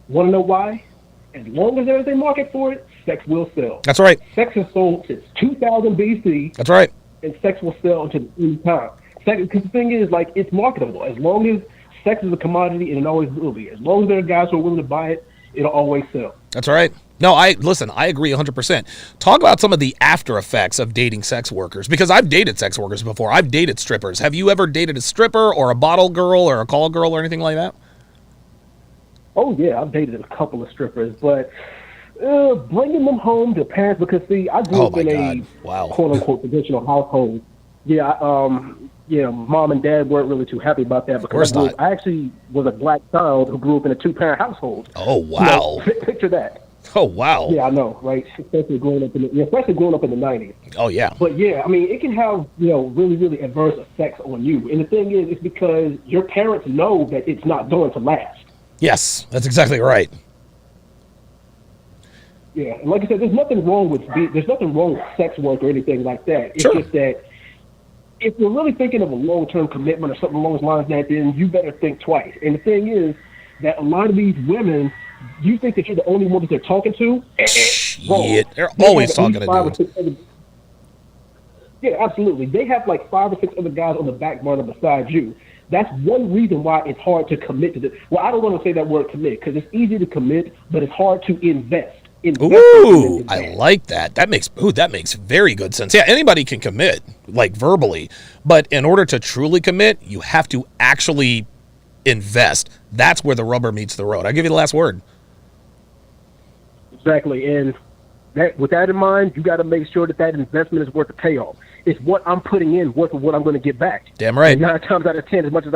Want to know why? As long as there is a market for it, sex will sell. That's right. Sex has sold since 2000 BC. That's right. And sex will sell until any time. Because the thing is, like, it's marketable. As long as sex is a commodity, and it always will be. As long as there are guys who are willing to buy it, it'll always sell. That's right. No, I agree 100%. Talk about some of the after effects of dating sex workers, because I've dated sex workers before. I've dated strippers. Have you ever dated a stripper or a bottle girl or a call girl or anything like that? Oh, yeah, I've dated a couple of strippers, but bringing them home to parents, because, see, I grew up in a quote-unquote traditional household. Yeah, mom and dad weren't really too happy about that. Because I actually was a black child who grew up in a two-parent household. Oh, wow. You know, picture that. Oh, wow. Yeah, I know, right? Especially growing up in the 90s. Oh, yeah. But, yeah, I mean, it can have, really, really adverse effects on you. And the thing is, it's because your parents know that it's not going to last. Yes, that's exactly right. Yeah, and like I said, there's nothing wrong with sex work or anything like that. It's just that if you're really thinking of a long-term commitment or something along those lines, then you better think twice. And the thing is that a lot of these women, you think that you're the only one that they're talking to? Shit, they're always talking to dudes. Yeah, absolutely. They have like 5 or 6 other guys on the back burner besides you. That's one reason why it's hard to commit to this. Well, I don't want to say that word commit, because it's easy to commit, but it's hard to invest. Ooh, I like that. That makes very good sense. Yeah, anybody can commit, like verbally, but in order to truly commit, you have to actually invest. That's where the rubber meets the road. I'll give you the last word. Exactly, and with that in mind, you got to make sure that investment is worth the payoff. It's what I'm putting in worth of what I'm going to get back. Damn right. And 9 times out of 10, as much as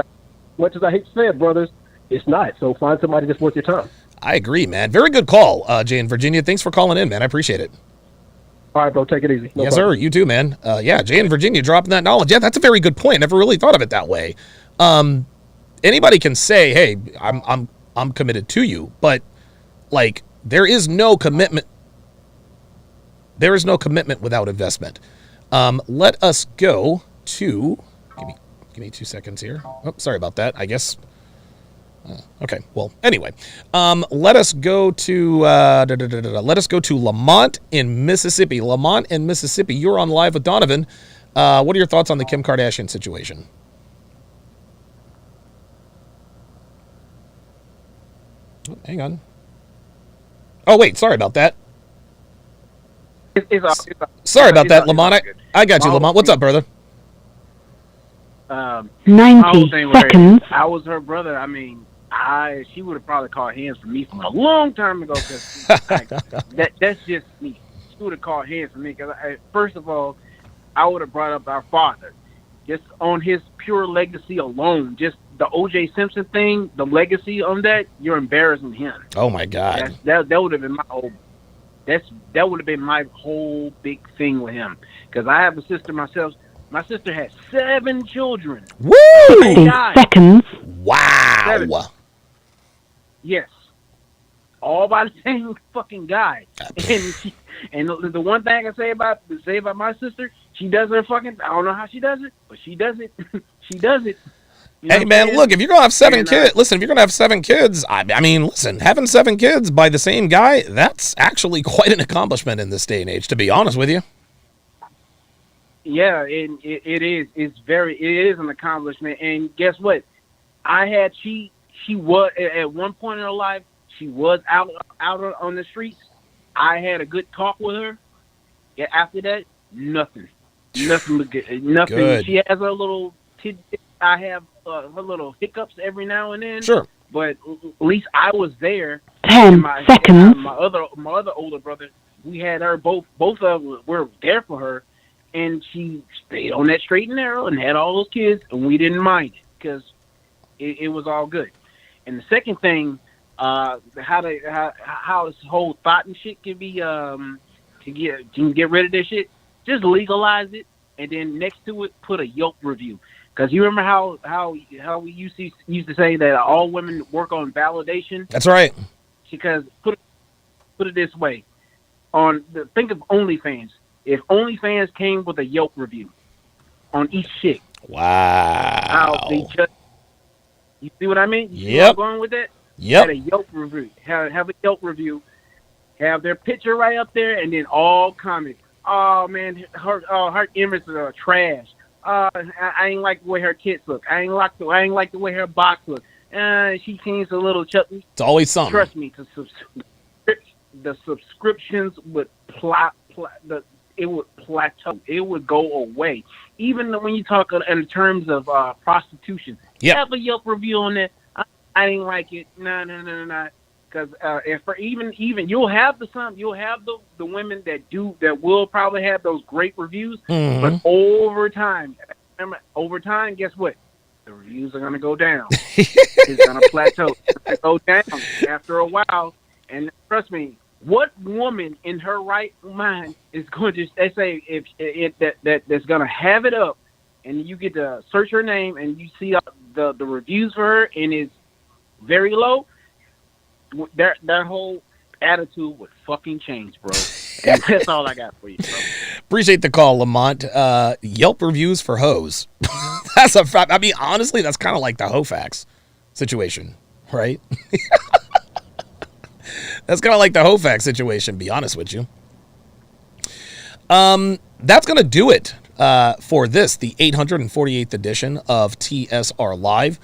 I hate to say it, brothers, it's not. So find somebody that's worth your time. I agree, man. Very good call, Jay in Virginia. Thanks for calling in, man. I appreciate it. All right, bro. Take it easy. Yes, sir. You too, man. Yeah, Jay in Virginia dropping that knowledge. Yeah, that's a very good point. Never really thought of it that way. Anybody can say, "Hey, I'm committed to you," but like there is no commitment. There is no commitment without investment. Let us go to. Give me 2 seconds here. Oh, sorry about that. I guess. Okay. Well, anyway, let us go to Lamont in Mississippi. Lamont in Mississippi. You're on live with Donovan. What are your thoughts on the Kim Kardashian situation? Oh, hang on. Oh wait, sorry about that. Sorry about that, Lamont. I got you, Lamont. What's up, brother? 90 seconds. I was her brother. I mean, she would have probably called hands for me from a long time ago. Cause that's just me. She would have called hands for me because, first of all, I would have brought up our father, just on his pure legacy alone. Just the O.J. Simpson thing, the legacy on that, you're embarrassing him. Oh my God. That would have been my whole. That would have been my whole big thing with him because I have a sister myself. My sister had 7 children. Woo! 60 seconds. Wow. 7. Yes. All by the same fucking guy. And the one thing I say about my sister, she does her fucking, I don't know how she does it, but she does it. She does it. Hey man, look, if you're gonna have 7 kids, listen, if you're gonna have 7 kids, I mean, listen, having 7 kids by the same guy, that's actually quite an accomplishment in this day and age, to be honest with you. Yeah, it is. It is an accomplishment. And guess what? She was at one point in her life, she was out on the streets. I had a good talk with her. Yeah, after that, nothing. Nothing. Good. She has a little tidbit. I have her little hiccups every now and then. Sure. But at least I was there. 10 seconds. My other older brother, we had her both of them were there for her, and she stayed on that straight and narrow and had all those kids, and we didn't mind it because it was all good. And the second thing, how this whole thought and shit can be to get rid of this shit, just legalize it, and then next to it put a Yelp review. Because you remember how we used to say that all women work on validation. That's right. Because put it this way, think of OnlyFans. If OnlyFans came with a Yelp review on each chick, wow, how they just, you see what I mean? You see where Yep. I'm going with that? Yep. Have a Yelp review. Have a Yelp review. Have their picture right up there, and then all comments. Oh man, her image is trash. I ain't like the way her tits look. I ain't like the way her box look. She seems a little chubby. It's always something. Trust me, the subscriptions would it would plateau. It would go away. Even when you talk in terms of prostitution, have a Yelp review on that. I didn't like it. No. Because even you'll have the women that will probably have those great reviews, but over time, guess what? The reviews are gonna go down. It's gonna plateau. It's gonna go down after a while. And trust me, what woman in her right mind is going to? They say that's gonna have it up, and you get to search her name and you see the reviews for her, and it's very low. That whole attitude would fucking change, bro. And that's all I got for you, bro. Appreciate the call, Lamont. Yelp reviews for hoes. That's a fact. I mean, honestly, that's kind of like the Hofax situation, right? That's kind of like the Hofax situation, be honest with you. That's going to do it for this, the 848th edition of TSR Live.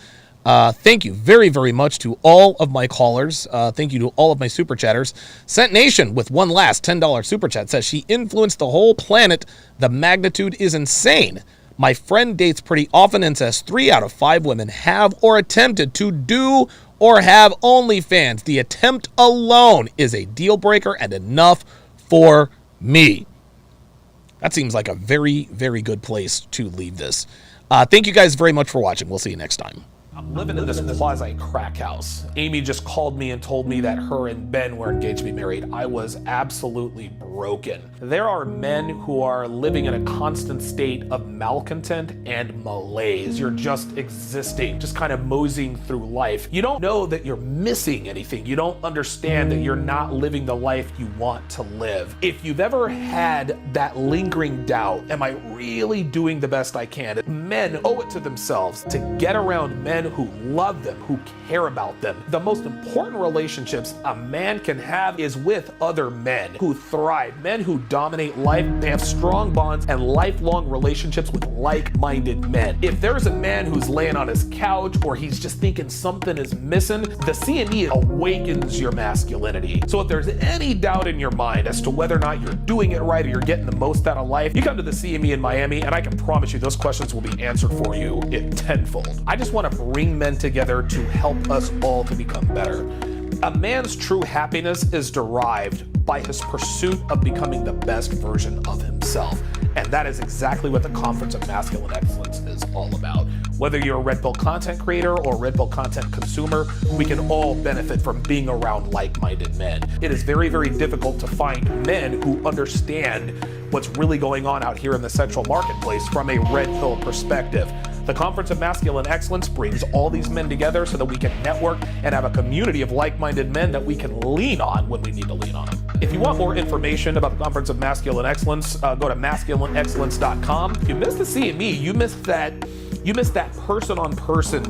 Thank you very, very much to all of my callers. Thank you to all of my super chatters. Scent Nation with one last $10 super chat says she influenced the whole planet. The magnitude is insane. My friend dates pretty often and says 3 out of 5 women have or attempted to do or have OnlyFans. The attempt alone is a deal breaker and enough for me. That seems like a very, very good place to leave this. Thank you guys very much for watching. We'll see you next time. I'm living in this quasi crack house. Amy just called me and told me that her and Ben were engaged to be married. I was absolutely broken. There are men who are living in a constant state of malcontent and malaise. You're just existing, just kind of moseying through life. You don't know that you're missing anything. You don't understand that you're not living the life you want to live. If you've ever had that lingering doubt, am I really doing the best I can? Men owe it to themselves to get around men who love them, who care about them. The most important relationships a man can have is with other men who thrive, men who dominate life. They have strong bonds and lifelong relationships with like-minded men. If there's a man who's laying on his couch or he's just thinking something is missing, the CME awakens your masculinity. So if there's any doubt in your mind as to whether or not you're doing it right or you're getting the most out of life, you come to the CME in Miami and I can promise you those questions will be answered for you in tenfold. I just want to bring men together to help us all to become better. A man's true happiness is derived by his pursuit of becoming the best version of himself. And that is exactly what the Conference of Masculine Excellence is all about. Whether you're a Red Pill content creator or a Red Pill content consumer, we can all benefit from being around like-minded men. It is very, very difficult to find men who understand what's really going on out here in the central marketplace from a Red Pill perspective. The Conference of Masculine Excellence brings all these men together so that we can network and have a community of like-minded men that we can lean on when we need to lean on them. If you want more information about the Conference of Masculine Excellence, go to masculineexcellence.com. If you missed the CME, you missed that person-on-person,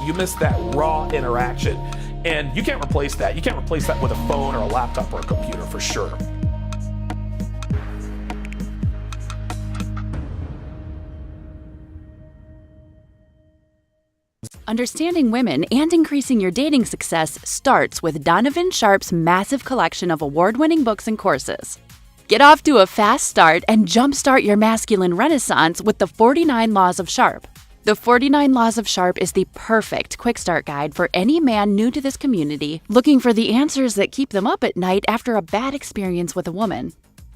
you missed that raw interaction. And you can't replace that. You can't replace that with a phone or a laptop or a computer for sure. Understanding women and increasing your dating success starts with Donovan Sharpe's massive collection of award-winning books and courses. Get off to a fast start and jumpstart your masculine renaissance with the 49 Laws of Sharpe. The 49 Laws of Sharpe is the perfect quick start guide for any man new to this community looking for the answers that keep them up at night after a bad experience with a woman.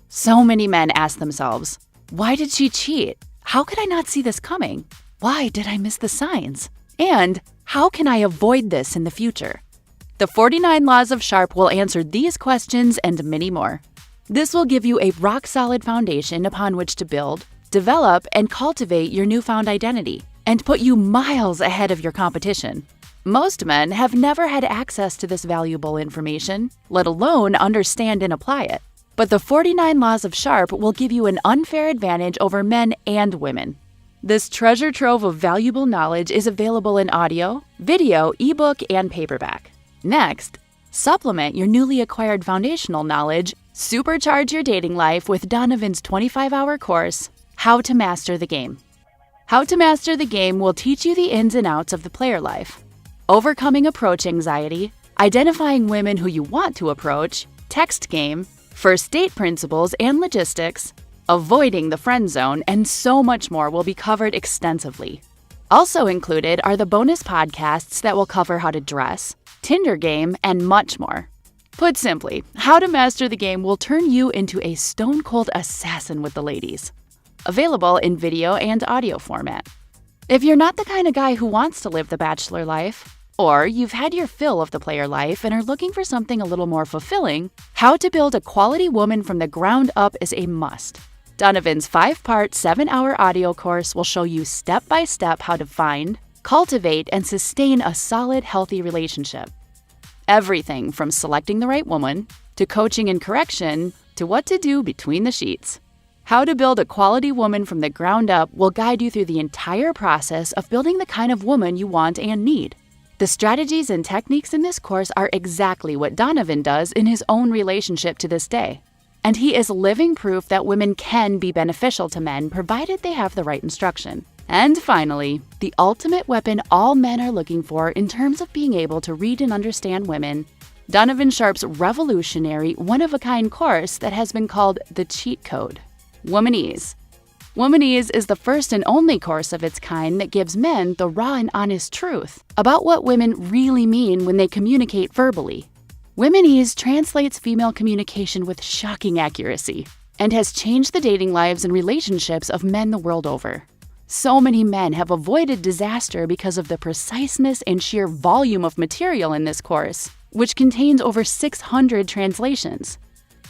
So many men ask themselves, why did she cheat? How could I not see this coming? Why did I miss the signs? And how can I avoid this in the future? The 49 Laws of Sharpe will answer these questions and many more. This will give you a rock-solid foundation upon which to build, develop, and cultivate your newfound identity, and put you miles ahead of your competition. Most men have never had access to this valuable information, let alone understand and apply it. But the 49 Laws of Sharpe will give you an unfair advantage over men and women. This treasure trove of valuable knowledge is available in audio, video, ebook, and paperback. Next, supplement your newly acquired foundational knowledge, supercharge your dating life with Donovan's 25-hour course, How to Master the Game. How to Master the Game will teach you the ins and outs of the player life, overcoming approach anxiety, identifying women who you want to approach, text game, first date principles and logistics, avoiding the friend zone, and so much more will be covered extensively. Also included are the bonus podcasts that will cover how to dress, Tinder game, and much more. Put simply, How to Master the Game will turn you into a stone-cold assassin with the ladies. Available in video and audio format. If you're not the kind of guy who wants to live the bachelor life, or you've had your fill of the player life and are looking for something a little more fulfilling, How to Build a Quality Woman from the Ground Up is a must. Donovan's 5-part, 7-hour audio course will show you step-by-step how to find, cultivate, and sustain a solid, healthy relationship. Everything from selecting the right woman, to coaching and correction, to what to do between the sheets. How to Build a Quality Woman from the Ground Up will guide you through the entire process of building the kind of woman you want and need. The strategies and techniques in this course are exactly what Donovan does in his own relationship to this day. And he is living proof that women can be beneficial to men provided they have the right instruction. And finally, the ultimate weapon all men are looking for in terms of being able to read and understand women, Donovan Sharpe's revolutionary, one-of-a-kind course that has been called the Cheat Code, Womanese. Womanese is the first and only course of its kind that gives men the raw and honest truth about what women really mean when they communicate verbally. Womanese translates female communication with shocking accuracy and has changed the dating lives and relationships of men the world over. So many men have avoided disaster because of the preciseness and sheer volume of material in this course, which contains over 600 translations.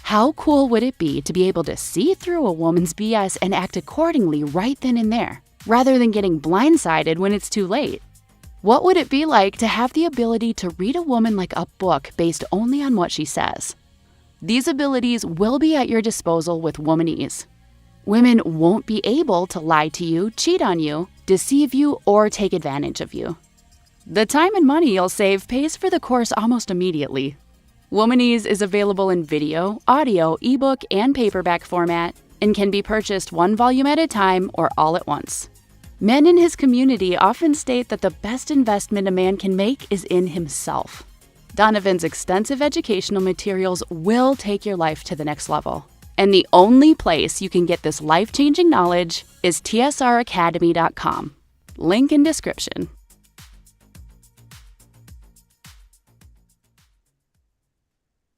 How cool would it be to be able to see through a woman's BS and act accordingly right then and there, rather than getting blindsided when it's too late? What would it be like to have the ability to read a woman like a book based only on what she says? These abilities will be at your disposal with Womanese. Women won't be able to lie to you, cheat on you, deceive you, or take advantage of you. The time and money you'll save pays for the course almost immediately. Womanese is available in video, audio, ebook, and paperback format and can be purchased one volume at a time or all at once. Men in his community often state that the best investment a man can make is in himself. Donovan's extensive educational materials will take your life to the next level. And the only place you can get this life-changing knowledge is tsracademy.com. Link in description.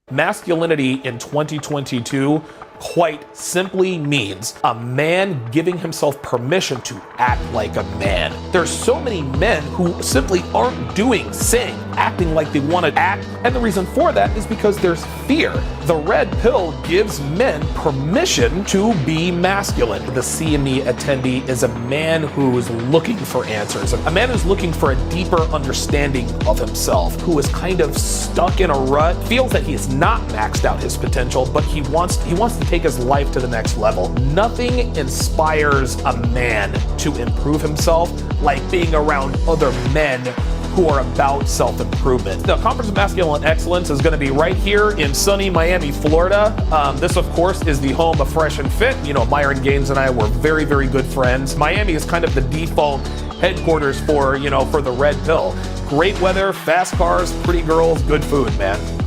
Masculinity in 2022 quite simply means a man giving himself permission to act like a man. There's so many men who simply aren't doing, saying, acting like they want to act, and the reason for that is because there's fear. The red pill gives men permission to be masculine. The CME attendee is a man who's looking for answers, a man who's looking for a deeper understanding of himself, who is kind of stuck in a rut, feels that he has not maxed out his potential, but he wants to take his life to the next level. Nothing inspires a man to improve himself like being around other men who are about self-improvement. The Conference of Masculine Excellence is going to be right here in sunny Miami, Florida. This, of course, is the home of Fresh and Fit. You know, Myron Gaines and I were very, very good friends. Miami is kind of the default headquarters for the red pill. Great weather, fast cars, pretty girls, good food, man.